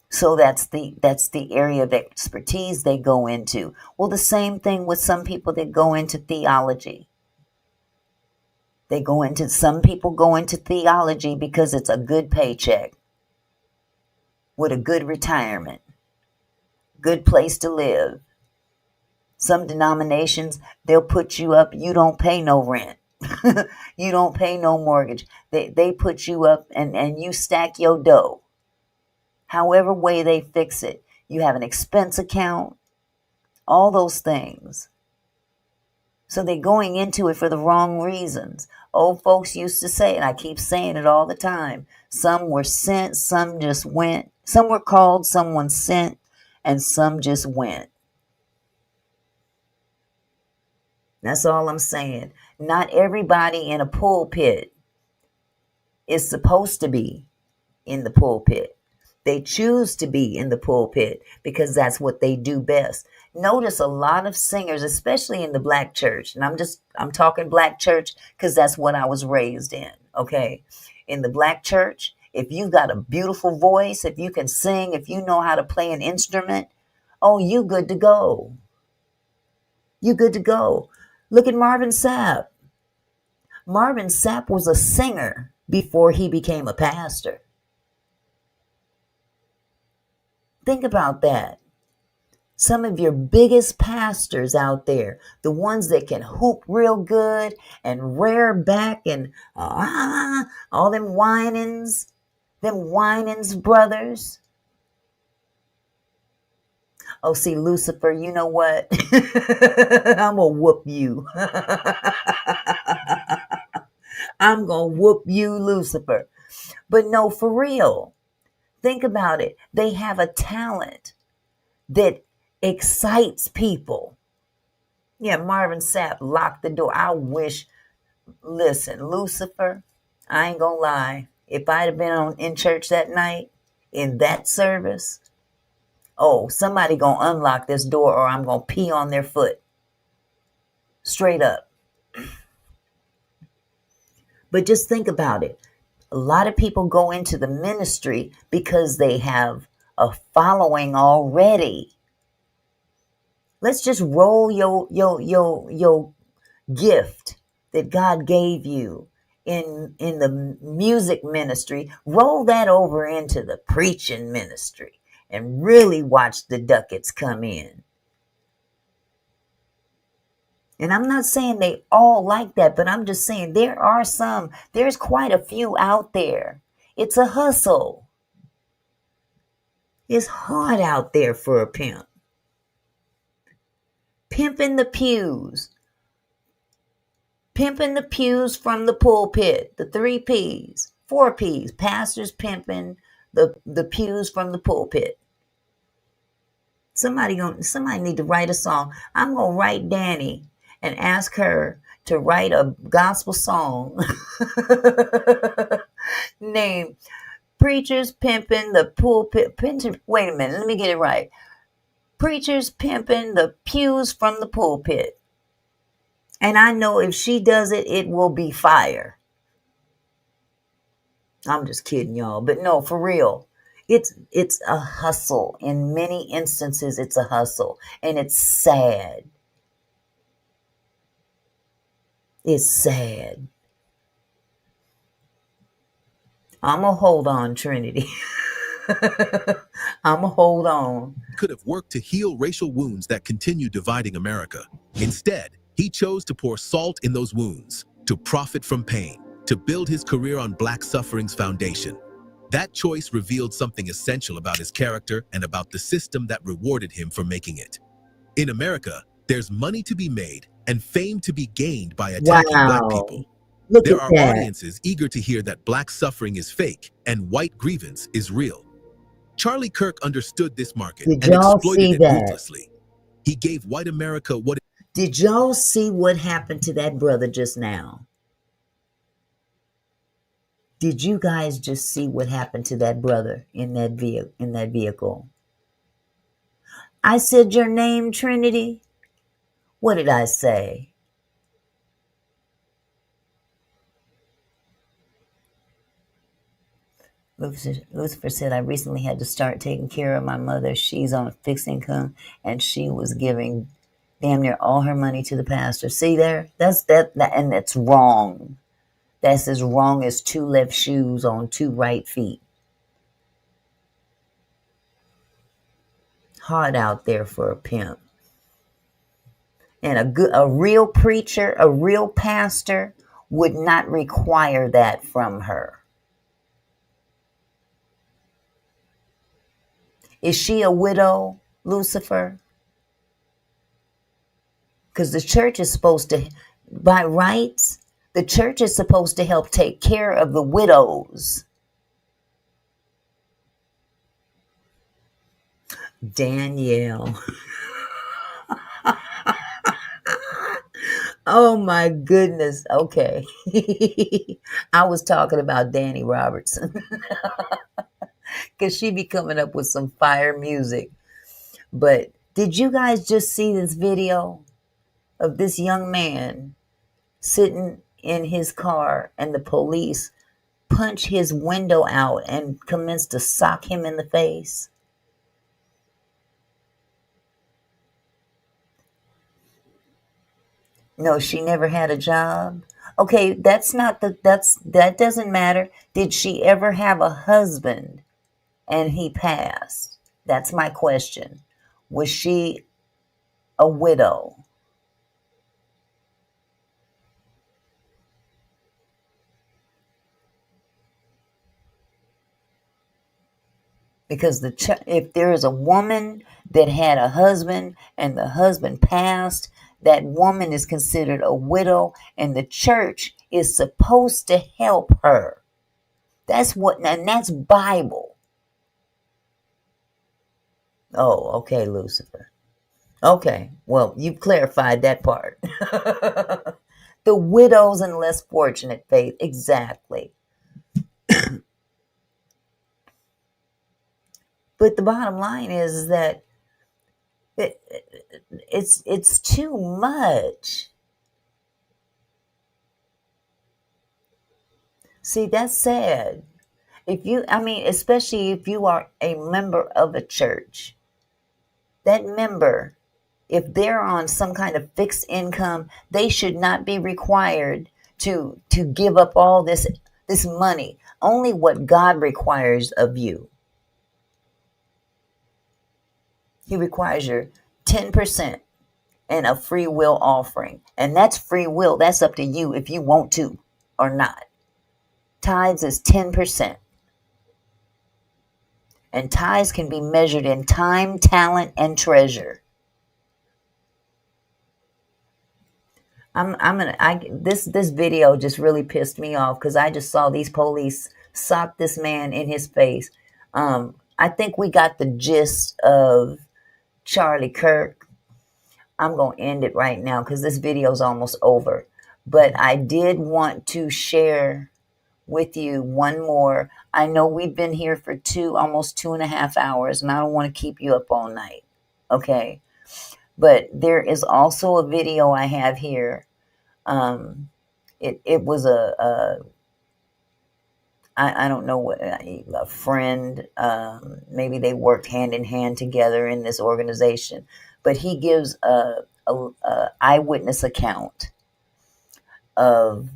So that's the area of expertise they go into. Well, the same thing with some people that go into theology. Some people go into theology because it's a good paycheck with a good retirement, good place to live. Some denominations, they'll put you up, you don't pay no rent. You don't pay no mortgage. They put you up and you stack your dough. However way they fix it. You have an expense account, all those things. So they're going into it for the wrong reasons. Old folks used to say, and I keep saying it all the time, some were sent, some just went. Some were called, someone sent, and some just went. That's all I'm saying. Not everybody in a pulpit is supposed to be in the pulpit. They choose to be in the pulpit because that's what they do best. Notice a lot of singers, especially in the black church, and I'm talking black church because that's what I was raised in, okay? In the black church, if you've got a beautiful voice, if you can sing, if you know how to play an instrument, oh, you good to go. You good to go. Look at Marvin Sapp. Marvin Sapp was a singer before he became a pastor. Think about that. Some of your biggest pastors out there, the ones that can hoop real good and rear back and all them whinings brothers. Oh, see, Lucifer, you know what? I'm going to whoop you. I'm going to whoop you, Lucifer. But no, for real. Think about it. They have a talent that excites people. Yeah, Marvin Sapp locked the door. I wish, listen, Lucifer, I ain't gonna lie. If I'd have been in church that night, in that service, oh, somebody gonna unlock this door or I'm gonna pee on their foot. Straight up. But just think about it. A lot of people go into the ministry because they have a following already. Let's just roll your gift that God gave you in the music ministry, roll that over into the preaching ministry and really watch the ducats come in. And I'm not saying they all like that, but I'm just saying there's quite a few out there. It's a hustle. It's hard out there for a pimp. Pimping the pews. Pimping the pews from the pulpit. The 3 P's. 4 P's. Pastors pimping the pews from the pulpit. Somebody need to write a song. I'm going to write Danny and ask her to write a gospel song named Preachers Pimping the Pulpit. Wait a minute. Let me get it right. Preachers Pimping the Pews from the Pulpit. And I know if she does it, it will be fire. I'm just kidding, y'all. But no, for real. It's a hustle. In many instances, it's a hustle. And it's sad. It's sad. I'm going to hold on, Trinity. I'm going to hold on. Could have worked to heal racial wounds that continue dividing America. Instead, he chose to pour salt in those wounds, to profit from pain, to build his career on Black suffering's foundation. That choice revealed something essential about his character and about the system that rewarded him for making it. In America, there's money to be made and fame to be gained by attacking Black people. Look There at are that. audiences eager to hear that Black suffering is fake and white grievance is real. Charlie Kirk understood this market Did and y'all exploited see it that? ruthlessly. He gave white America what Did y'all see what happened to that brother just now? Did you guys just see what happened to that brother in that vehicle? I said your name, Trinity. What did I say? Lucifer said, I recently had to start taking care of my mother. She's on a fixed income and she was giving damn near all her money to the pastor. See there? That's and that's wrong. That's as wrong as 2 left shoes on 2 right feet. Hard out there for a pimp. And a real preacher, a real pastor would not require that from her. Is she a widow, Lucifer? Because the church is supposed to, by rights, the church is supposed to help take care of the widows. Danielle. Oh my goodness. Okay. I was talking about Danny Robertson. Because she be coming up with some fire music. But did you guys just see this video of this young man sitting in his car and the police punch his window out and commence to sock him in the face? No, she never had a job. Okay, that doesn't matter. Did she ever have a husband and he passed? That's my question. Was she a widow? Because if there is a woman that had a husband and the husband passed, that woman is considered a widow, and the church is supposed to help her. And that's Bible. Oh, okay, Lucifer. Okay, well, you've clarified that part. The widows and less fortunate, Faith, exactly. But the bottom line is that it's too much. See, that's sad. Especially if you are a member of a church, that member, if they're on some kind of fixed income, they should not be required to give up all this money. Only what God requires of you. He requires your 10% and a free will offering. And that's free will. That's up to you if you want to or not. Tithes is 10%. And tithes can be measured in time, talent, and treasure. This video just really pissed me off because I just saw these police sock this man in his face. I think we got the gist of Charlie Kirk. I'm going to end it right now because this video is almost over. But I did want to share with you one more. I know we've been here for almost 2.5 hours, and I don't want to keep you up all night. Okay. But there is also a video I have here. It was I don't know what, a friend, maybe they worked hand in hand together in this organization, but he gives a eyewitness account of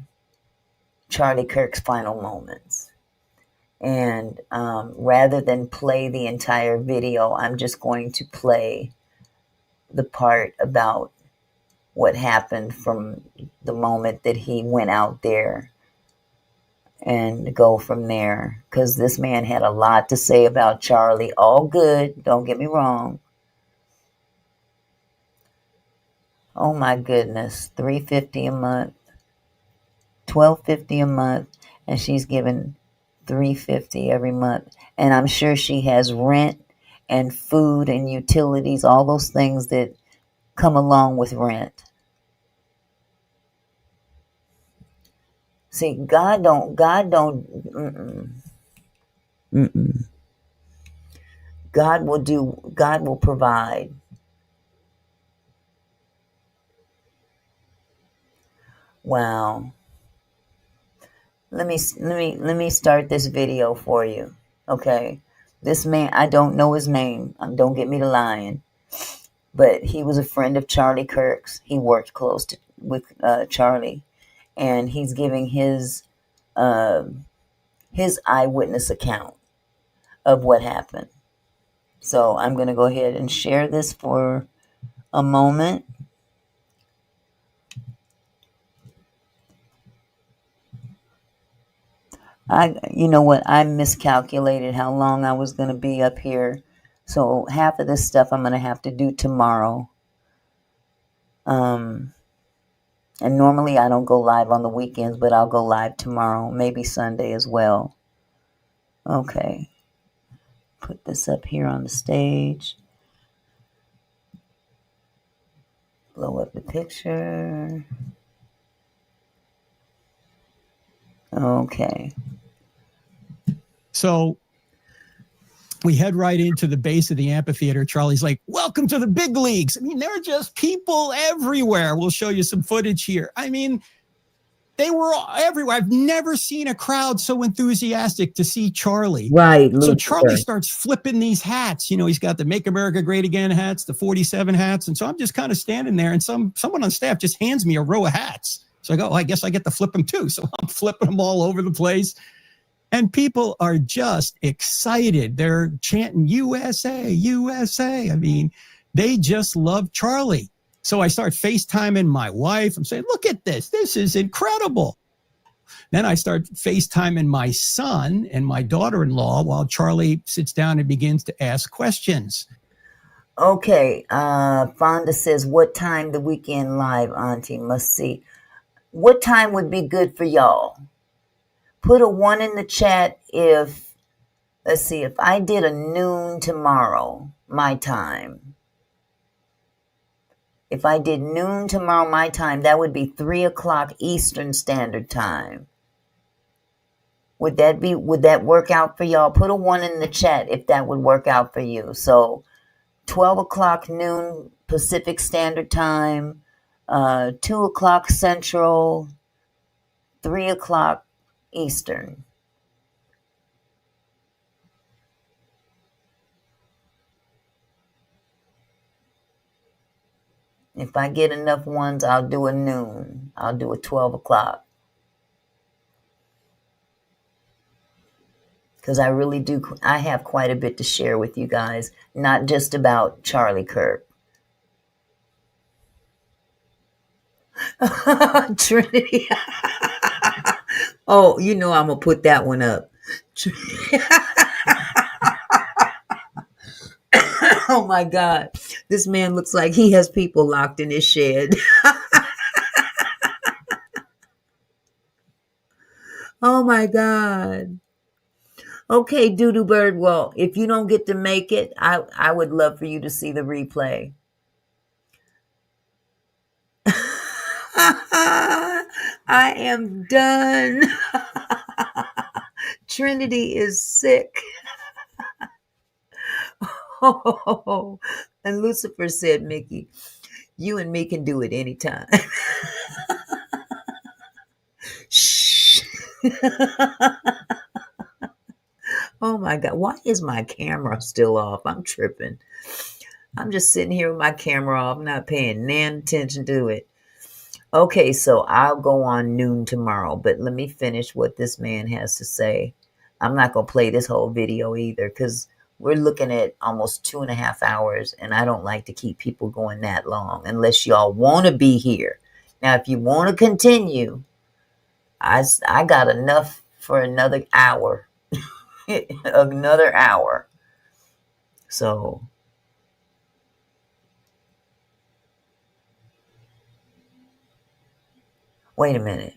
Charlie Kirk's final moments. And rather than play the entire video, I'm just going to play the part about what happened from the moment that he went out there and go from there. Because this man had a lot to say about Charlie. All good, don't get me wrong. Oh my goodness, $350 a month, $1,250 a month, and she's given $350 every month. And I'm sure she has rent and food and utilities, all those things that come along with rent. See, God don't, God will provide. Wow. Let me start this video for you. Okay. This man, I don't know his name. Don't get me to lying. But he was a friend of Charlie Kirk's. He worked close with Charlie. And he's giving his eyewitness account of what happened. So I'm going to go ahead and share this for a moment. You know what? I miscalculated how long I was going to be up here. So half of this stuff I'm going to have to do tomorrow. And normally I don't go live on the weekends, but I'll go live tomorrow, maybe Sunday as well. Okay. Put this up here on the stage. Blow up the picture. Okay. So we head right into the base of the amphitheater. Charlie's like, welcome to the big leagues. I mean, there are just people everywhere. We'll show you some footage here. I mean, they were everywhere. I've never seen a crowd so enthusiastic to see Charlie. Right. So Charlie starts flipping these hats. You know, he's got the Make America Great Again hats, the 47 hats. And so I'm just kind of standing there, and someone on staff just hands me a row of hats. So I go, I guess I get to flip them too. So I'm flipping them all over the place. And people are just excited. They're chanting USA, USA. I mean, they just love Charlie. So I start FaceTiming my wife. I'm saying, look at this. This is incredible. Then I start FaceTiming my son and my daughter-in-law while Charlie sits down and begins to ask questions. Okay, Fonda says, what time the weekend live, Auntie? Must see. What time would be good for y'all? Put a 1 in the chat if, let's see, if I did a noon tomorrow, my time. If I did noon tomorrow, my time, that would be 3 o'clock Eastern Standard Time. Would that work out for y'all? Put a 1 in the chat if that would work out for you. So 12 o'clock noon Pacific Standard Time, 2 o'clock Central, 3 o'clock Eastern. If I get enough ones, I'll do a noon. I'll do a 12 o'clock. Because I really do, I have quite a bit to share with you guys, not just about Charlie Kirk. Trinity. Oh, you know I'm going to put that one up. Oh my God. This man looks like he has people locked in his shed. Oh my God. Okay, Doodoo Bird. Well, if you don't get to make it, I would love for you to see the replay. I am done. Trinity is sick. Oh, and Lucifer said, Mickey, you and me can do it anytime. Shh. Oh my God. Why is my camera still off? I'm tripping. I'm just sitting here with my camera off, not paying nan attention to it. Okay, so I'll go on noon tomorrow, but let me finish what this man has to say. I'm not going to play this whole video either because we're looking at almost 2.5 hours, and I don't like to keep people going that long unless y'all want to be here. Now, if you want to continue, I got enough for another hour. Another hour. So wait a minute.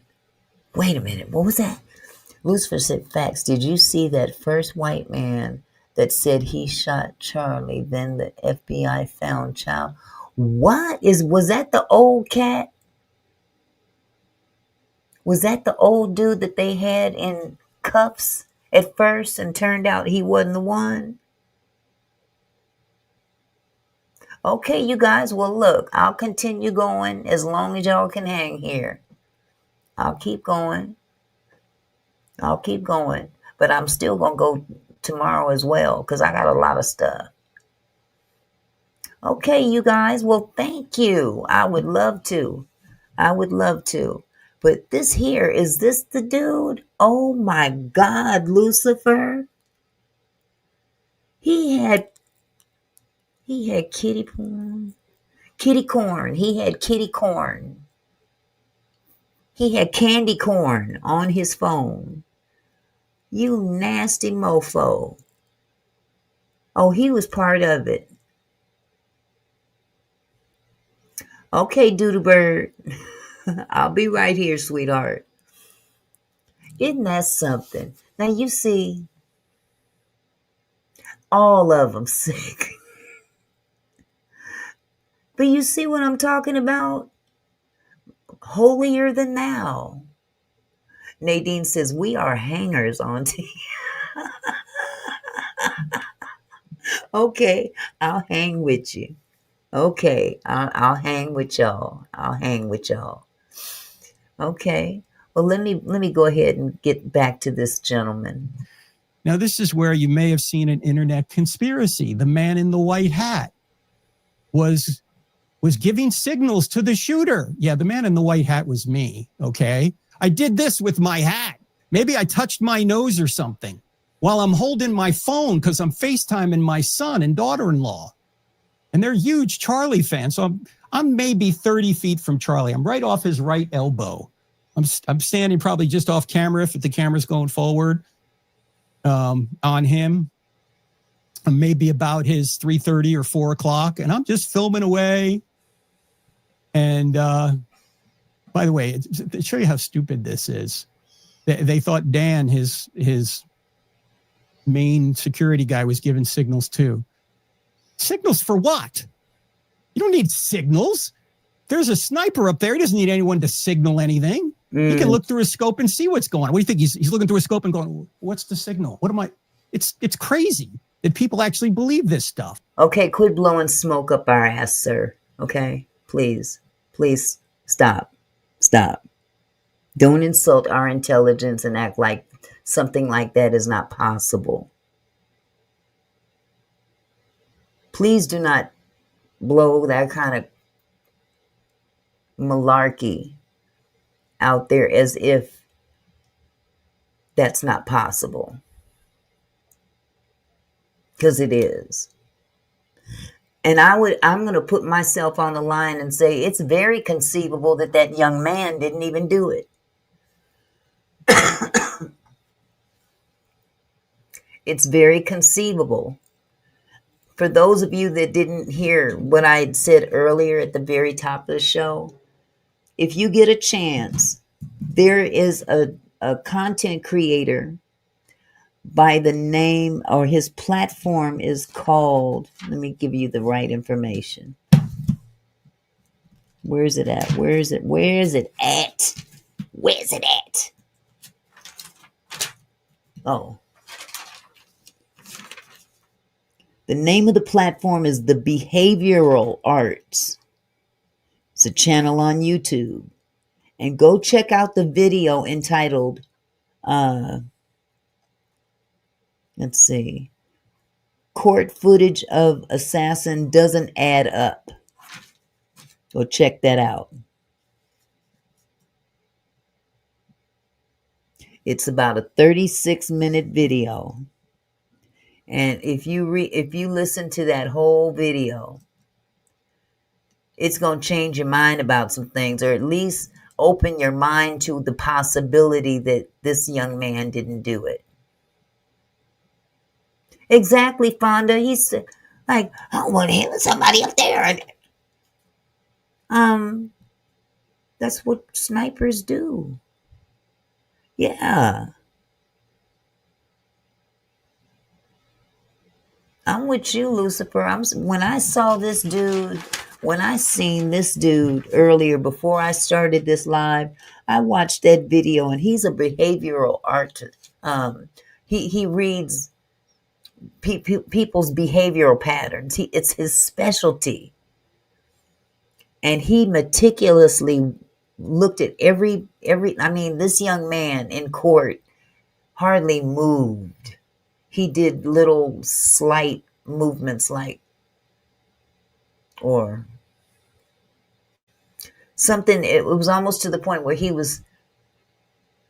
What was that? Lucifer said, facts. Did you see that first white man that said he shot Charlie? Then the FBI found child. Was that the old cat? Was that the old dude that they had in cuffs at first and turned out he wasn't the one? Okay, you guys. Well, look, I'll continue going as long as y'all can hang here. I'll keep going. But I'm still going to go tomorrow as well because I got a lot of stuff. Okay, you guys. Well, thank you. I would love to. But this here, is this the dude? Oh my God, Lucifer. He had kitty corn. He had kitty corn. He had candy corn on his phone. You nasty mofo. Oh, he was part of it. Okay, Doodle Bird. I'll be right here, sweetheart. Isn't that something? Now you see, all of them sick. But you see what I'm talking about? Holier than thou. Nadine says, we are hangers on to you. Okay, I'll hang with you. Okay, I'll hang with y'all. Okay. Well, let me go ahead and get back to this gentleman. Now, this is where you may have seen an internet conspiracy. The man in the white hat was giving signals to the shooter. Yeah, the man in the white hat was me, okay? I did this with my hat. Maybe I touched my nose or something while I'm holding my phone because I'm FaceTiming my son and daughter-in-law. And they're huge Charlie fans. So I'm maybe 30 feet from Charlie. I'm right off his right elbow. I'm standing probably just off camera if the camera's going forward on him. Maybe about his 3:30 or 4 o'clock, and I'm just filming away. And by the way, to show you how stupid this is, they thought Dan, his main security guy, was giving signals too. Signals for what? You don't need signals. There's a sniper up there. He doesn't need anyone to signal anything. He can look through his scope and see what's going on. What do you think? He's looking through his scope and going, what's the signal? What am I? It's crazy that people actually believe this stuff. Okay, quit blowing smoke up our ass, sir. Okay, please stop. Don't insult our intelligence and act like something like that is not possible. Please do not blow that kind of malarkey out there as if that's not possible. Because it is. And I'm going to put myself on the line and say it's very conceivable that that young man didn't even do it. It's very conceivable. For those of you that didn't hear what I had said earlier at the very top of the show, if you get a chance, there is a content creator by the name, or his platform is called, let me give you the right information. Where is it at? Where is it at? Oh. The name of the platform is The Behavioral Arts. It's a channel on YouTube. And go check out the video entitled, let's see, Court Footage of Assassin Doesn't Add Up. Go check that out. It's about a 36-minute video. And if you listen to that whole video, it's going to change your mind about some things, or at least open your mind to the possibility that this young man didn't do it. Exactly, Fonda. He's like, I want to hit somebody up there. That's what snipers do. Yeah. I'm with you, Lucifer. When I seen this dude earlier before I started this live, I watched that video, and he's a behavioral artist. He reads people's behavioral patterns. It's his specialty. And he meticulously looked at every, this young man in court hardly moved. He did little slight movements or something. It was almost to the point where he was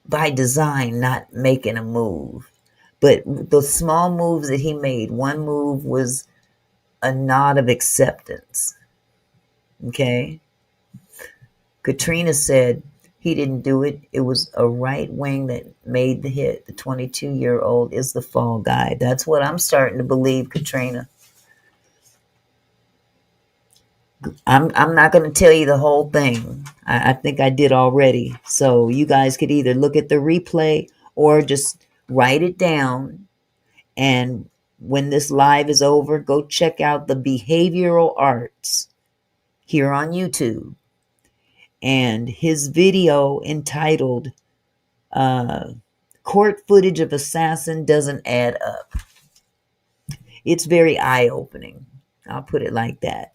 by design not making a move. But the small moves that he made, one move was a nod of acceptance. Okay? Katrina said he didn't do it. It was a right wing that made the hit. The 22-year-old is the fall guy. That's what I'm starting to believe, Katrina. I'm not going to tell you the whole thing. I think I did already. So you guys could either look at the replay or just write it down. And when this live is over, go check out the Behavioral Arts here on YouTube. And his video entitled Court Footage of Assassin Doesn't Add Up. It's very eye-opening. I'll put it like that.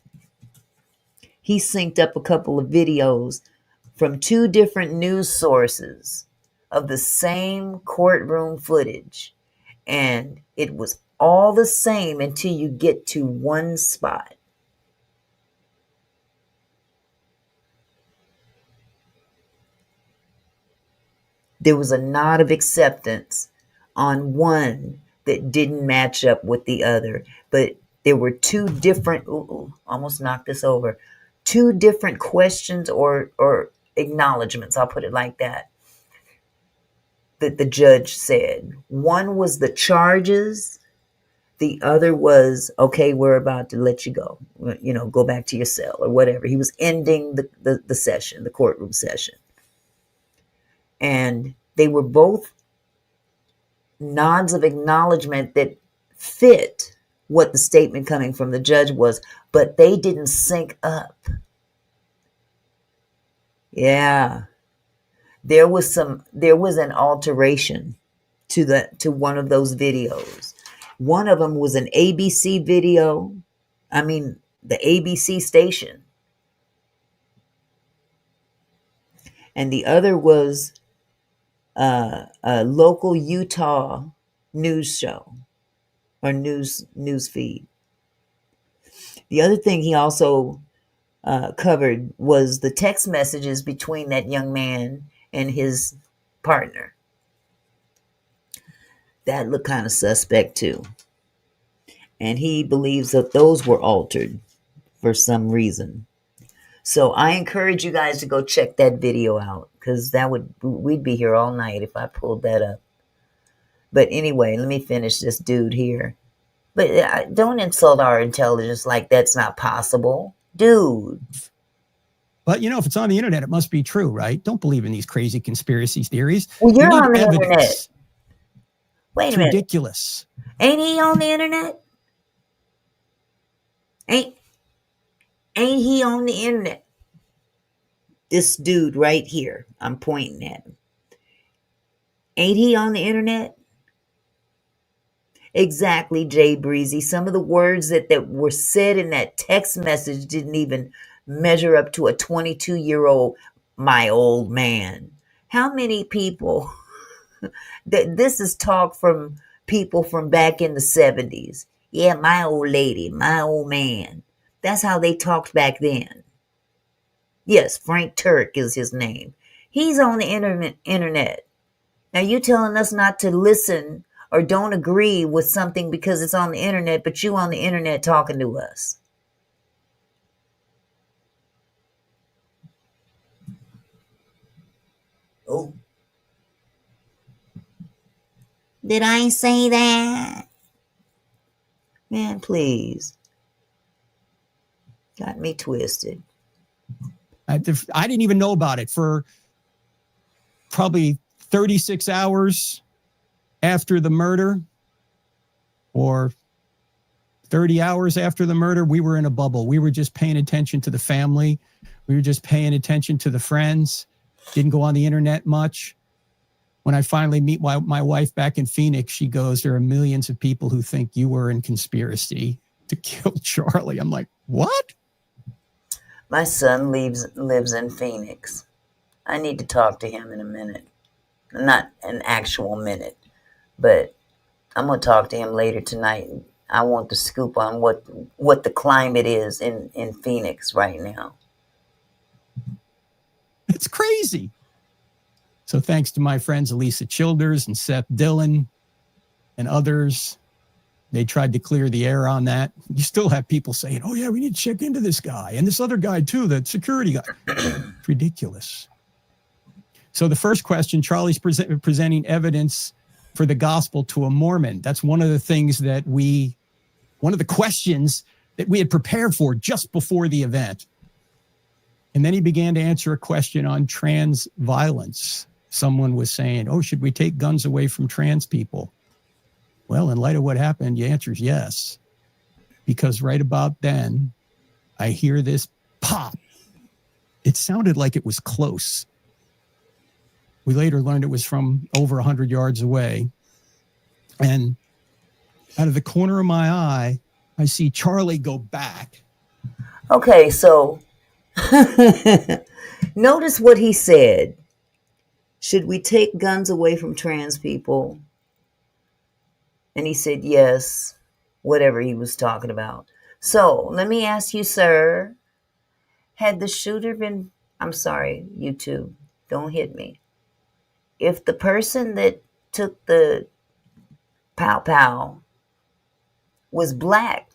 He synced up a couple of videos from 2 different news sources of the same courtroom footage. And it was all the same until you get to one spot. There was a nod of acceptance on one that didn't match up with the other. But there were 2 different, almost knocked us over, 2 different questions or acknowledgments, I'll put it like that the judge said. One was the charges. The other was, okay, we're about to let you go. Go back to your cell or whatever. He was ending the session, the courtroom session. And they were both nods of acknowledgement that fit what the statement coming from the judge was, but they didn't sync up. Yeah. There was an alteration to one of those videos. One of them was an ABC video. I mean, the ABC station. And the other was a local Utah news show or news feed. The other thing he also covered was the text messages between that young man and his partner. That looked kind of suspect too. And he believes that those were altered for some reason. So I encourage you guys to go check that video out, because we'd be here all night if I pulled that up. But anyway, let me finish this dude here. But don't insult our intelligence like that's not possible. Dude. But, if it's on the internet, it must be true, right? Don't believe in these crazy conspiracy theories. Well, you're on the internet. Wait a minute. Ridiculous. Ain't he on the internet? Ain't he on the internet? This dude right here, I'm pointing at him. Ain't he on the internet? Exactly, Jay Breezy. Some of the words that were said in that text message didn't even measure up to a 22-year-old, my old man. How many people, this is talk from people from back in the 70s. Yeah, my old lady, my old man. That's how they talked back then. Yes, Frank Turk is his name. He's on the internet. Now you telling us not to listen or don't agree with something because it's on the internet, but you on the internet talking to us. Oh. Did I say that? Man, please. Got me twisted. I didn't even know about it for probably 36 hours after the murder, or 30 hours after the murder. We were in a bubble. We were just paying attention to the family. We were just paying attention to the friends. Didn't go on the internet much. When I finally meet my wife back in Phoenix, she goes, there are millions of people who think you were in conspiracy to kill Charlie. I'm like, what? My son lives in Phoenix. I need to talk to him in a minute. Not an actual minute, but I'm going to talk to him later tonight. I want the scoop on what the climate is in Phoenix right now. It's crazy. So thanks to my friends Elisa Childers and Seth Dillon and others, they tried to clear the air on that. You still have people saying, oh yeah, we need to check into this guy and this other guy too, the security guy. It's ridiculous. So the first question, Charlie's presenting evidence for the gospel to a Mormon. That's one of the things one of the questions that we had prepared for just before the event. And then he began to answer a question on trans violence. Someone was saying, oh, should we take guns away from trans people? Well, in light of what happened, the answer is yes. Because right about then, I hear this pop. It sounded like it was close. We later learned it was from over 100 yards away. And out of the corner of my eye, I see Charlie go back. Okay, so notice what he said. Should we take guns away from trans people? And he said, yes, whatever he was talking about. So let me ask you, sir, had the shooter been, I'm sorry, YouTube, don't hit me. If the person that took the pow was black,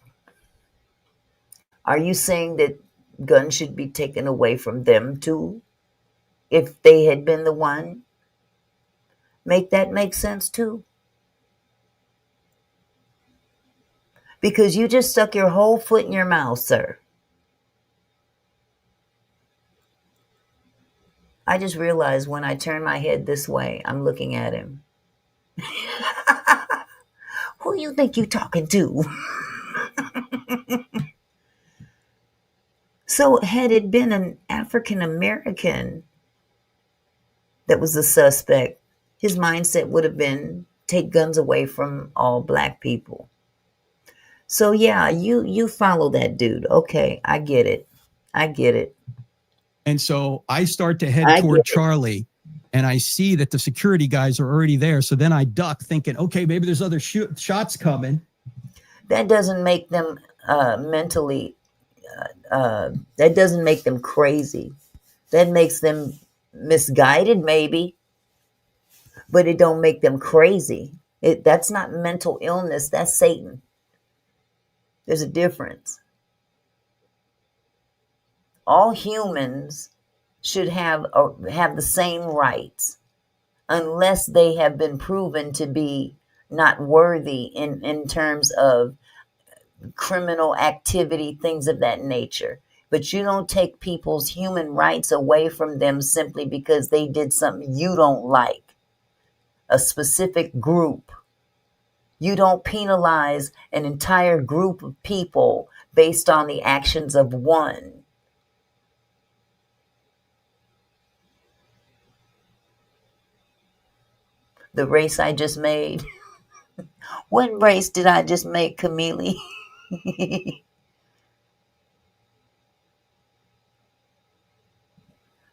are you saying that guns should be taken away from them too? if they had been the one, make that make sense too? Because you just stuck your whole foot in your mouth, sir. I just realized when I turn my head this way, I'm looking at him. Who you think you talking to? So had it been an African American that was the suspect, his mindset would have been take guns away from all black people. So yeah, you follow that dude. Okay, I get it. And so I start to head I toward get it. Charlie, and I see that the security guys are already there. So then I duck, thinking, okay, maybe there's other shots coming. That doesn't make them mentally. That doesn't make them crazy. That makes them misguided, maybe, but it don't make them crazy. That's not mental illness. That's Satan. There's a difference. All humans should have the same rights, unless they have been proven to be not worthy in terms of criminal activity, things of that nature. But you don't take people's human rights away from them simply because they did something you don't like, a specific group. You don't penalize an entire group of people based on the actions of one. The race I just made. What race did I just make, Camille?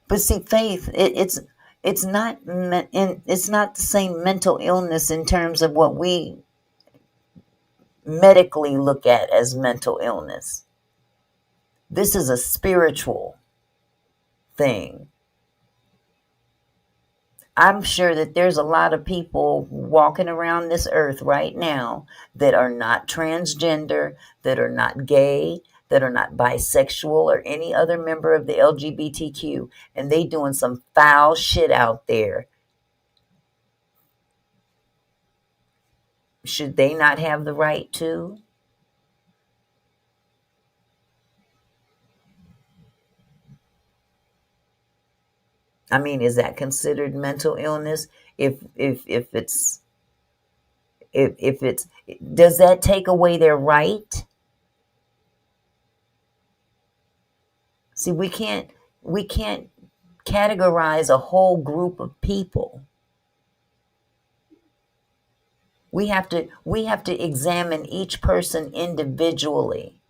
But see, Faith, it's not the same mental illness in terms of what we medically look at as mental illness. This is a spiritual thing. I'm sure that there's a lot of people walking around this earth right now that are not transgender, that are not gay, that are not bisexual or any other member of the LGBTQ, and they doing some foul shit out there. Should they not have the right to? I mean, is that considered mental illness? If it's does that take away their right? See, we can't categorize a whole group of people. We have to examine each person individually.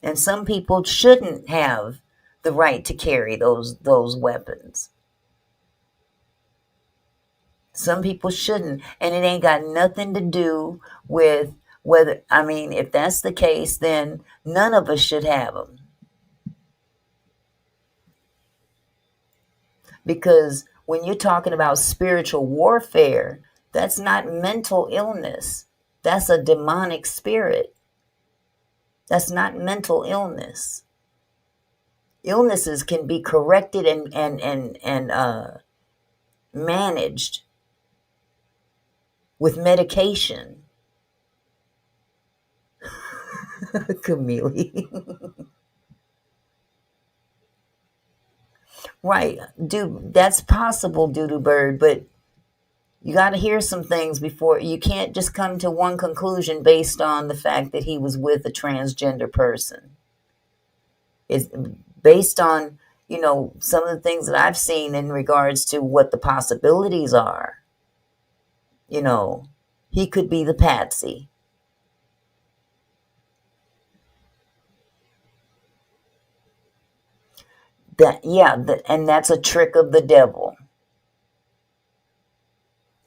And some people shouldn't have the right to carry those weapons. Some people shouldn't, and it ain't got nothing to do with whether, I mean, if that's the case, then none of us should have them. Because when you're talking about spiritual warfare, that's not mental illness. That's a demonic spirit. That's not mental illness. Illnesses can be corrected and managed with medication. Camille. Right, dude, that's possible, Doodoo Bird, but you got to hear some things before. You can't just come to one conclusion based on the fact that he was with a transgender person. It's based on, some of the things that I've seen in regards to what the possibilities are. He could be the patsy. And that's a trick of the devil.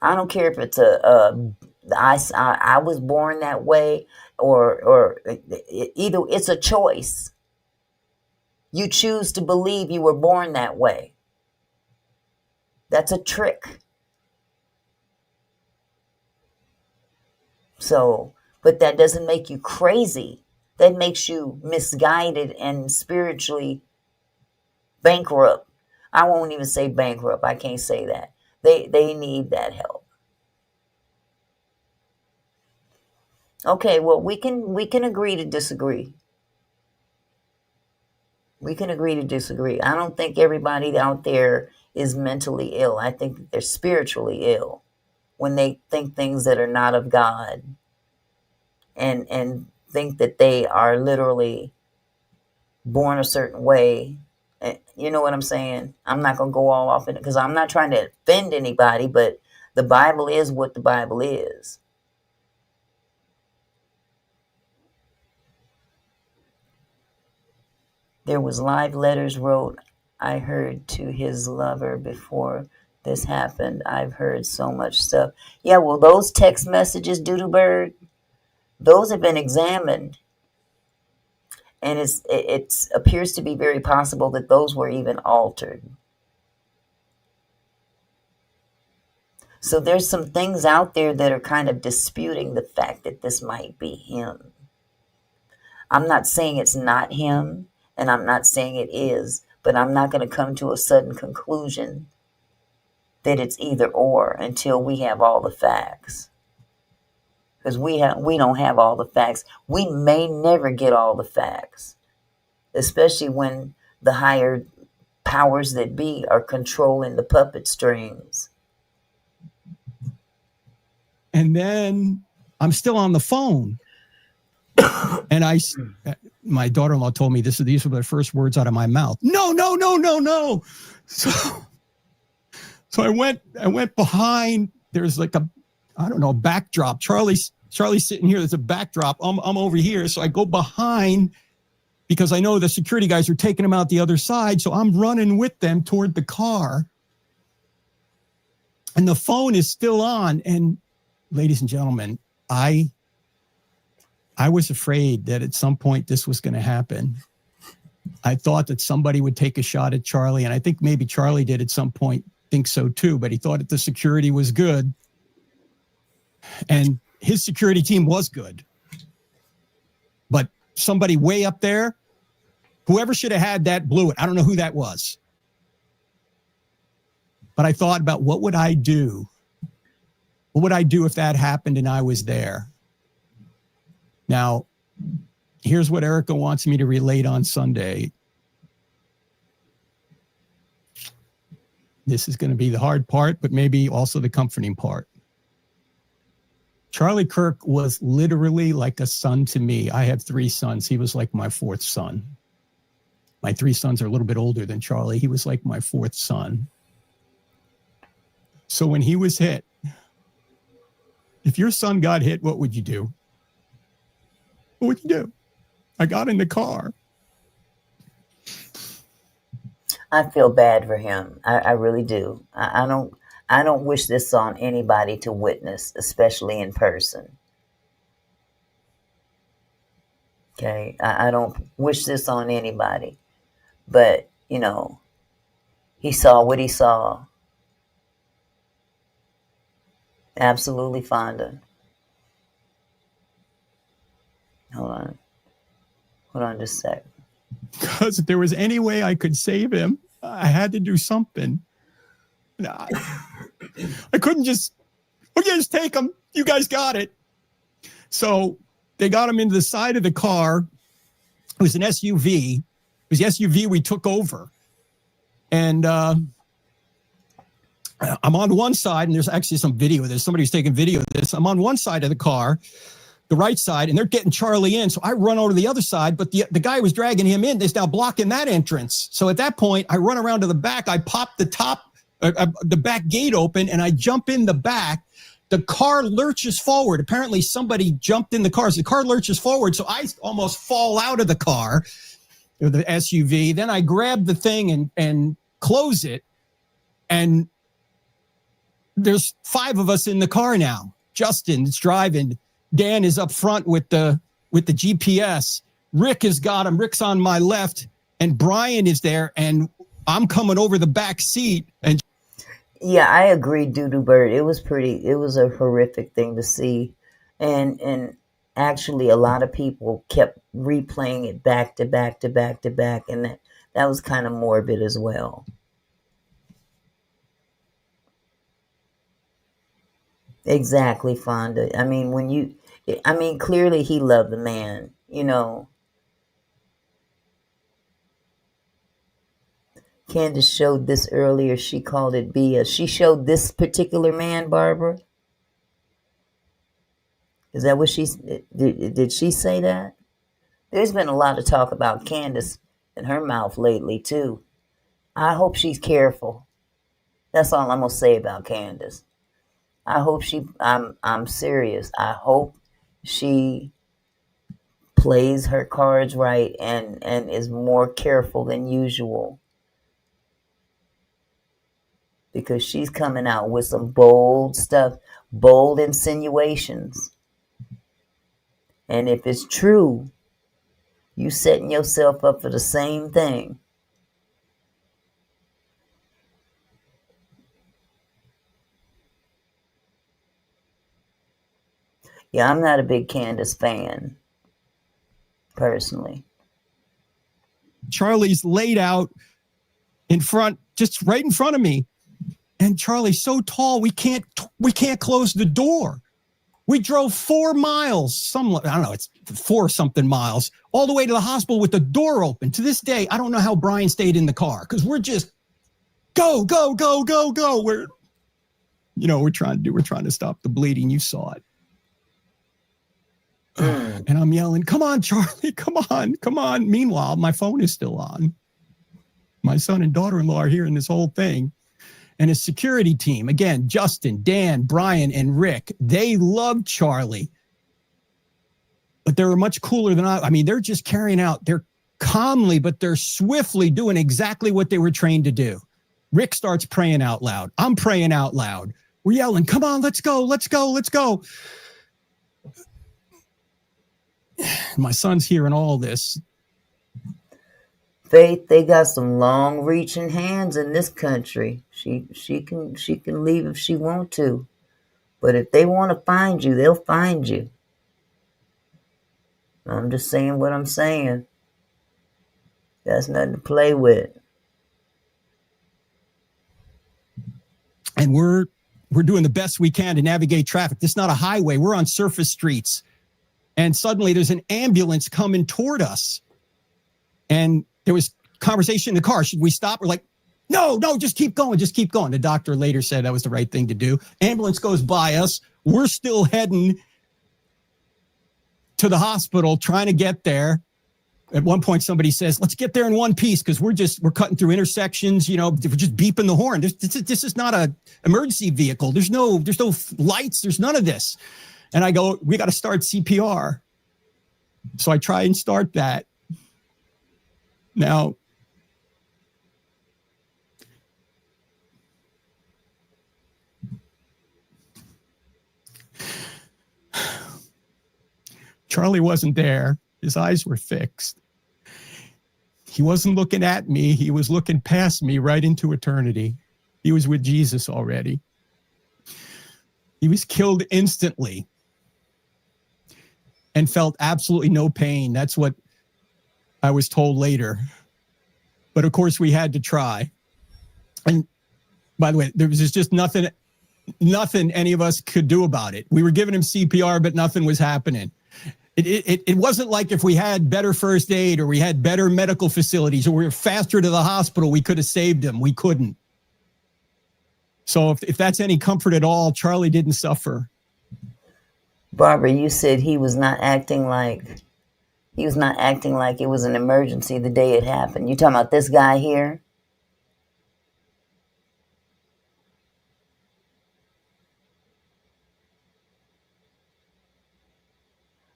I don't care if it's I was born that way or either it's a choice. You choose to believe you were born that way. That's a trick. So, but that doesn't make you crazy. That makes you misguided and spiritually bankrupt I won't even say bankrupt. I can't say that. They need that help. Okay, well, we can agree to disagree. We can agree to disagree. I don't think everybody out there is mentally ill. I think that they're spiritually ill when they think things that are not of God, and think that they are literally born a certain way. You know what I'm saying? I'm not going to go all off in it because I'm not trying to offend anybody, but the Bible is what the Bible is. There was live letters wrote, I heard, to his lover before this happened. I've heard so much stuff. Yeah, well, those text messages, Doodlebird, those have been examined. And it appears to be very possible that those were even altered. So there's some things out there that are kind of disputing the fact that this might be him. I'm not saying it's not him, and I'm not saying it is, but I'm not going to come to a sudden conclusion that it's either or until we have all the facts. Because we don't have all the facts. We may never get all the facts, especially when the higher powers that be are controlling the puppet strings. And then I'm still on the phone. And my daughter-in-law told me these were the first words out of my mouth. No. So I went behind. There's like a backdrop. Charlie's sitting here. There's a backdrop. I'm over here. So I go behind because I know the security guys are taking him out the other side. So I'm running with them toward the car. And the phone is still on. And ladies and gentlemen, I was afraid that at some point this was going to happen. I thought that somebody would take a shot at Charlie, and I think maybe Charlie did at some point think so too, but he thought that the security was good. And his security team was good. But somebody way up there, whoever should have had that blew it. I don't know who that was. But I thought about what would I do? What would I do if that happened and I was there? Now, here's what Erica wants me to relate on Sunday. This is going to be the hard part, but maybe also the comforting part. Charlie Kirk was literally like a son to me. I have 3 sons. He was like my 4th son. My 3 sons are a little bit older than Charlie. He was like my 4th son. So when he was hit, if your son got hit, what would you do? What would you do? I got in the car. I feel bad for him. I really do. I don't wish this on anybody to witness, especially in person. Okay? I don't wish this on anybody. But, he saw what he saw. Absolutely, Fonda. Hold on just a sec. Because if there was any way I could save him, I had to do something. I couldn't just take him. You guys got it. So they got him into the side of the car. It was an SUV. It was the SUV we took over. And I'm on one side, and there's actually some video of this. Somebody's taking video of this. I'm on one side of the car, the right side, and they're getting Charlie in. So I run over to the other side, but the guy who was dragging him in is now blocking that entrance. So at that point, I run around to the back. I pop the back gate open, and I jump in the back. The car lurches forward. Apparently somebody jumped in the car. So the car lurches forward. So I almost fall out of the car, the SUV. Then I grab the thing and close it. And there's 5 of us in the car now. Justin's driving. Dan is up front with the GPS. Rick has got him. Rick's on my left, and Brian is there, and I'm coming over the back seat. And yeah, I agree, Doodoo Bird. It was a horrific thing to see, and actually a lot of people kept replaying it back to back to back to back, and that was kind of morbid as well. Exactly, Fonda. I mean, clearly he loved the man, you know. Candace showed this earlier. She called it BS. She showed this particular man, Barbara. Is that what did she say that? There's been a lot of talk about Candace in her mouth lately too. I hope she's careful. That's all I'm gonna say about Candace. I hope I'm serious. I hope she plays her cards right and is more careful than usual, because she's coming out with some bold stuff, bold insinuations. And if it's true, you setting yourself up for the same thing. Yeah, I'm not a big Candace fan, personally. Charlie's laid out in front, just right in front of me. And Charlie's so tall, we can't close the door. We drove 4 miles, I don't know, it's 4 something miles, all the way to the hospital with the door open. To this day, I don't know how Brian stayed in the car, because we're just go, go, go, go, go. We're trying to stop the bleeding. You saw it. And I'm yelling, come on, Charlie, come on, come on. Meanwhile, my phone is still on. My son and daughter-in-law are hearing this whole thing. And his security team, again, Justin, Dan, Brian, and Rick, they love Charlie. But they're much cooler than I mean, they're just carrying out, they're calmly, but they're swiftly doing exactly what they were trained to do. Rick starts praying out loud. I'm praying out loud. We're yelling, come on, let's go, let's go, let's go. My son's hearing all this. Faith, they got some long-reaching hands in this country. She can leave if she want to, but if they want to find you, they'll find you. I'm just saying what I'm saying. That's nothing to play with. And we're doing the best we can to navigate traffic. This is not a highway. We're on surface streets. And suddenly there's an ambulance coming toward us. And there was conversation in the car. Should we stop? We're like, no, just keep going. Just keep going. The doctor later said that was the right thing to do. Ambulance goes by us. We're still heading to the hospital, trying to get there. At one point, somebody says, let's get there in one piece, because we're cutting through intersections. We're just beeping the horn. This is not a emergency vehicle. There's no lights. There's none of this. And I go, we got to start CPR. So I try and start that. Now, Charlie wasn't there. His eyes were fixed. He wasn't looking at me. He was looking past me right into eternity. He was with Jesus already. He was killed instantly and felt absolutely no pain. That's what I was told later. But of course, we had to try. And by the way, there was just nothing any of us could do about it. We were giving him CPR, but nothing was happening. It wasn't like if we had better first aid or we had better medical facilities or we were faster to the hospital, we could have saved him. We couldn't. So if that's any comfort at all, Charlie didn't suffer. Barbara, you said he was not acting like it was an emergency the day it happened. You talking about this guy here?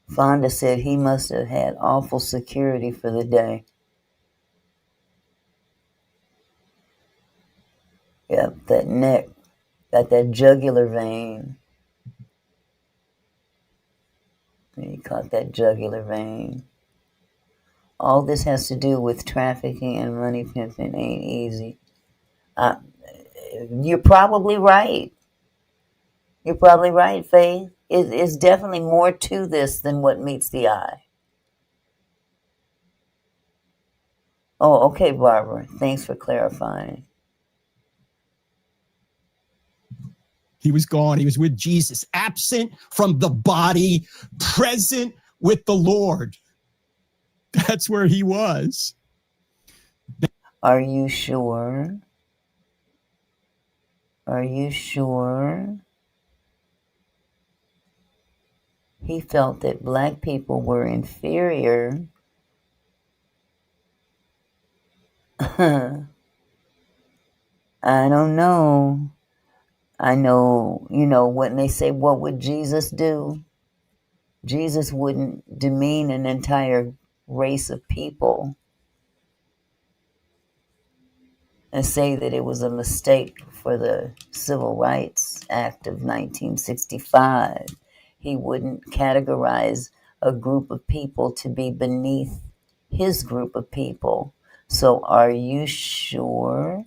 Fonda said he must have had awful security for the day. Yep, that neck, got that jugular vein. He caught that jugular vein. All this has to do with trafficking and money pimping ain't easy. You're probably right. You're probably right, Faith. It's definitely more to this than what meets the eye. Oh, okay, Barbara. Thanks for clarifying. He was gone. He was with Jesus, absent from the body, present with the Lord. That's where he was. Are you sure? Are you sure? He felt that black people were inferior. I don't know. I know, when they say, what would Jesus do? Jesus wouldn't demean an entire race of people and say that it was a mistake for the Civil Rights Act of 1965. He wouldn't categorize a group of people to be beneath his group of people. So are you sure?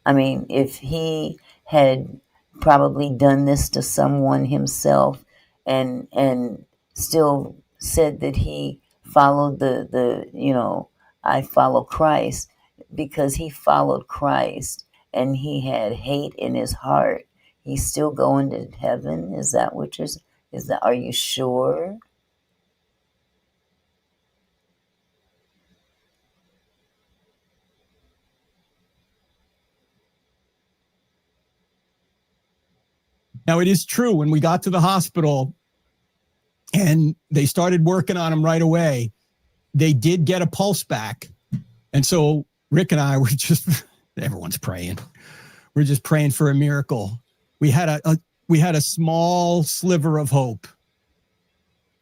I mean, if he had probably done this to someone himself and still said that he followed the I follow Christ, because he followed Christ and he had hate in his heart, he's still going to heaven? Is that what are you sure? Now, it is true, when we got to the hospital and they started working on him right away, they did get a pulse back. And so Rick and I were just, everyone's praying. We're just praying for a miracle. We had a small sliver of hope.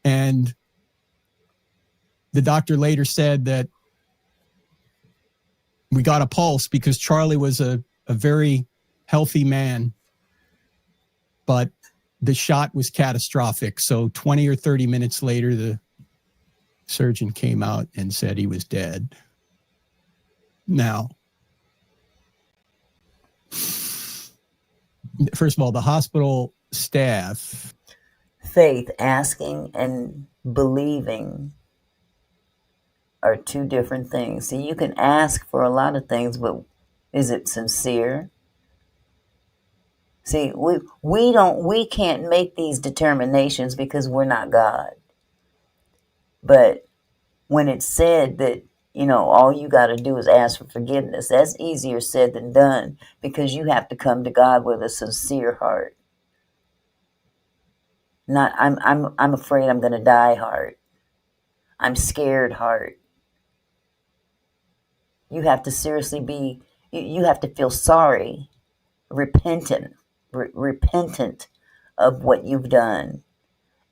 And the doctor later said that we got a pulse because Charlie was a very healthy man, but the shot was catastrophic. So 20 or 30 minutes later, the surgeon came out and said he was dead. Now, first of all, the hospital staff. Faith, asking and believing are two different things. See, you can ask for a lot of things, but is it sincere? See, we can't make these determinations because we're not God. But when it's said that, all you got to do is ask for forgiveness, that's easier said than done, because you have to come to God with a sincere heart. Not I'm afraid I'm going to die heart. I'm scared heart. You have to seriously you have to feel sorry, repentant of what you've done.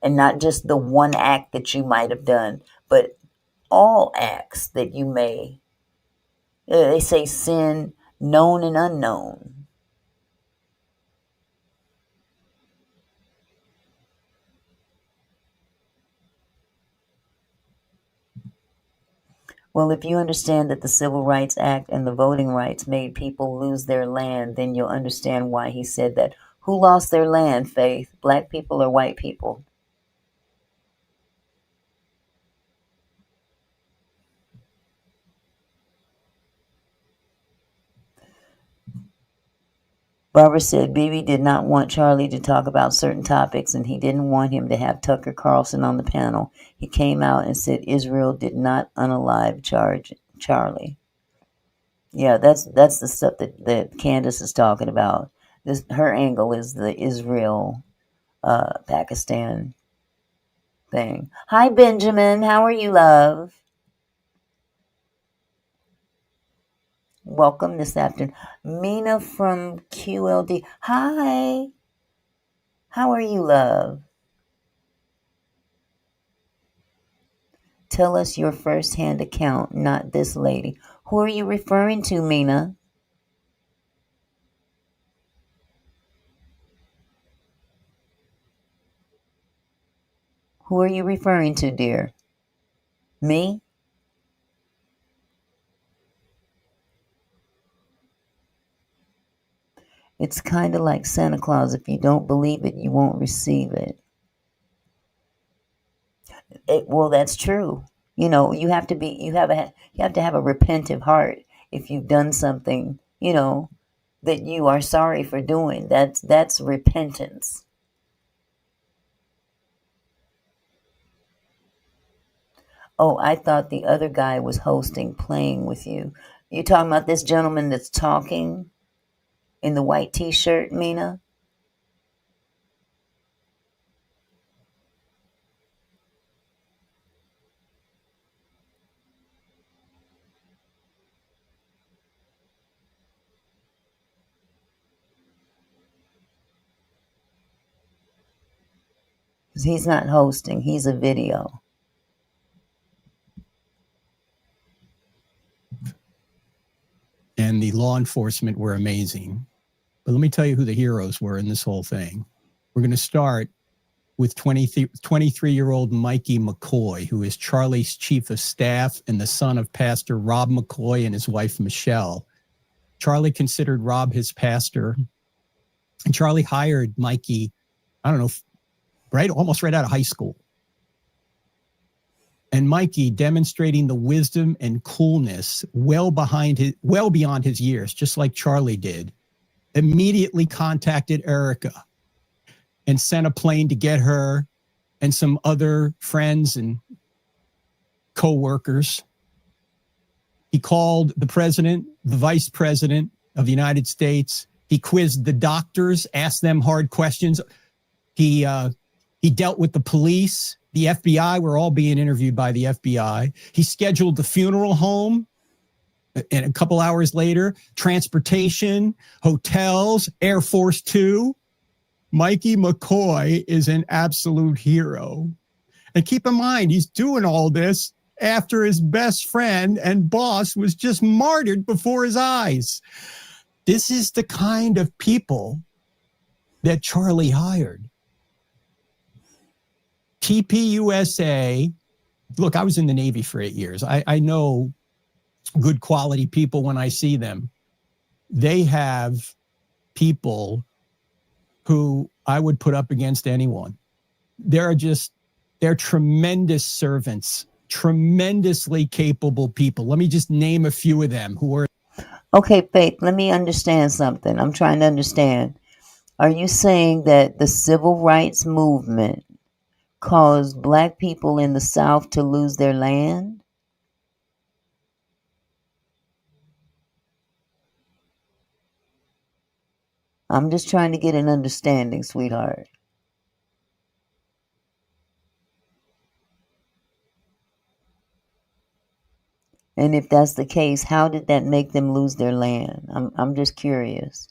And not just the one act that you might have done, but all acts that you may. They say sin known and unknown. Well, if you understand that the Civil Rights Act and the voting rights made people lose their land, then you'll understand why he said that. Who lost their land, Faith? Black people or white people? Barbara said Bibi did not want Charlie to talk about certain topics, and he didn't want him to have Tucker Carlson on the panel. He came out and said Israel did not unalive Charlie. Yeah, that's the stuff that Candace is talking about. Her angle is the Israel Pakistan thing. Hi, Benjamin. How are you, love? Welcome this afternoon. Mina from QLD. Hi. How are you, love? Tell us your first-hand account, not this lady. Who are you referring to, Mina? Who are you referring to, dear? Me? It's kind of like Santa Claus. If you don't believe it, you won't receive it. Well, that's true. You have to have a repentive heart. If you've done something you know, that you are sorry for doing. That's repentance. Oh, I thought the other guy was hosting, playing with you. You talking about this gentleman that's talking in the white t-shirt, Mina? He's not hosting. He's a video. And the law enforcement were amazing. But let me tell you who the heroes were in this whole thing. We're going to start with 23-year-old Mikey McCoy, who is Charlie's chief of staff and the son of Pastor Rob McCoy and his wife, Michelle. Charlie considered Rob his pastor. And Charlie hired Mikey, I don't know, almost right out of high school. And Mikey, demonstrating the wisdom and coolness well beyond his years, just like Charlie did, immediately contacted Erica and sent a plane to get her and some other friends and co-workers. He called the president, the vice president of the United States. He quizzed the doctors, asked them hard questions. He dealt with the police. The FBI were all being interviewed by the FBI. He scheduled the funeral home. And a couple hours later, transportation, hotels, Air Force Two. Mikey McCoy is an absolute hero. And keep in mind, he's doing all this after his best friend and boss was just martyred before his eyes. This is the kind of people that Charlie hired. TPUSA, look, I was in the Navy for 8 years. I know good quality people when I see them. They have people who I would put up against anyone. They're tremendous servants, tremendously capable people. Let me just name a few of them who are. Okay, Faith, let me understand something. I'm trying to understand. Are you saying that the civil rights movement caused black people in the South to lose their land? I'm just trying to get an understanding, sweetheart. And if that's the case, how did that make them lose their land? I'm just curious.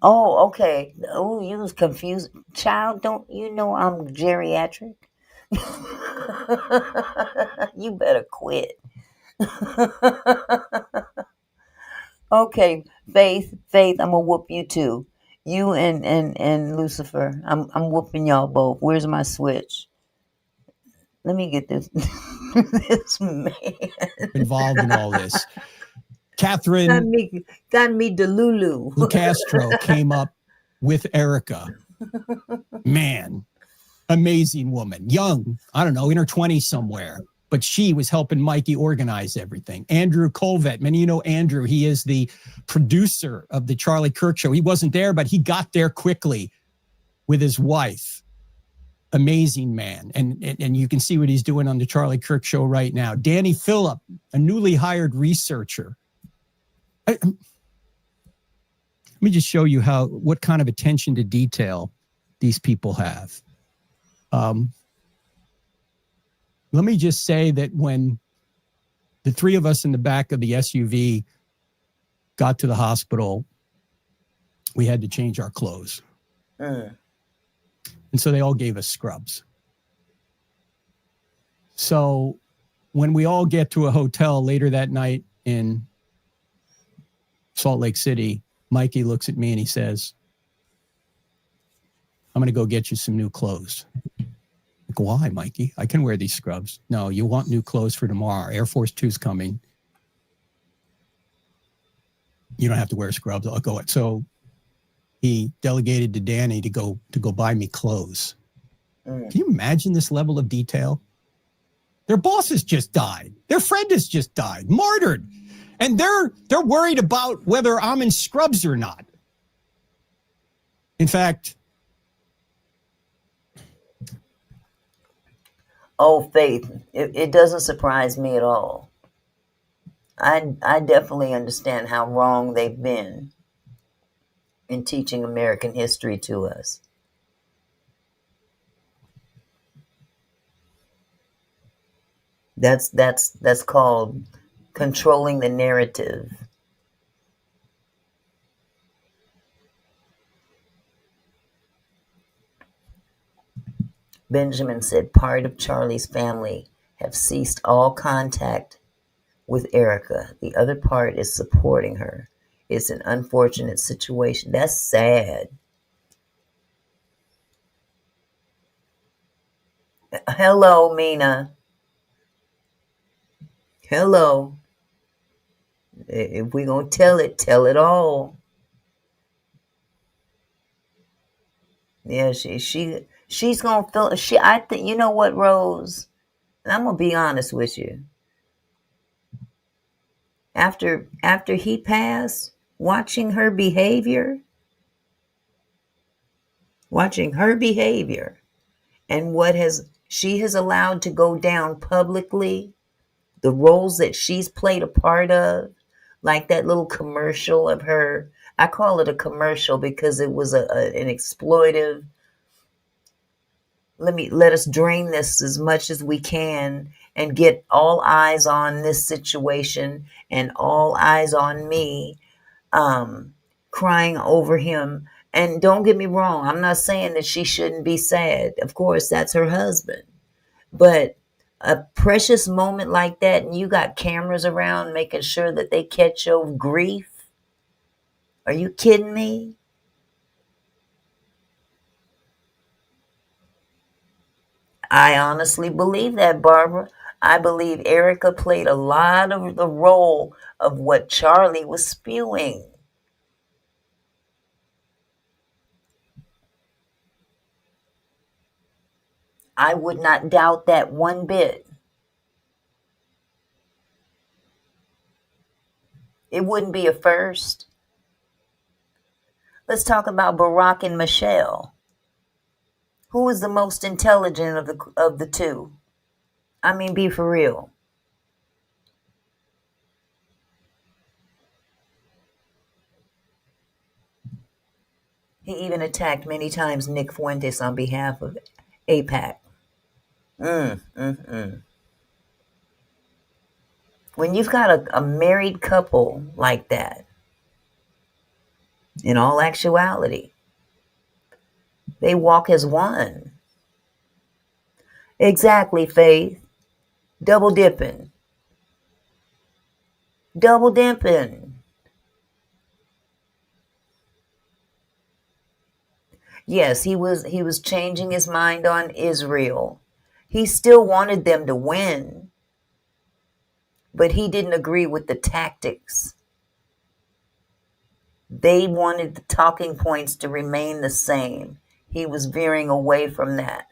Oh, okay. Oh, you was confused. Child, don't you know I'm geriatric? You better quit. Okay, Faith, I'm gonna whoop you too. You and Lucifer. I'm whooping y'all both. Where's my switch? Let me get this this man involved in all this. Catherine got me Delulu. Castro came up with Erica. Man, amazing woman. Young, I don't know, in her 20s somewhere. But she was helping Mikey organize everything. Andrew Colvett, many of you know Andrew. He is the producer of the Charlie Kirk show. He wasn't there, but he got there quickly with his wife. Amazing man. And you can see what he's doing on the Charlie Kirk show right now. Danny Phillip, a newly hired researcher. Let me just show you what kind of attention to detail these people have. Let me just say that when the three of us in the back of the SUV got to the hospital, we had to change our clothes. And so they all gave us scrubs. So when we all get to a hotel later that night in Salt Lake City, Mikey looks at me and he says, I'm going to go get you some new clothes. Like, why, Mikey? I can wear these scrubs. No, you want new clothes for tomorrow. Air Force Two's coming. You don't have to wear scrubs. I'll go. So he delegated to Danny to go buy me clothes. Can you imagine this level of detail? Their bosses just died. Their friend has just died, martyred. And they're worried about whether I'm in scrubs or not. In fact, oh, Faith, it doesn't surprise me at all. I definitely understand how wrong they've been in teaching American history to us. That's called controlling the narrative. Benjamin said part of Charlie's family have ceased all contact with Erica. The other part is supporting her. It's an unfortunate situation. That's sad. Hello, Mina. Hello. If we're going to tell it all. Yeah, she's going to feel, I think, you know what, Rose? And I'm going to be honest with you. After he passed, watching her behavior, and what she has allowed to go down publicly, the roles that she's played a part of, like that little commercial of her. I call it a commercial because it was an exploitive. Let us drain this as much as we can and get all eyes on this situation and all eyes on me, crying over him. And don't get me wrong, I'm not saying that she shouldn't be sad. Of course, that's her husband. But a precious moment like that, and you got cameras around making sure that they catch your grief. Are you kidding me? I honestly believe that, Barbara. I believe Erica played a lot of the role of what Charlie was spewing. I would not doubt that one bit. It wouldn't be a first. Let's talk about Barak and Michelle. Who is the most intelligent of the two? I mean, be for real. He even attacked many times Nick Fuentes on behalf of AIPAC. When you've got a married couple like that, in all actuality, they walk as one. Exactly, Faith. Double dipping. Yes, he was changing his mind on Israel. He still wanted them to win, but he didn't agree with the tactics. They wanted the talking points to remain the same. He was veering away from that.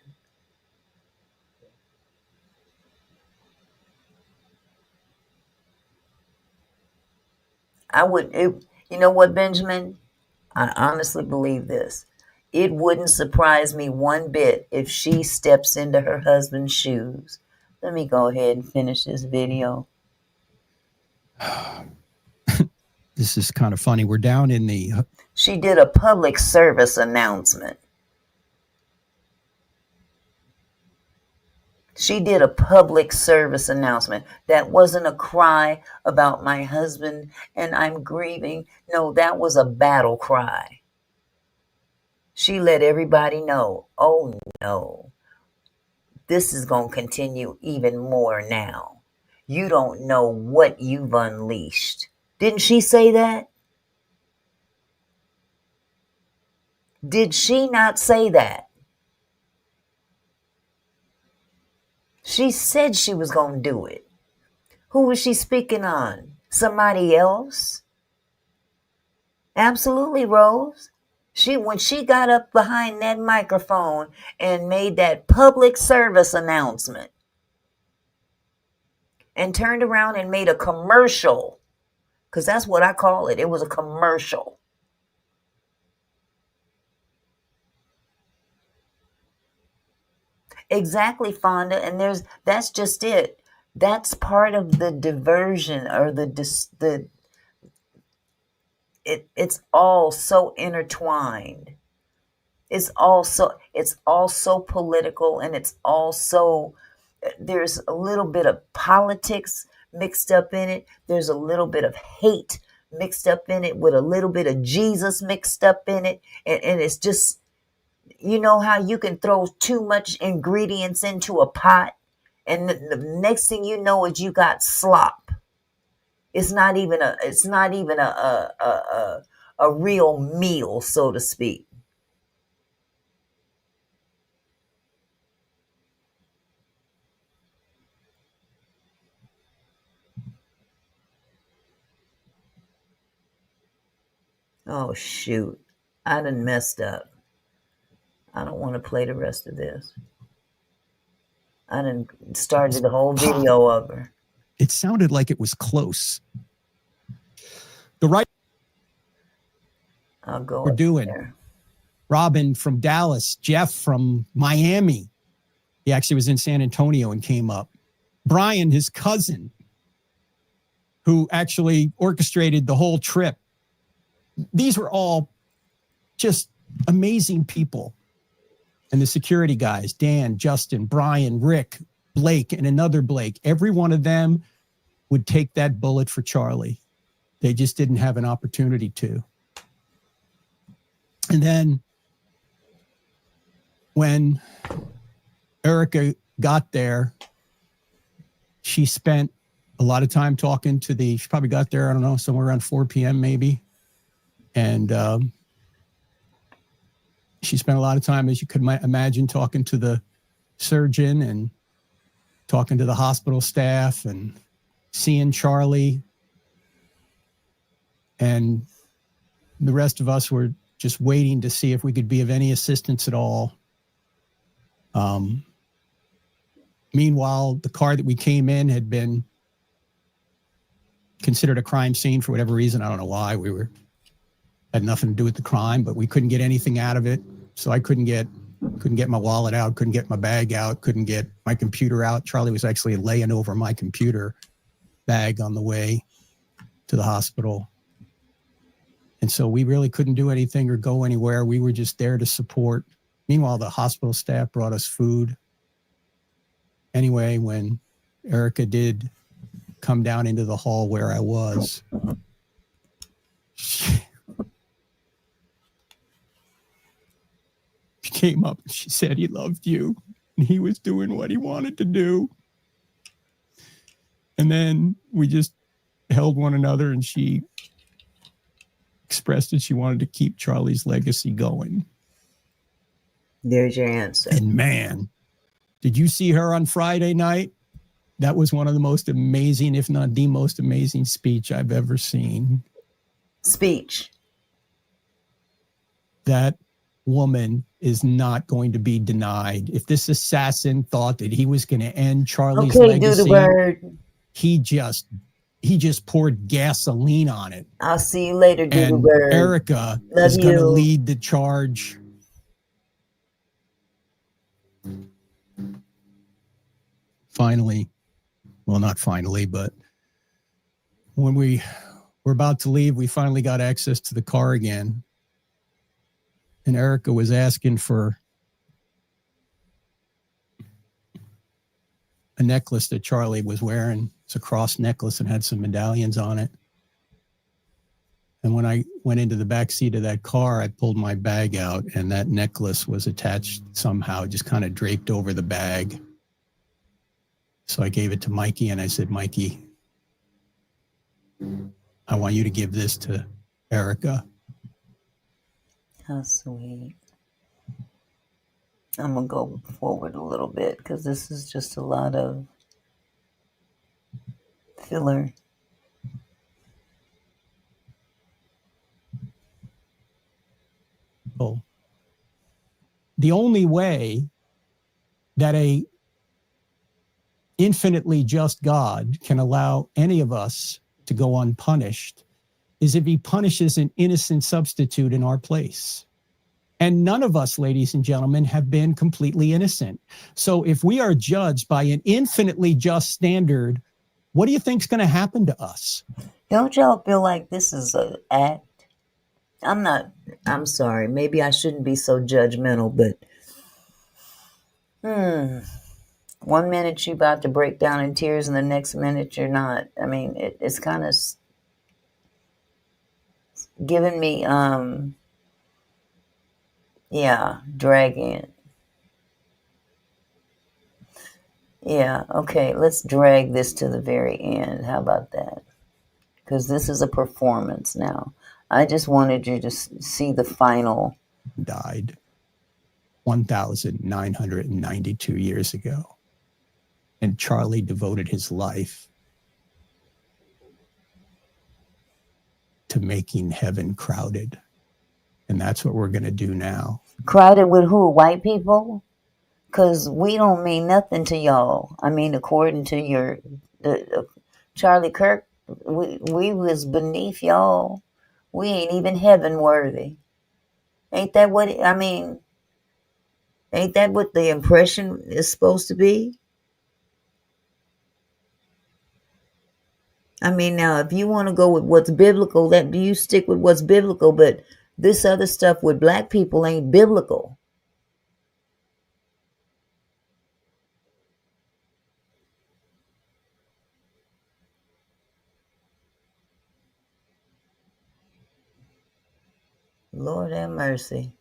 You know what, Benjamin? I honestly believe this. It wouldn't surprise me one bit if she steps into her husband's shoes. Let me go ahead and finish this video. this is kind of funny. We're down in the... She did a public service announcement. That wasn't a cry about my husband and I'm grieving. No, that was a battle cry. She let everybody know, oh no, this is going to continue even more now. You don't know what you've unleashed. Didn't she say that? Did she not say that? She said she was going to do it. Who was she speaking on? Somebody else? Absolutely, Rose. When she got up behind that microphone and made that public service announcement, and turned around and made a commercial, because that's what I call it. It was a commercial. Exactly, Fonda. And that's just it. That's part of the diversion, or it's all so intertwined. It's all so political, and it's also, there's a little bit of politics mixed up in it. There's a little bit of hate mixed up in it, with a little bit of Jesus mixed up in it. And it's just, you know how you can throw too much ingredients into a pot, and the next thing you know is you got slop. It's not even a real meal, so to speak. Oh shoot, I done messed up. I don't want to play the rest of this. I done started the whole video of her. It sounded like it was close. The right I'll go we're doing. there. Robin from Dallas, Jeff from Miami. He actually was in San Antonio and came up. Brian, his cousin, who actually orchestrated the whole trip. These were all just amazing people. And the security guys, Dan, Justin, Brian, Rick, Blake, and another Blake, every one of them would take that bullet for Charlie. They just didn't have an opportunity to. And then when Erica got there, she spent a lot of time talking to she probably got there, I don't know, somewhere around 4 p.m. maybe. And she spent a lot of time, as you could imagine, talking to the surgeon and talking to the hospital staff and seeing Charlie. And the rest of us were just waiting to see if we could be of any assistance at all. Meanwhile, the car that we came in had been considered a crime scene for whatever reason. I don't know why. Had nothing to do with the crime, but we couldn't get anything out of it. So I couldn't get my wallet out, couldn't get my bag out, couldn't get my computer out. Charlie was actually laying over my computer bag on the way to the hospital. And so we really couldn't do anything or go anywhere. We were just there to support. Meanwhile, the hospital staff brought us food. Anyway, when Erica did come down into the hall where I was, she came up and she said he loved you and he was doing what he wanted to do. And then we just held one another, and she expressed that she wanted to keep Charlie's legacy going. There's your answer. And man, did you see her on Friday night? That was one of the most amazing, if not the most amazing speech I've ever seen. Speech. That woman is not going to be denied. If this assassin thought that he was going to end Charlie's legacy, he just poured gasoline on it. I'll see you later, Doodle And Bird. Erica Love is going to you. lead the charge. Finally, well, not finally, but when we were about to leave, we finally got access to the car again. And Erica was asking for a necklace that Charlie was wearing. It's a cross necklace and had some medallions on it. And when I went into the back seat of that car, I pulled my bag out, and that necklace was attached somehow, just kind of draped over the bag. So I gave it to Mikey, and I said, Mikey, I want you to give this to Erica. How sweet. I'm going to go forward a little bit because this is just a lot of filler. Oh. The only way that a infinitely just God can allow any of us to go unpunished is if he punishes an innocent substitute in our place. And none of us, ladies and gentlemen, have been completely innocent. So if we are judged by an infinitely just standard, what do you think is going to happen to us? Don't y'all feel like this is an act? I'm sorry. Maybe I shouldn't be so judgmental, but 1 minute you're about to break down in tears and the next minute you're not. I mean, it's kind of giving me, dragging. Yeah, okay, let's drag this to the very end. How about that? Because this is a performance now. I just wanted you to see the final. Died 1,992 years ago. And Charlie devoted his life to making heaven crowded. And that's what we're going to do now. Crowded with who? White people? Because we don't mean nothing to y'all. I mean, according to Charlie Kirk, we was beneath y'all. We ain't even heaven worthy. Ain't that what the impression is supposed to be? I mean, now, if you want to go with what's biblical, do you stick with what's biblical? But this other stuff with black people ain't biblical. Lord have mercy.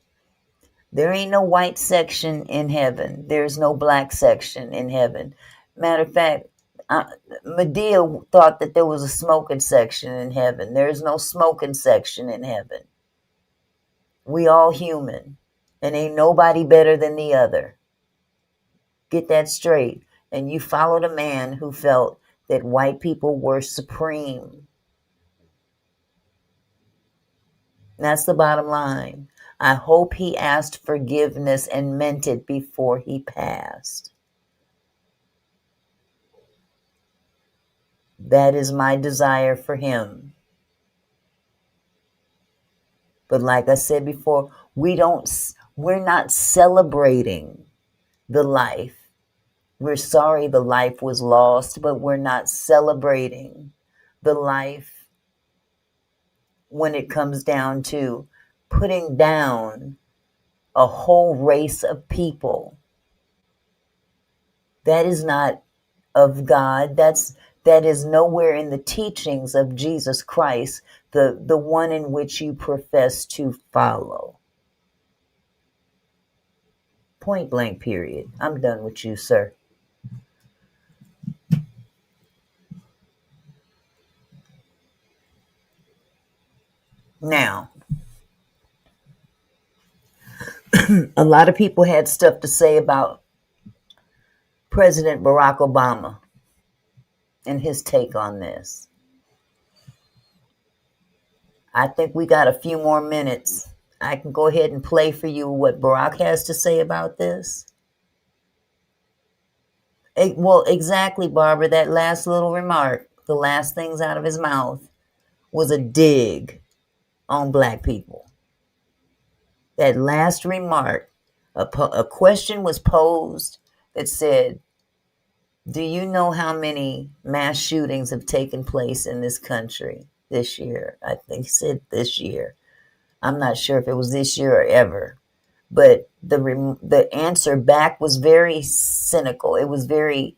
There ain't no white section in heaven. There's no black section in heaven. Matter of fact, Medea thought that there was a smoking section in heaven. There's no smoking section in heaven. We all human, and ain't nobody better than the other. Get that straight. And you followed a man who felt that white people were supreme. That's the bottom line. I hope he asked forgiveness and meant it before he passed. That is my desire for him. But like I said before, we're not celebrating the life. We're sorry the life was lost, but we're not celebrating the life when it comes down to putting down a whole race of people. That is not of God. That is nowhere in the teachings of Jesus Christ, the one in which you profess to follow. Point blank, period. I'm done with you, sir. Now, a lot of people had stuff to say about President Barack Obama and his take on this. I think we got a few more minutes. I can go ahead and play for you what Barak has to say about this. Well, exactly, Barbara. That last little remark, the last things out of his mouth, was a dig on black people. That last remark, a question was posed that said, do you know how many mass shootings have taken place in this country this year? I think he said this year. I'm not sure if it was this year or ever. But the answer back was very cynical. It was very,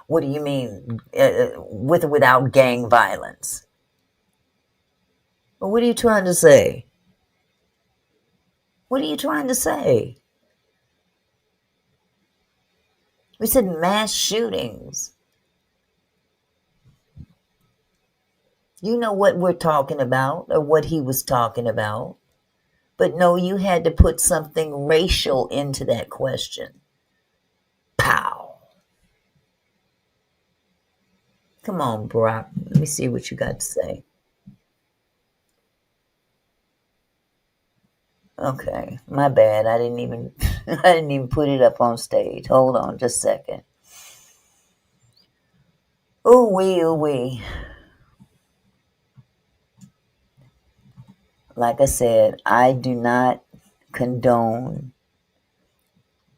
what do you mean, with or without gang violence? But what are you trying to say? What are you trying to say? We said mass shootings. You know what we're talking about, or what he was talking about. But no, you had to put something racial into that question. Pow. Come on, Brock. Let me see what you got to say. Okay, my bad. I didn't even... I didn't even put it up on stage. Hold on just a second. Ooh wee, ooh wee. Like I said, I do not condone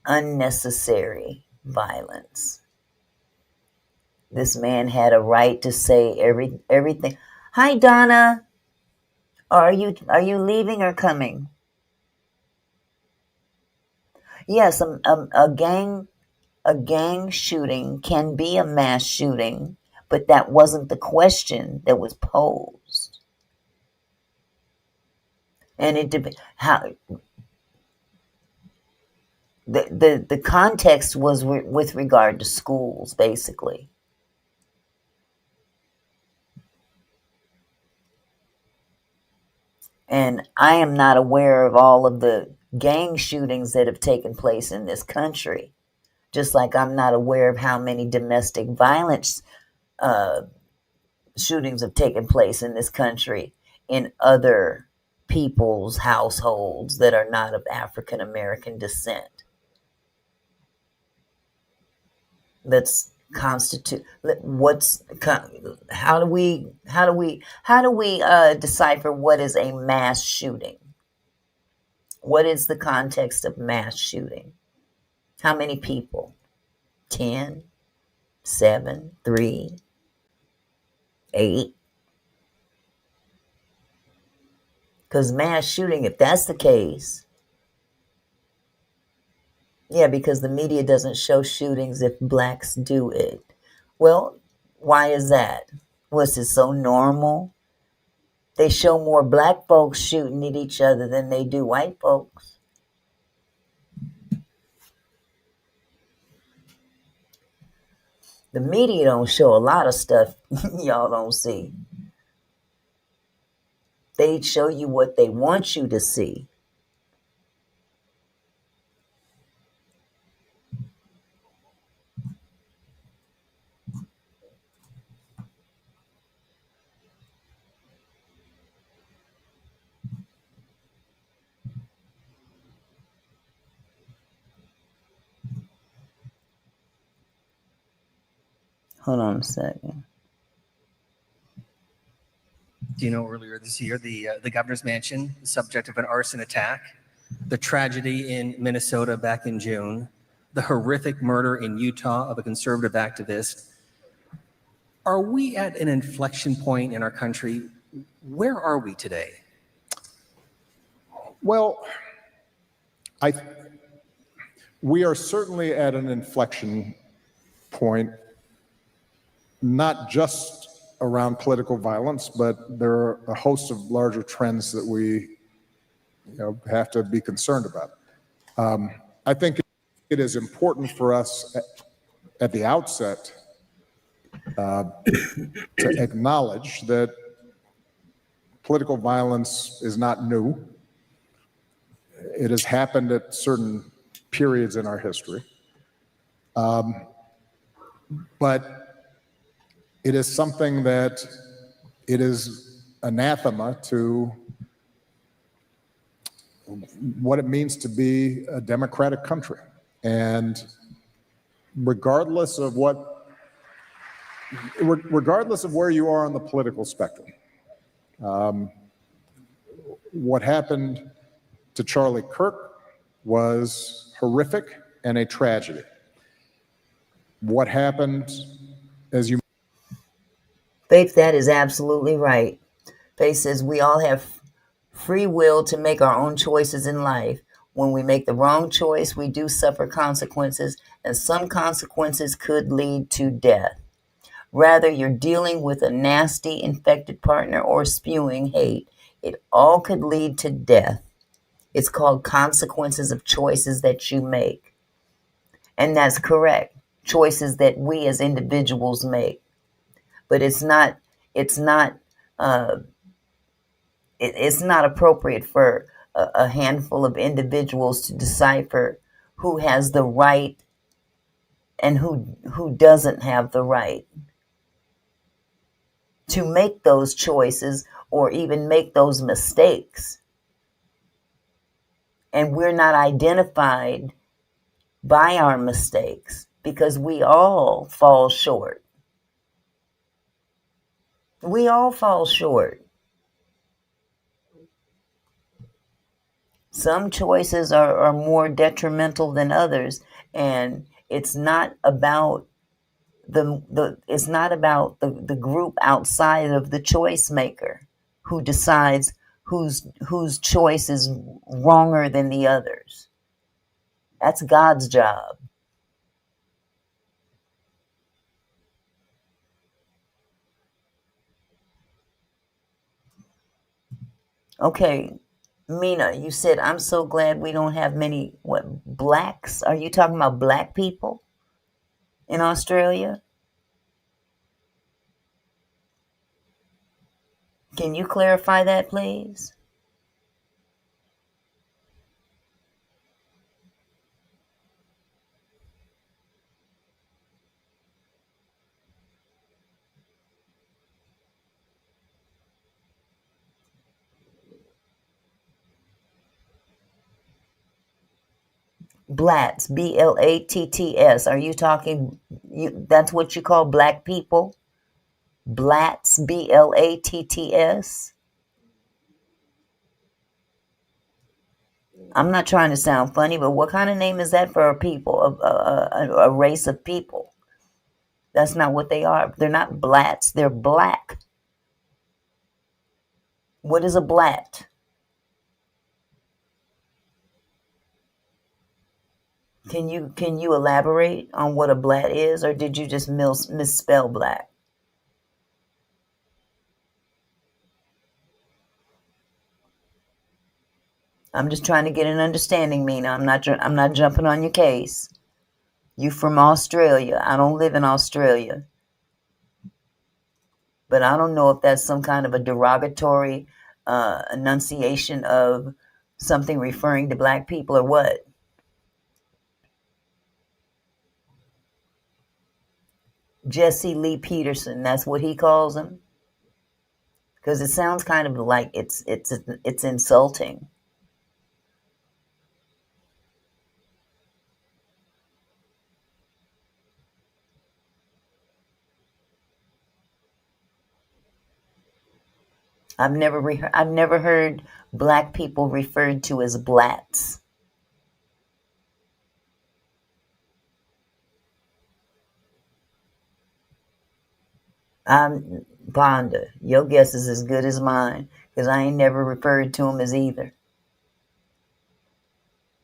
unnecessary violence. This man had a right to say everything. Hi, Donna. Are you leaving or coming? Yes, a gang shooting can be a mass shooting, but that wasn't the question that was posed. And how the context was with regard to schools, basically. And I am not aware of all of the gang shootings that have taken place in this country, just like I'm not aware of how many domestic violence shootings have taken place in this country in other people's households that are not of African American descent. Let's constitute how do we decipher what is a mass shooting? What is the context of mass shooting? How many people? 10, 7, 3, 8? Because mass shooting, if that's the case, yeah, because the media doesn't show shootings if blacks do it. Well, why is that? Was it so normal? They show more black folks shooting at each other than they do white folks. The media don't show a lot of stuff y'all don't see. They show you what they want you to see. Hold on a second. Do you know earlier this year, the governor's mansion, the subject of an arson attack, the tragedy in Minnesota back in June, the horrific murder in Utah of a conservative activist? Are we at an inflection point in our country? Where are we today? Well, we are certainly at an inflection point, not just around political violence, but there are a host of larger trends that we have to be concerned about. I think it is important for us at the outset to acknowledge that political violence is not new. It has happened at certain periods in our history. But it is something that it is anathema to what it means to be a democratic country. And regardless of where you are on the political spectrum, what happened to Charlie Kirk was horrific and a tragedy. What happened, as you... Faith, that is absolutely right. Faith says we all have free will to make our own choices in life. When we make the wrong choice, we do suffer consequences, and some consequences could lead to death. Rather, you're dealing with a nasty, infected partner or spewing hate. It all could lead to death. It's called consequences of choices that you make. And that's correct. Choices that we as individuals make. But it's not appropriate for a handful of individuals to decipher who has the right and who doesn't have the right to make those choices or even make those mistakes. And we're not identified by our mistakes, because we all fall short. We all fall short. Some choices are more detrimental than others, and it's not about the group outside of the choice maker who decides whose choice is wronger than the others. That's God's job. Okay, Mina, you said, I'm so glad we don't have many, blacks? Are you talking about black people in Australia? Can you clarify that, please? Blatts, Blatts. Are you talking, that's what you call black people? Blatts, Blatts. I'm not trying to sound funny, but what kind of name is that for a people, a race of people? That's not what they are. They're not blats. They're black. What is a blat? Can you elaborate on what a blat is, or did you just misspell black? I'm just trying to get an understanding, Mina. I'm not jumping on your case. You from Australia. I don't live in Australia. But I don't know if that's some kind of a derogatory enunciation of something referring to black people or what. Jesse Lee Peterson, that's what he calls him? Because it sounds kind of like it's insulting. I've never heard black people referred to as blats. Vonda, your guess is as good as mine, because I ain't never referred to them as either.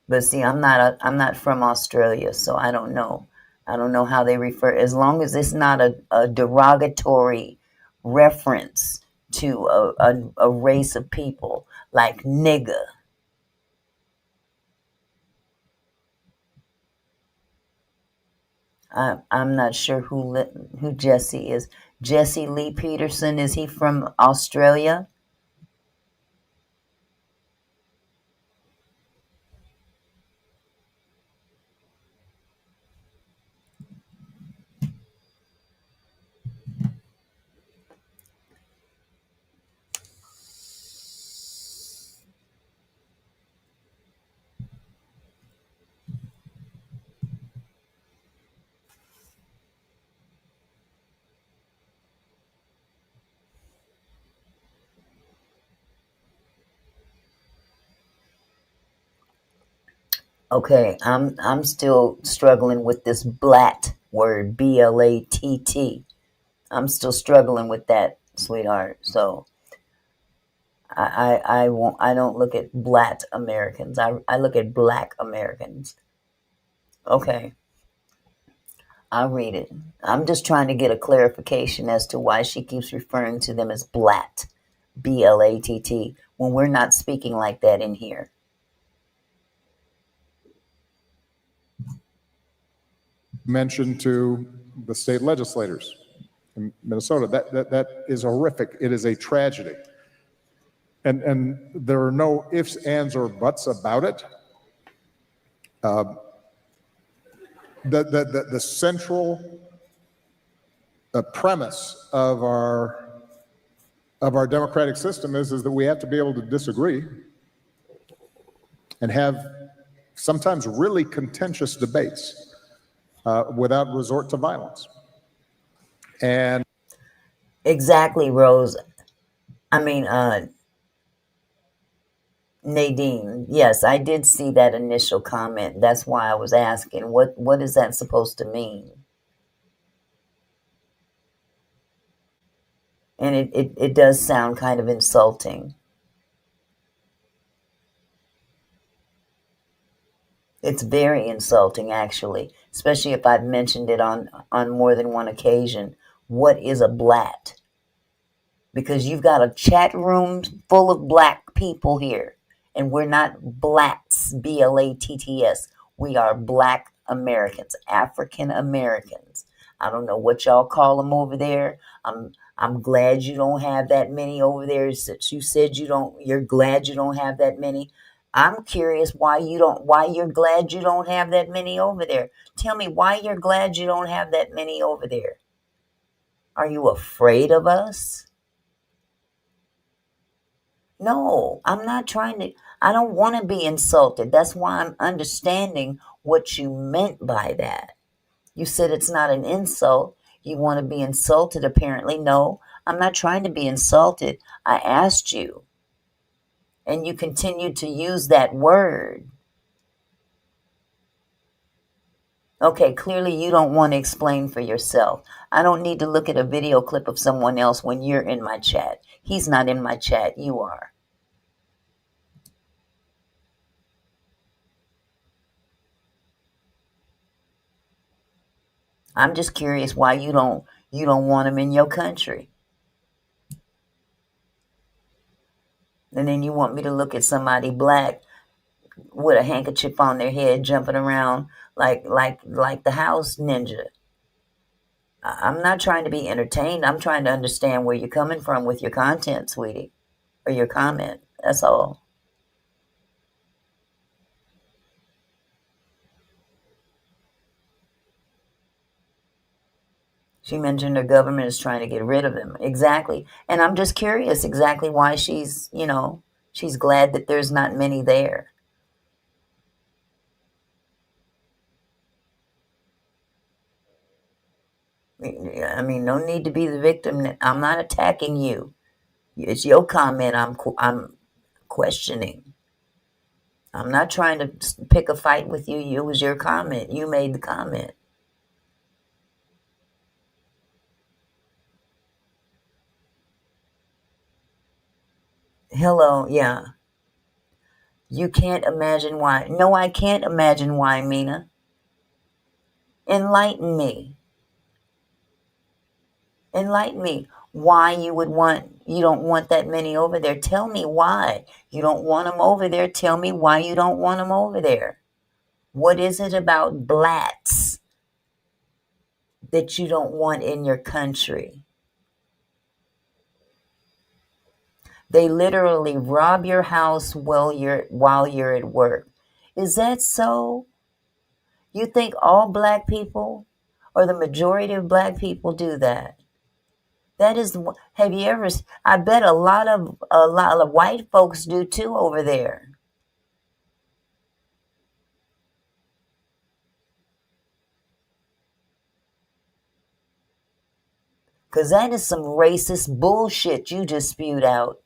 But see, I'm not from Australia, so I don't know. I don't know how they refer. As long as it's not a derogatory reference to a race of people like nigger. I'm not sure who Jesse is. Jesse Lee Peterson, is he from Australia? Okay, I'm still struggling with this blat word, BLATT. I'm still struggling with that, sweetheart. So I don't look at black Americans. I look at black Americans. Okay, I'll read it. I'm just trying to get a clarification as to why she keeps referring to them as blat, BLATT, when we're not speaking like that in here. Mention to the state legislators in Minnesota. That is horrific. It is a tragedy. And there are no ifs, ands, or buts about it. The central premise of our democratic system is that we have to be able to disagree and have sometimes really contentious debates without resort to violence. And Exactly, Rose. I mean, Nadine. Yes, I did see that initial comment. That's why I was asking, what is that supposed to mean? And it does sound kind of insulting. It's very insulting, actually, especially if I've mentioned it on more than one occasion. What is a blat? Because you've got a chat room full of black people here, and we're not blats, BLATTS. We are black Americans, African Americans. I don't know what y'all call them over there. I'm glad you don't have that many over there. Since you said you're glad you don't have that many. I'm curious why you're glad you don't have that many over there. Tell me why you're glad you don't have that many over there. Are you afraid of us? No, I'm not trying to, I don't want to be insulted. That's why I'm understanding what you meant by that. You said it's not an insult. You want to be insulted, apparently. No, I'm not trying to be insulted. I asked you, and you continued to use that word. Okay, clearly you don't want to explain for yourself. I don't need to look at a video clip of someone else when you're in my chat. He's not in my chat. You are. I'm just curious why you don't want him in your country. And then you want me to look at somebody black with a handkerchief on their head jumping around like the house ninja. I'm not trying to be entertained. I'm trying to understand where you're coming from with your content, sweetie, or your comment. That's all. She mentioned her government is trying to get rid of him. Exactly. And I'm just curious exactly why she's glad that there's not many there. I mean, no need to be the victim. I'm not attacking you. It's your comment I'm questioning. I'm not trying to pick a fight with you. It was your comment. You made the comment. Hello, yeah. You can't imagine why. No, I can't imagine why, Mina. Enlighten me. Enlighten me. Why you don't want that many over there. Tell me why. You don't want them over there. Tell me why you don't want them over there. What is it about blats that you don't want in your country? They literally rob your house while you're at work. Is that so? You think all black people or the majority of black people do that? That is, have you ever, I bet a lot of white folks do too over there. Because that is some racist bullshit you just spewed out.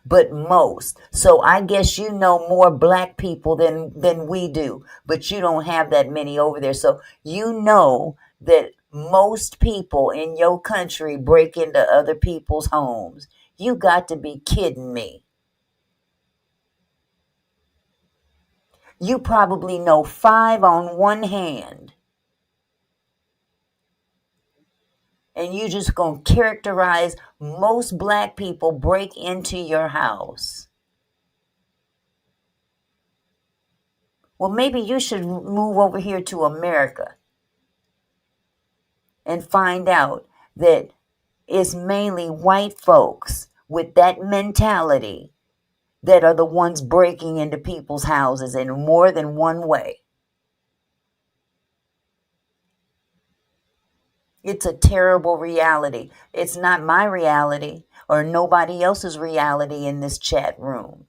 But most. So I guess you know more black people than we do, but you don't have that many over there. So you know that most people in your country break into other people's homes. You got to be kidding me. You probably know 5 on one hand. And you just gonna characterize most black people break into your house. Well, maybe you should move over here to America and find out that it's mainly white folks with that mentality that are the ones breaking into people's houses in more than one way. It's a terrible reality. It's not my reality. or nobody else's reality in this chat room.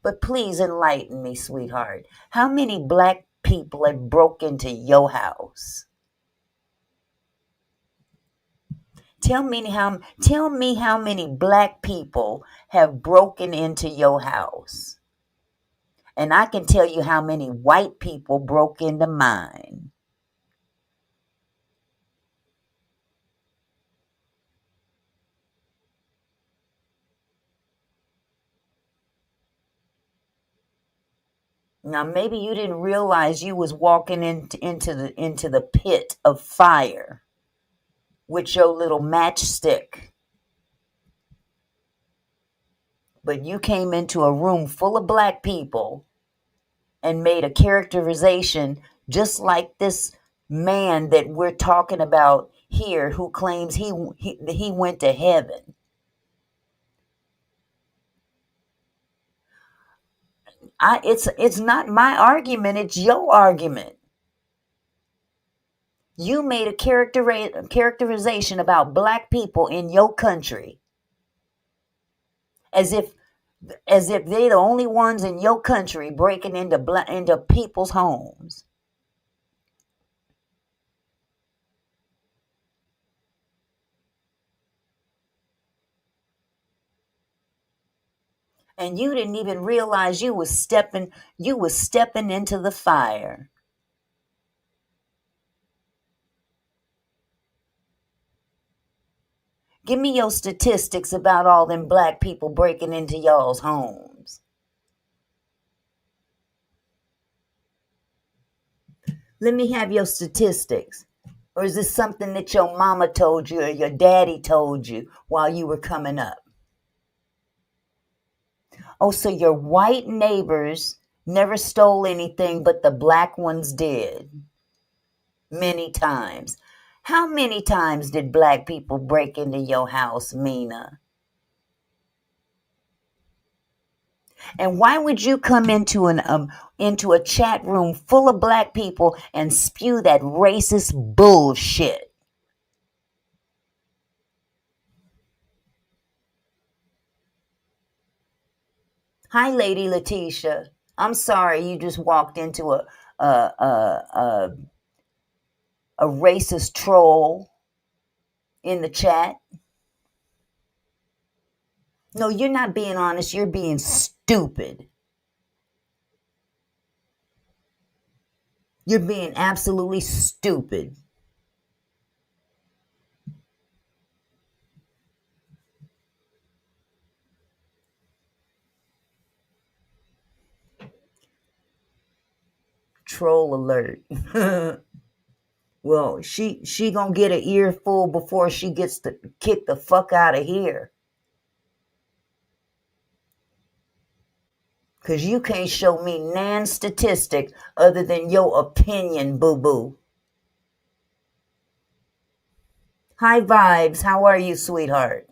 But please enlighten me, sweetheart. How many black people have broke into your house? Tell me how many black people have broken into your house. And I can tell you how many white people broke into mine. Now maybe you didn't realize you was walking into the pit of fire with your little matchstick. But you came into a room full of black people and made a characterization just like this man that we're talking about here who claims he went to heaven. It's not my argument, it's your argument. You made a characterization about black people in your country as if they're the only ones in your country breaking into people's homes. And you didn't even realize you was stepping into the fire. Give me your statistics about all them black people breaking into y'all's homes. Let me have your statistics. Or is this something that your mama told you or your daddy told you while you were coming up? Oh, so your white neighbors never stole anything, but the black ones did. Many times. How many times did black people break into your house, Mina? And why would you come into a chat room full of black people and spew that racist bullshit? Hi, Lady Letitia. I'm sorry you just walked into a racist troll in the chat. No, you're not being honest. You're being stupid. You're being absolutely stupid. Troll alert. Well, she gonna get an earful before she gets to kick the fuck out of here. Because you can't show me nan statistic other than your opinion, boo-boo. Hi, Vibes. How are you, sweetheart?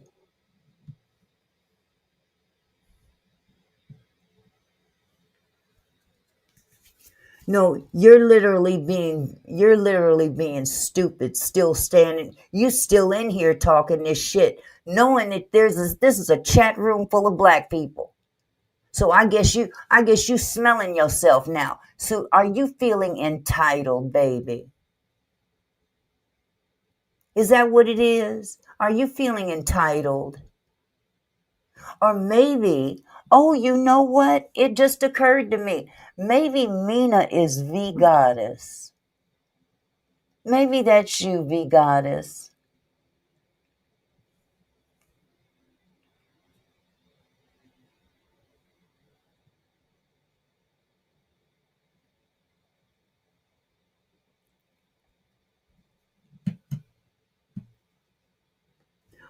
No, you're literally being stupid, still standing. You still in here talking this shit, knowing that this is a chat room full of black people. So I guess you smelling yourself now. So are you feeling entitled, baby? Is that what it is? Are you feeling entitled? Or maybe, oh, you know what? It just occurred to me. Maybe Mina is V Goddess. Maybe that's you, V Goddess.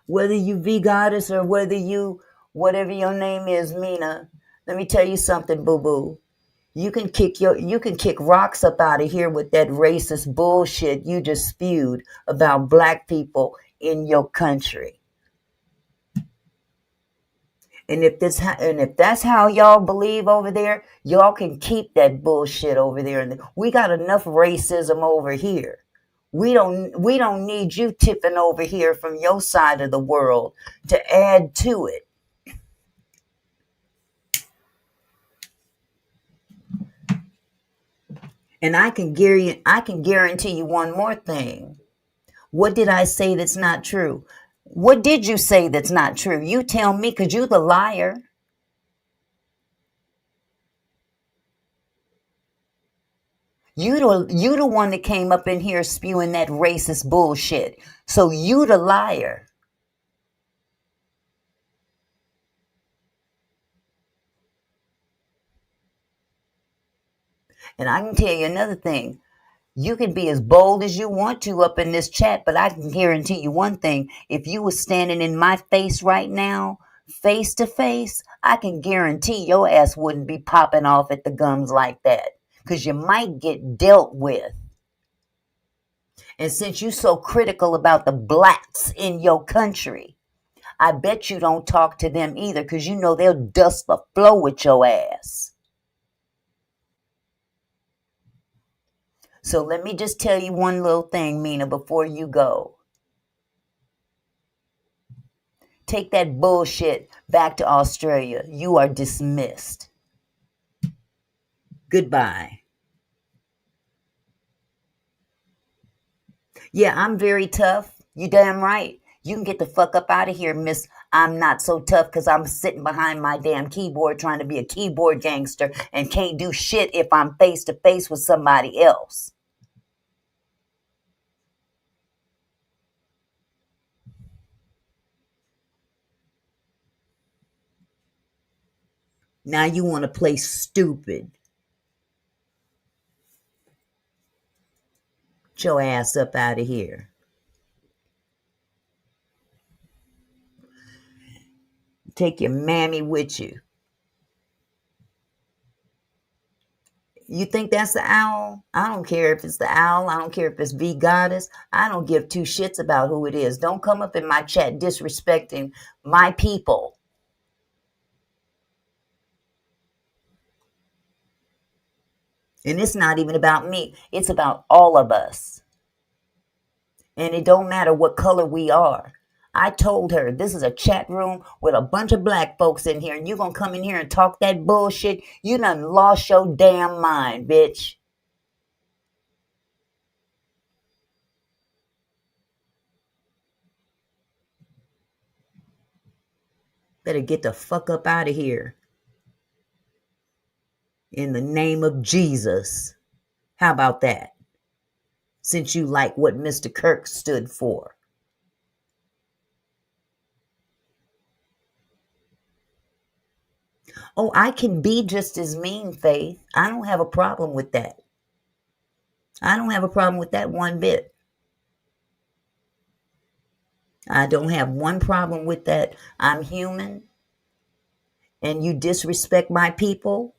Whether you V Goddess or whether you, whatever your name is, Mina, let me tell you something, boo-boo. You can kick rocks up out of here with that racist bullshit you just spewed about black people in your country. And if that's how y'all believe over there, y'all can keep that bullshit over there. And we got enough racism over here. We don't need you tipping over here from your side of the world to add to it. And I can guarantee you one more thing. What did I say that's not true? What did you say that's not true? You tell me, because you're the liar. You the one that came up in here spewing that racist bullshit. So you the liar. And I can tell you another thing. You can be as bold as you want to up in this chat, but I can guarantee you one thing. If you were standing in my face right now, face to face, I can guarantee your ass wouldn't be popping off at the gums like that, because you might get dealt with. And since you're so critical about the blacks in your country, I bet you don't talk to them either, because you know they'll dust the floor with your ass. So let me just tell you one little thing, Mina, before you go. Take that bullshit back to Australia. You are dismissed. Goodbye. Yeah, I'm very tough. You damn right. You can get the fuck up out of here, miss. I'm not so tough because I'm sitting behind my damn keyboard trying to be a keyboard gangster and can't do shit if I'm face to face with somebody else. Now you want to play stupid. Get your ass up out of here. Take your mammy with you. You think that's the owl? I don't care if it's the owl. I don't care if it's V Goddess. I don't give two shits about who it is. Don't come up in my chat disrespecting my people. And it's not even about me. It's about all of us. And it don't matter what color we are. I told her this is a chat room with a bunch of black folks in here, and you're going to come in here and talk that bullshit? You done lost your damn mind, bitch. Better get the fuck up out of here. In the name of Jesus. How about that? Since you like what Mr. Kirk stood for. Oh, I can be just as mean, Faith. I don't have a problem with that. I don't have a problem with that one bit. I don't have one problem with that. I'm human. And you disrespect my people,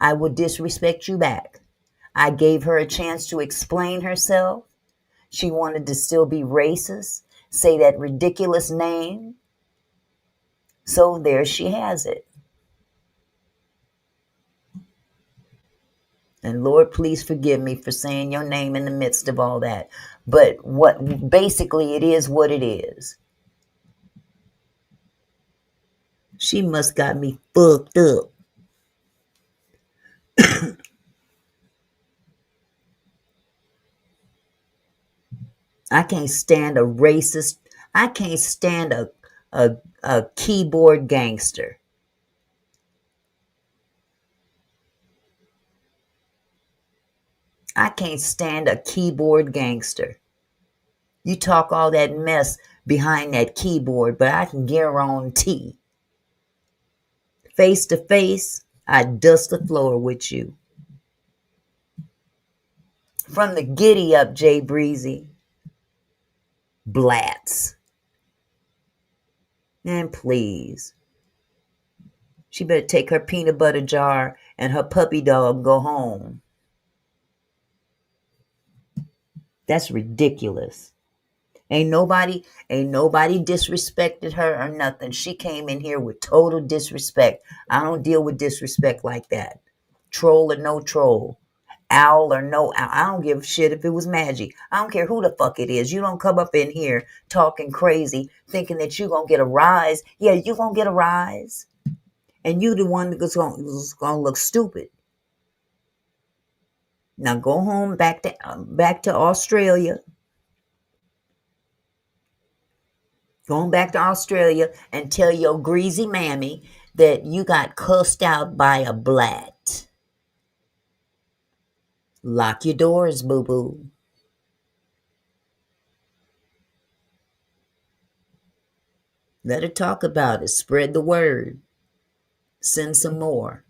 I will disrespect you back. I gave her a chance to explain herself. She wanted to still be racist, say that ridiculous name. So there she has it. And Lord, please forgive me for saying your name in the midst of all that. But what basically it is what it is. She must got me fucked up. I can't stand a racist. I can't stand a keyboard gangster. I can't stand a keyboard gangster. You talk all that mess behind that keyboard, but I can guarantee, face to face, I dust the floor with you. From the giddy up, Jay Breezy. Blats. And please. She better take her peanut butter jar and her puppy dog and go home. That's ridiculous. Ain't nobody disrespected her or nothing. She came in here with total disrespect. I don't deal with disrespect like that. Troll or no troll. owl or no owl. I don't give a shit if it was magic. I don't care who the fuck it is. You don't come up in here talking crazy, thinking that you're going to get a rise. Yeah, you're going to get a rise. And you the one that's going to look stupid. Now go home back to Australia. Going back to Australia and tell your greasy mammy that you got cussed out by a blat. Lock your doors, boo-boo. Let her talk about it. Spread the word. Send some more.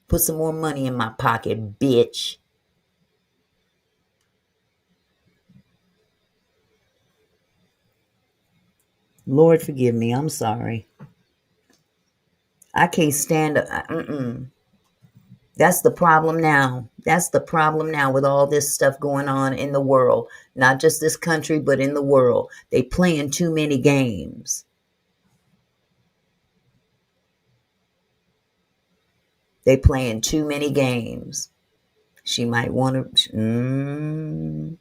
Put some more money in my pocket, bitch. Lord, forgive me. I'm sorry. I can't stand it. That's the problem now. That's the problem now with all this stuff going on in the world. Not just this country, but in the world. They playing too many games. They playing too many games. She might want to...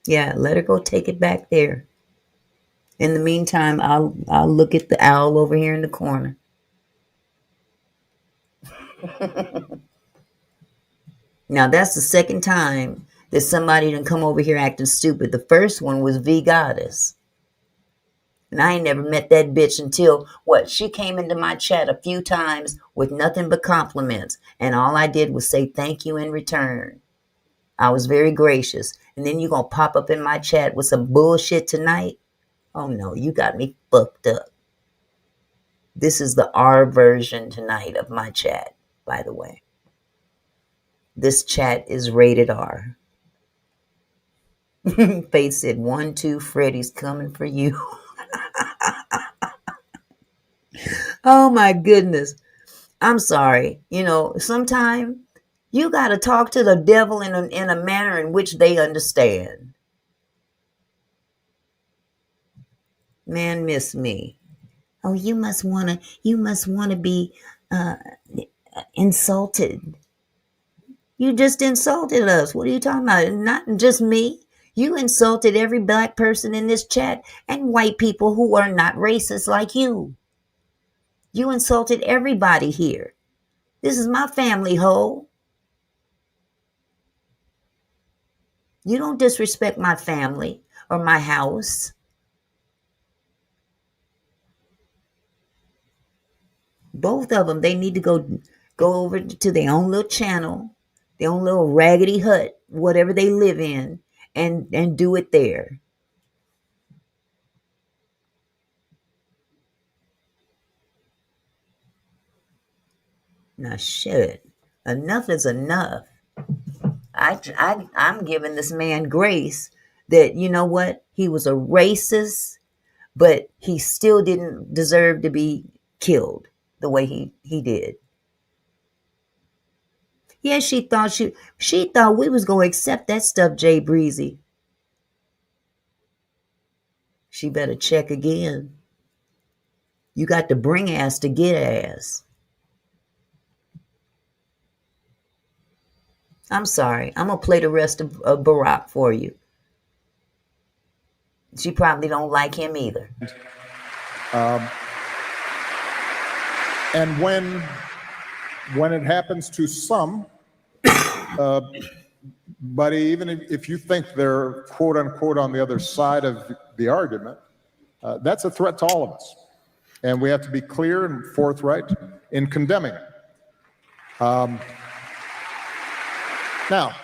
Yeah, let her go take it back there. In the meantime, I'll look at the owl over here in the corner. Now, that's the second time that somebody done come over here acting stupid. The first one was V Goddess. And I ain't never met that bitch until, she came into my chat a few times with nothing but compliments. And all I did was say thank you in return. I was very gracious. And then you gonna pop up in my chat with some bullshit tonight? Oh no, you got me fucked up. This is the R version tonight of my chat, by the way. This chat is rated R. Faith said, 1, 2, Freddy's coming for you. Oh my goodness. I'm sorry. Sometimes you got to talk to the devil in a manner in which they understand. Man, miss me. Oh, you must want to be insulted. You just insulted us. What are you talking about? Not just me. You insulted every black person in this chat and white people who are not racist like you. You insulted everybody here. This is my family, ho. You don't disrespect my family or my house. Both of them, they need to go over to their own little channel, their own little raggedy hut, whatever they live in, and do it there. Now, shit. Enough is enough. I'm giving this man grace that, you know what? He was a racist, but he still didn't deserve to be killed the way he did. Yeah, she thought we was going to accept that stuff, Jay Breezy. She better check again. You got to bring ass to get ass. I'm sorry. I'm going to play the rest of Barak for you. She probably don't like him either. And when it happens to some, but even if you think they're quote unquote on the other side of the argument, that's a threat to all of us. And we have to be clear and forthright in condemning it. Now,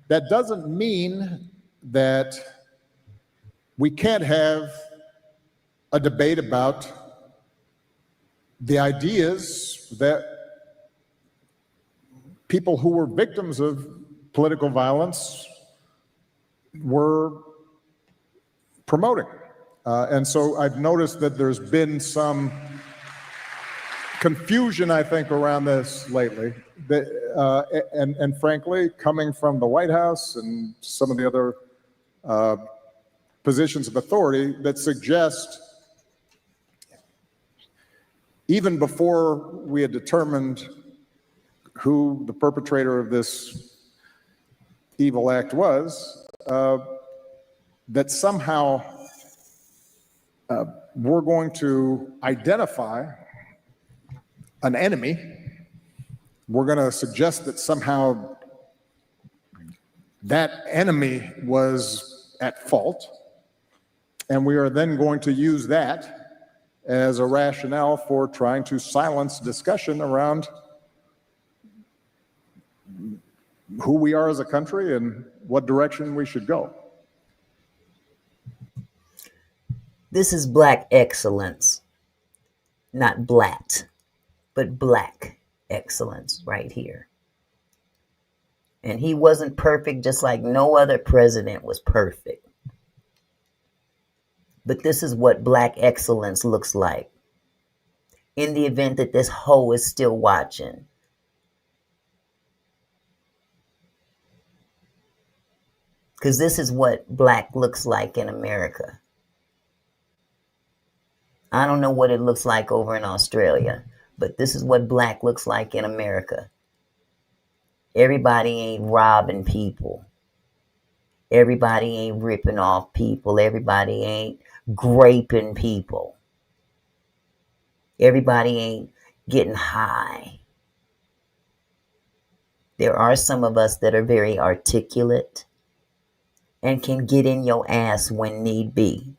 that doesn't mean that we can't have a debate about the ideas that people who were victims of political violence were promoting. And so I've noticed that there's been some confusion, I think, around this lately. And frankly, coming from the White House and some of the other positions of authority that suggest even before we had determined who the perpetrator of this evil act was, that somehow we're going to identify an enemy. We're going to suggest that somehow that enemy was at fault, and we are then going to use that as a rationale for trying to silence discussion around who we are as a country and what direction we should go. This is black excellence, not black, but black excellence right here. And he wasn't perfect, just like no other president was perfect. But this is what black excellence looks like in the event that this hoe is still watching. Because this is what black looks like in America. I don't know what it looks like over in Australia, but this is what black looks like in America. Everybody ain't robbing people. Everybody ain't ripping off people. Everybody ain't graping people. Everybody ain't getting high. There are some of us that are very articulate and can get in your ass when need be.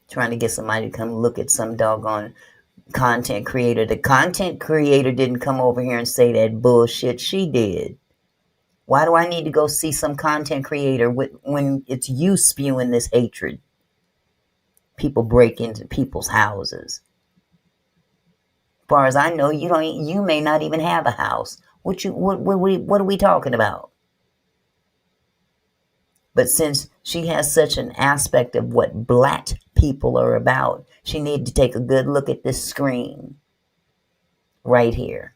Trying to get somebody to come look at some doggone content creator. The content creator didn't come over here and say that bullshit. She did. Why do I need to go see some content creator when it's you spewing this hatred? People break into people's houses. As far as I know, you may not even have a house. What are we talking about? But since she has such an aspect of what black people are about, she needs to take a good look at this screen right here.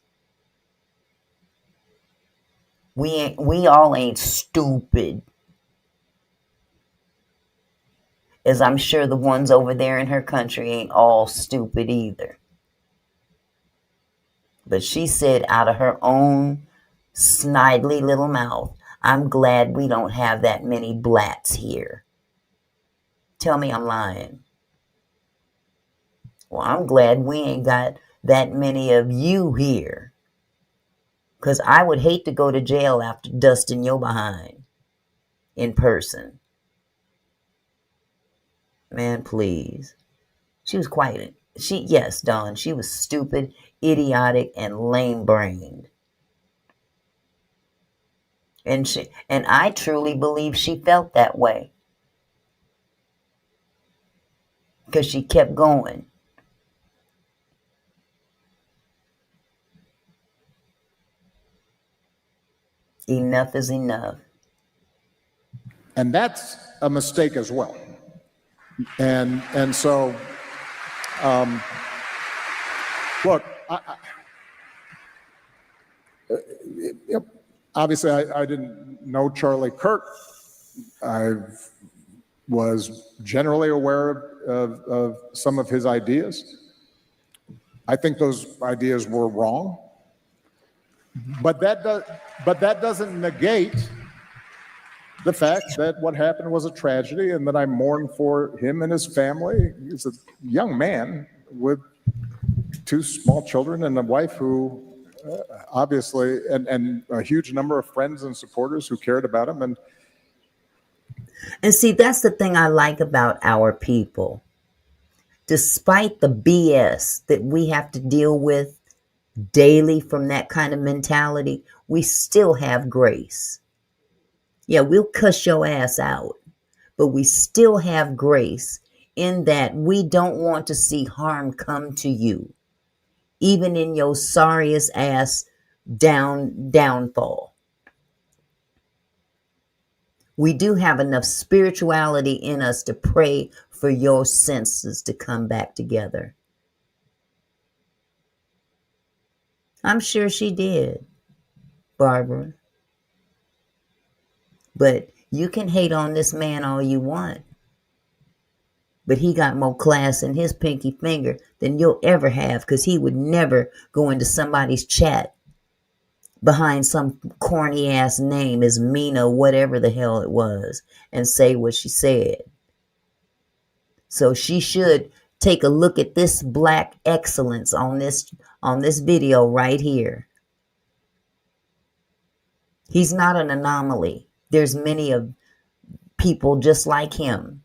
We all ain't stupid. As I'm sure the ones over there in her country ain't all stupid either. But she said out of her own snidely little mouth, I'm glad we don't have that many blacks here. Tell me I'm lying. Well, I'm glad we ain't got that many of you here. Because I would hate to go to jail after dusting your behind in person. Man, please. She was yes, Dawn, she was stupid, idiotic, and lame-brained. And I truly believe she felt that way. Because she kept going. Enough is enough. And that's a mistake as well. And so, look, obviously I didn't know Charlie Kirk. I was generally aware of some of his ideas. I think those ideas were wrong. But that doesn't negate the fact that what happened was a tragedy and that I mourn for him and his family. He's a young man with 2 small children and a wife who obviously, and a huge number of friends and supporters who cared about him. And see, that's the thing I like about our people. Despite the BS that we have to deal with daily from that kind of mentality, we still have grace. Yeah, we'll cuss your ass out, but we still have grace in that we don't want to see harm come to you, even in your sorriest ass downfall. We do have enough spirituality in us to pray for your senses to come back together. I'm sure she did, Barbara. But you can hate on this man all you want. but he got more class in his pinky finger than you'll ever have, because he would never go into somebody's chat behind some corny ass name as Mina, whatever the hell it was, and say what she said. So she should take a look at this black excellence on this video right here. He's not an anomaly. There's many of people just like him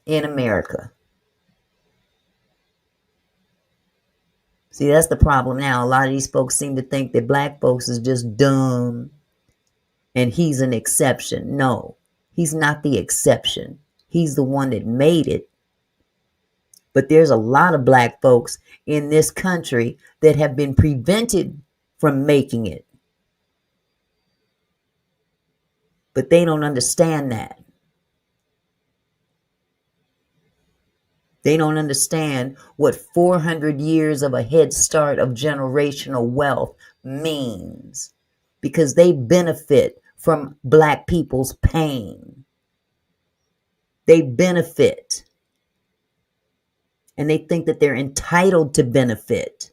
in America. See, that's the problem now. A lot of these folks seem to think that black folks is just dumb and he's an exception. No, he's not the exception. He's the one that made it. But there's a lot of black folks in this country that have been prevented from making it. But they don't understand that. They don't understand what 400 years of a head start of generational wealth means, because they benefit from black people's pain. They benefit. And they think that they're entitled to benefit.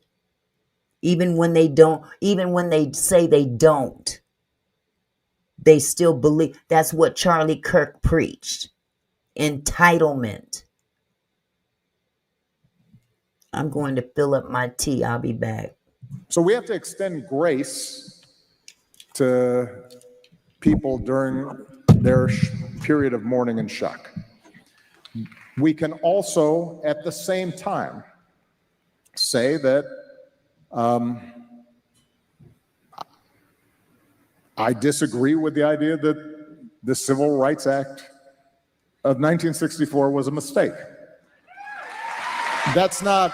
Even when they don't, even when they say they don't, they still believe. That's what Charlie Kirk preached. Entitlement. I'm going to fill up my tea. I'll be back. So we have to extend grace to people during their period of mourning and shock. We can also, at the same time, say that I disagree with the idea that the Civil Rights Act of 1964 was a mistake. That's not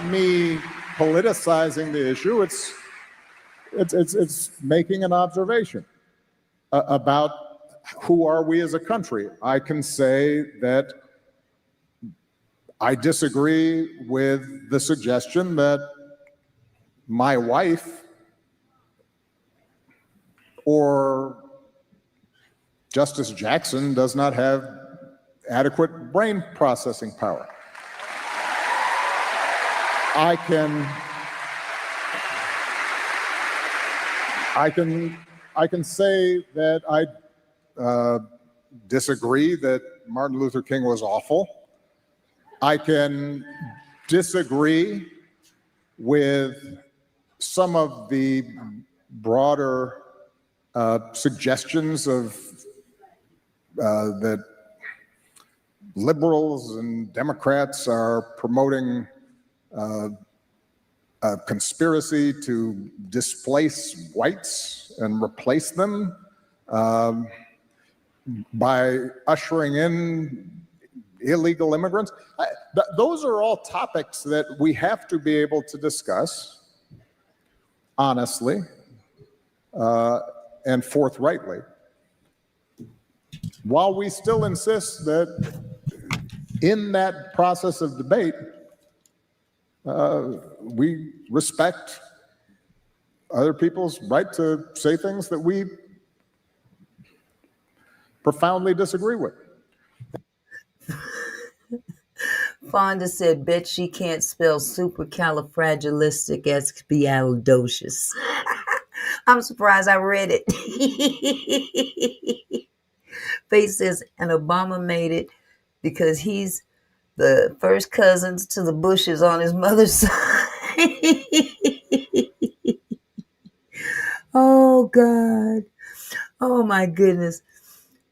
me politicizing the issue. It's making an observation about who are we as a country. I can say that I disagree with the suggestion that my wife or Justice Jackson does not have adequate brain processing power. I can say that I disagree that Martin Luther King was awful. I can disagree with some of the broader suggestions of that liberals and Democrats are promoting a conspiracy to displace whites and replace them by ushering in illegal immigrants. Those are all topics that we have to be able to discuss honestly and forthrightly, while we still insist that in that process of debate, we respect other people's right to say things that we profoundly disagree with. Fonda said, bet she can't spell supercalifragilisticexpialidocious. I'm surprised I read it. Faith says, and Obama made it because he's the first cousins to the Bushes on his mother's side. Oh God. Oh my goodness.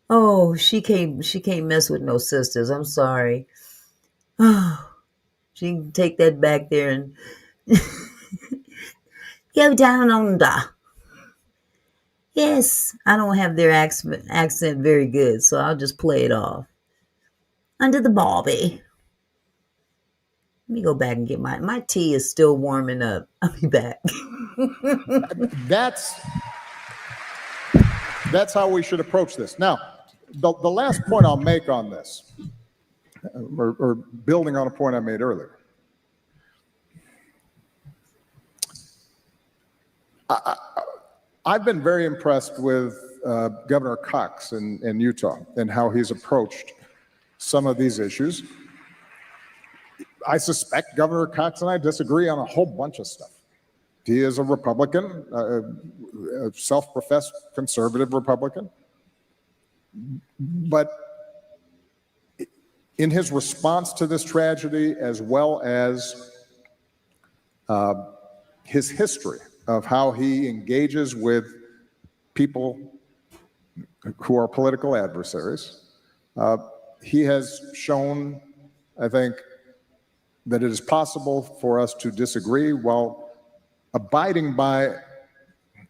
Oh, she can't mess with no sisters. I'm sorry. Oh, she can take that back there and go down under. Yes, I don't have their accent very good, so I'll just play it off. Under the Barbie. Let me go back and get my tea is still warming up. I'll be back. That's how we should approach this. Now, the last point I'll make on this, or building on a point I made earlier, I've been very impressed with Governor Cox in Utah and how he's approached some of these issues. I suspect Governor Cox and I disagree on a whole bunch of stuff. He is a Republican, a self-professed conservative Republican. But in his response to this tragedy, as well as his history of how he engages with people who are political adversaries, he has shown, I think, that it is possible for us to disagree while abiding by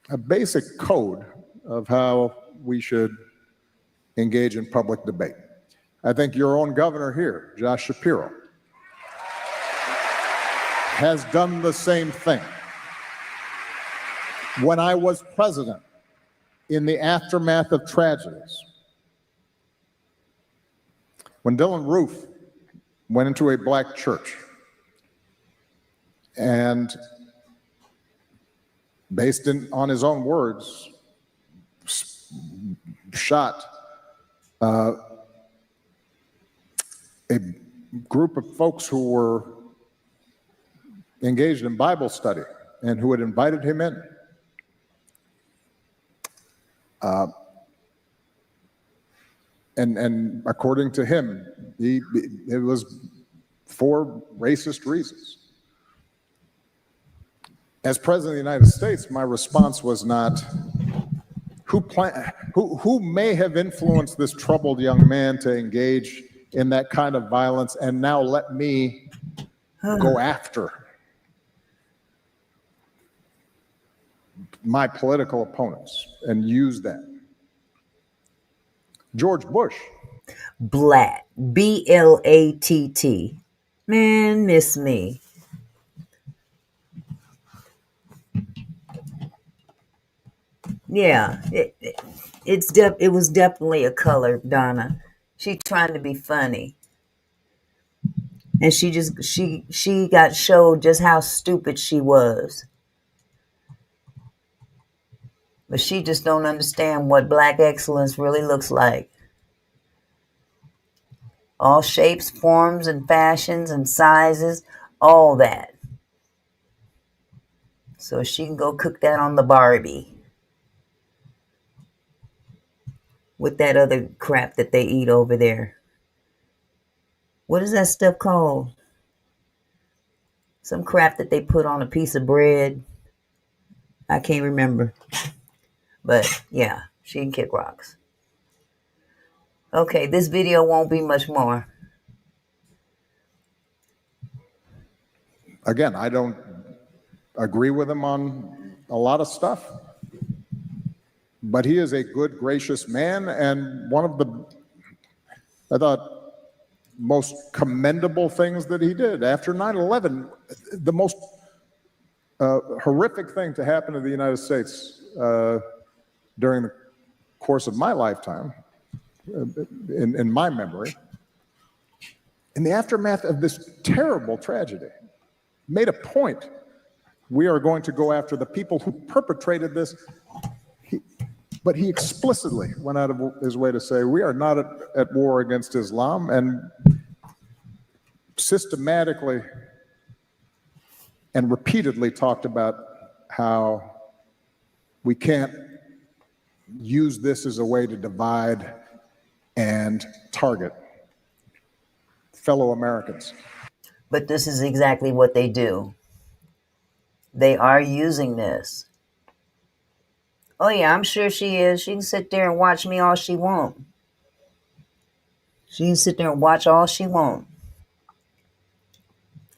a basic code of how we should engage in public debate. I think your own governor here, Josh Shapiro, has done the same thing. When I was president, in the aftermath of tragedies, when Dylan Roof went into a black church and, based on his own words, shot a group of folks who were engaged in Bible study and who had invited him in. And according to him, it was for racist reasons. As President of the United States, my response was not, who may have influenced this troubled young man to engage in that kind of violence, and now let me go after my political opponents and use that. George Bush. Blatt, B-L-A-T-T. Man, miss me. Yeah, it was definitely a color, Donna. She trying to be funny. And she got showed just how stupid she was. But she just don't understand what black excellence really looks like. All shapes, forms, and fashions and sizes, all that. So she can go cook that on the Barbie. With that other crap that they eat over there. What is that stuff called? Some crap that they put on a piece of bread. I can't remember. But yeah, she can kick rocks. Okay, this video won't be much more. Again, I don't agree with him on a lot of stuff, but he is a good, gracious man, and one of the, I thought, most commendable things that he did after 9/11, the most horrific thing to happen to the United States during the course of my lifetime, in my memory, in the aftermath of this terrible tragedy, made a point. We are going to go after the people who perpetrated this. But he explicitly went out of his way to say, we are not at war against Islam, and systematically and repeatedly talked about how we can't use this as a way to divide and target fellow Americans. But this is exactly what they do. They are using this. Oh yeah, I'm sure she is. She can sit there and watch me all she wants. She can sit there and watch all she wants.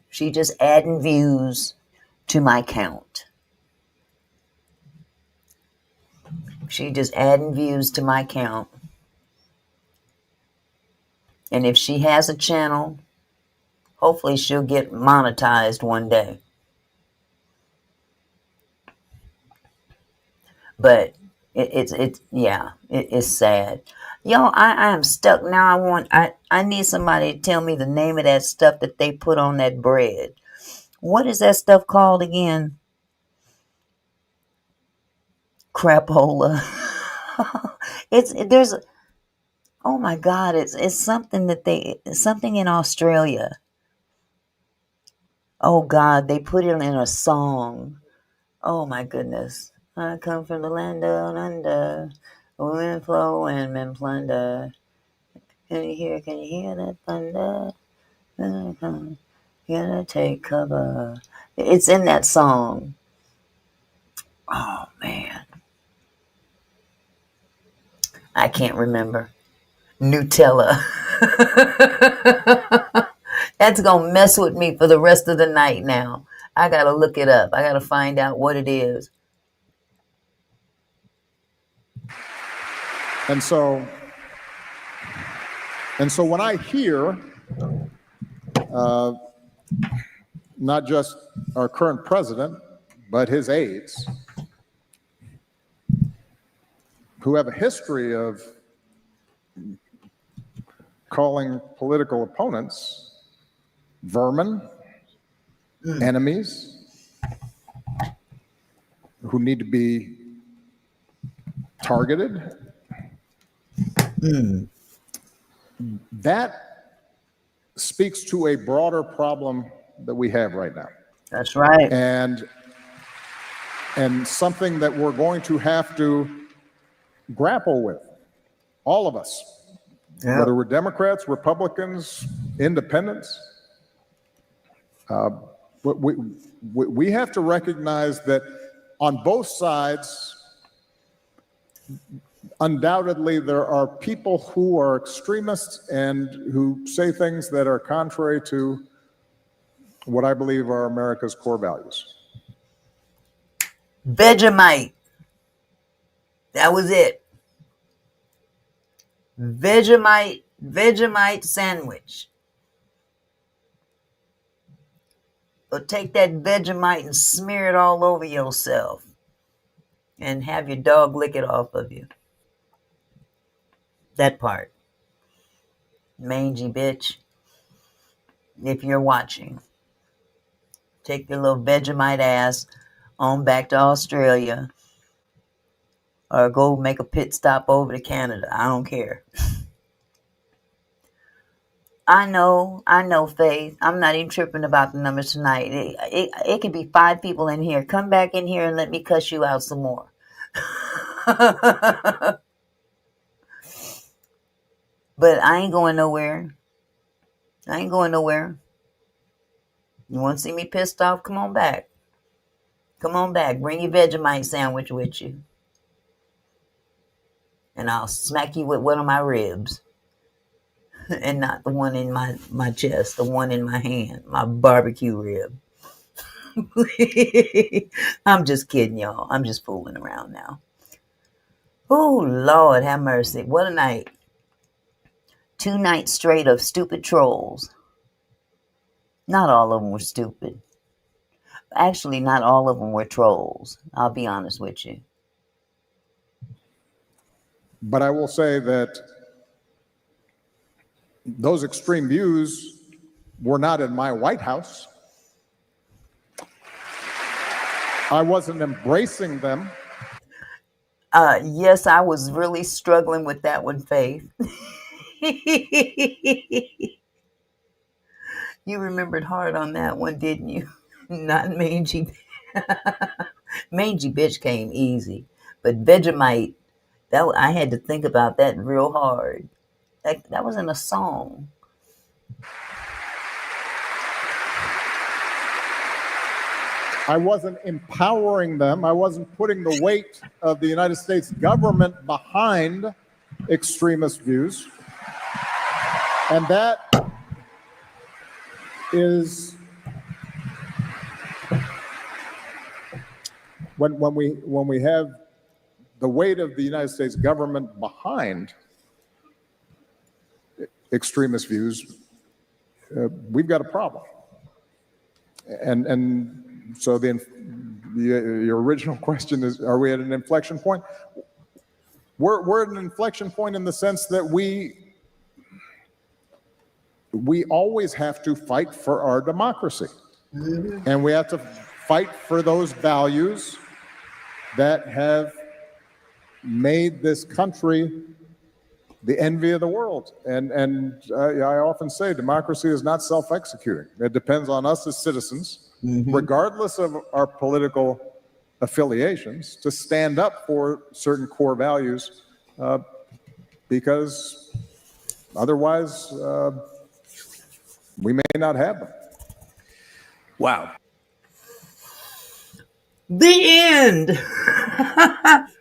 She just adding views to my count. She just adding views to my count. And if she has a channel, hopefully she'll get monetized one day. But it's sad. Y'all, I am stuck now. I need somebody to tell me the name of that stuff that they put on that bread. What is that stuff called again? Crapola. there's oh my God, it's something something in Australia. Oh God, they put it in a song. Oh my goodness. I come from the land down under, wind flow and men plunder. Can you hear that thunder? Gonna take cover. It's in that song. Oh man. I can't remember. Nutella. That's gonna mess with me for the rest of the night now. I gotta look it up. I gotta find out what it is. And so when I hear not just our current president, but his aides, who have a history of calling political opponents vermin, enemies, who need to be targeted, that speaks to a broader problem that we have right now. That's right. And something that we're going to have to grapple with, all of us, Yep. whether we're Democrats, Republicans, independents. We have to recognize that on both sides, undoubtedly there are people who are extremists and who say things that are contrary to what I believe are America's core values. Vegemite. That was it. Vegemite sandwich. So take that Vegemite and smear it all over yourself and have your dog lick it off of you. That part. Mangy bitch. If you're watching, take your little Vegemite ass on back to Australia or go make a pit stop over to Canada. I don't care. I know, Faith. I'm not even tripping about the numbers tonight. It could be 5 people in here. Come back in here and let me cuss you out some more. But I ain't going nowhere. You want to see me pissed off? Come on back. Bring your Vegemite sandwich with you. And I'll smack you with one of my ribs. And not the one in my chest, the one in my hand, my barbecue rib. I'm just kidding, y'all. I'm just fooling around now. Oh, Lord, have mercy. What a night. 2 nights straight of stupid trolls. Not all of them were stupid. Actually, not all of them were trolls. I'll be honest with you. But I will say that those extreme views were not in my White House. I wasn't embracing them. Yes, I was really struggling with that one, Faith. You remembered hard on that one, didn't you? Not Mangy. Mangy bitch came easy. But Vegemite, I had to think about that real hard. That was in a song. I wasn't empowering them. I wasn't putting the weight of the United States government behind extremist views. And that is when we have the weight of the United States government behind extremist views, we've got a problem. And so your original question is, are we at an inflection point? We're at an inflection point in the sense that we always have to fight for our democracy. Mm-hmm. And we have to fight for those values that have made this country the envy of the world. And I often say democracy is not self-executing. It depends on us as citizens, regardless of our political affiliations, to stand up for certain core values, because otherwise we may not have them. Wow. The end.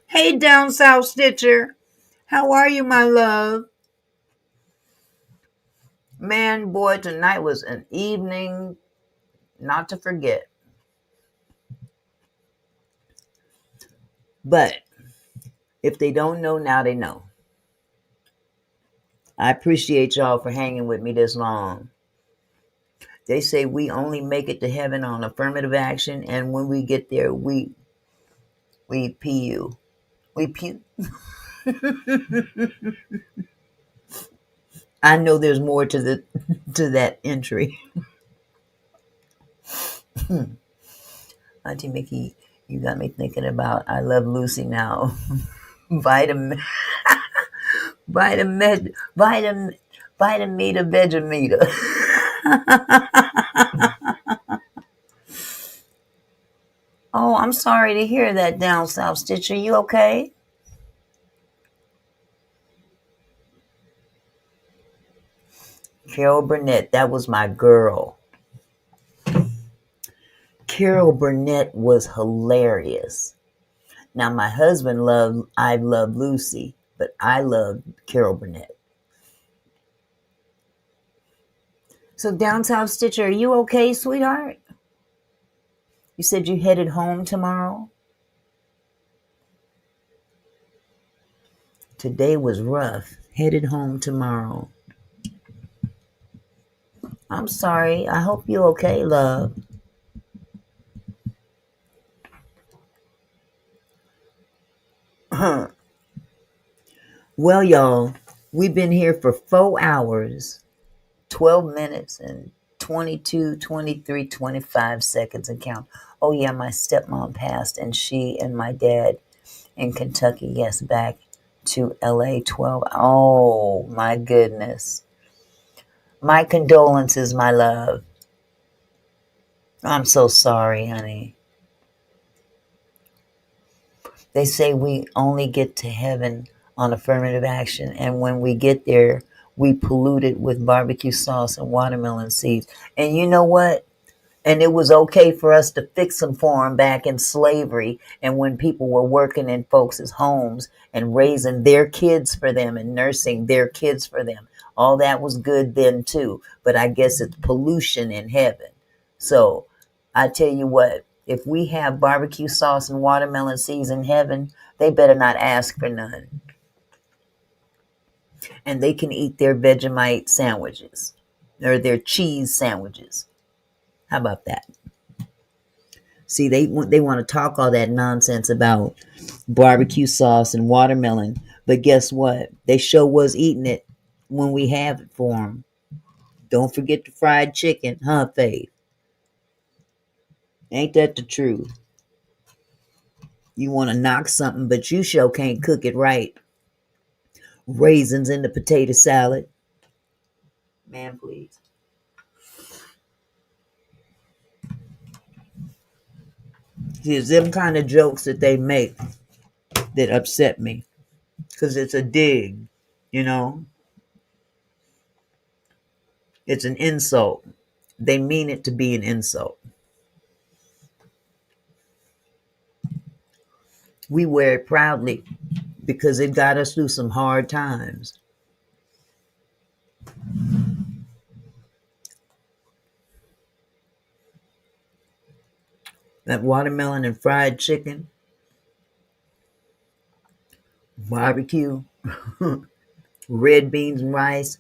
Hey, Down South Stitcher. How are you, my love? Man, boy, tonight was an evening not to forget. But if they don't know, now they know. I appreciate y'all for hanging with me this long. They say we only make it to heaven on affirmative action, and when we get there, we pew. We pew. I know there's more to that entry. Auntie Mickey, you got me thinking about I Love Lucy now. Vitamin Vitamita Vegemita. Oh, I'm sorry to hear that, Down South Stitch. Are you okay? Carol Burnett, that was my girl. Carol Burnett was hilarious. Now, my husband loved I Love Lucy, but I love Carol Burnett. So, Down South Stitcher, are you okay, sweetheart? You said you headed home tomorrow? Today was rough. Headed home tomorrow. I'm sorry. I hope you're okay, love. Well, y'all, we've been here for 4 hours, 12 minutes, and 22, 23, 25 seconds and count. Oh, yeah, my stepmom passed, and she and my dad in Kentucky, yes, back to LA 12. Oh, my goodness. My condolences, my love. I'm so sorry, honey. They say we only get to heaven on affirmative action, and when we get there, we pollute it with barbecue sauce and watermelon seeds. And you know what? And it was okay for us to fix them for them back in slavery, and when people were working in folks' homes and raising their kids for them and nursing their kids for them. All that was good then too, but I guess it's pollution in heaven. So I tell you what, if we have barbecue sauce and watermelon seeds in heaven, they better not ask for none. And they can eat their Vegemite sandwiches or their cheese sandwiches. How about that? See, they want to talk all that nonsense about barbecue sauce and watermelon, but guess what? They sure was eating it when we have it for them. Don't forget the fried chicken, huh, Faith? Ain't that the truth? You want to knock something, but you sure can't cook it right. Raisins in the potato salad. Man, please. See, it's them kind of jokes that they make that upset me. Because it's a dig, you know? It's an insult. They mean it to be an insult. We wear it proudly because it got us through some hard times. That watermelon and fried chicken, barbecue, red beans and rice,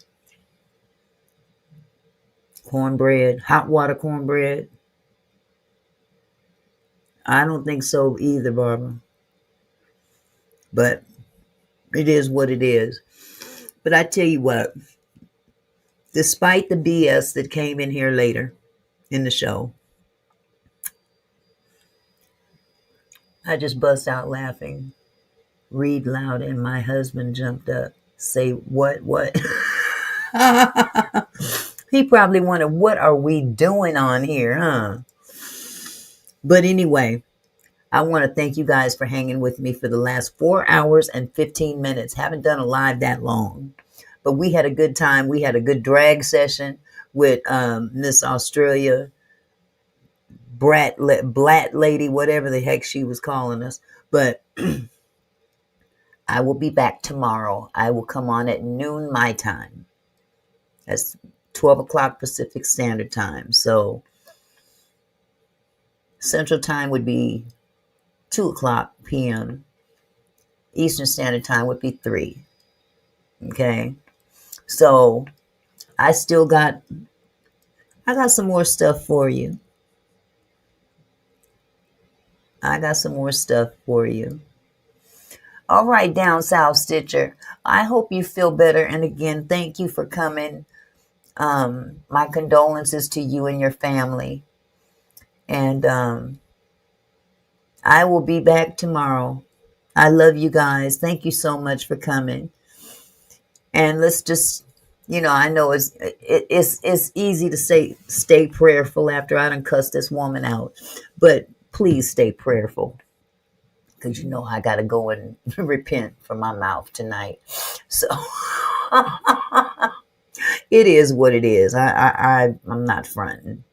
cornbread, hot water cornbread. I don't think so either, Barbara. But it is what it is. But I tell you what, despite the BS that came in here later in the show, I just bust out laughing Read loud, and my husband jumped up. Say what? He probably wondered, what are we doing on here, huh? But anyway, I want to thank you guys for hanging with me for the last 4 hours and 15 minutes. Haven't done a live that long, but we had a good time. We had a good drag session with Miss Australia, Black Lady, whatever the heck she was calling us. But I will be back tomorrow. I will come on at noon my time. That's 12 o'clock Pacific Standard Time. So Central Time would be 2 o'clock p.m. Eastern Standard Time would be 3. Okay. So I got some more stuff for you. All right, Down South Stitcher. I hope you feel better. And again, thank you for coming. My condolences to you and your family. And I will be back tomorrow. I love you guys. Thank you so much for coming. And let's just, I know it's easy to say stay prayerful after I done cussed this woman out. But please stay prayerful. Because I got to go and repent from my mouth tonight. So it is what it is. I'm not fronting.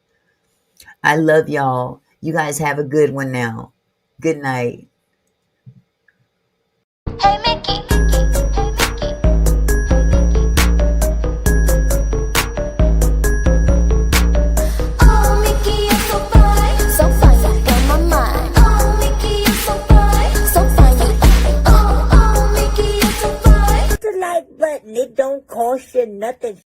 I love y'all. You guys have a good one now. Good night. Hey Mickey. Oh Mickey, you're so fine. So fine, you got my mind. Oh Mickey, you're so fine. So fine, you. Oh Mickey, you're so fine. Hit the like button. It don't cost you nothing.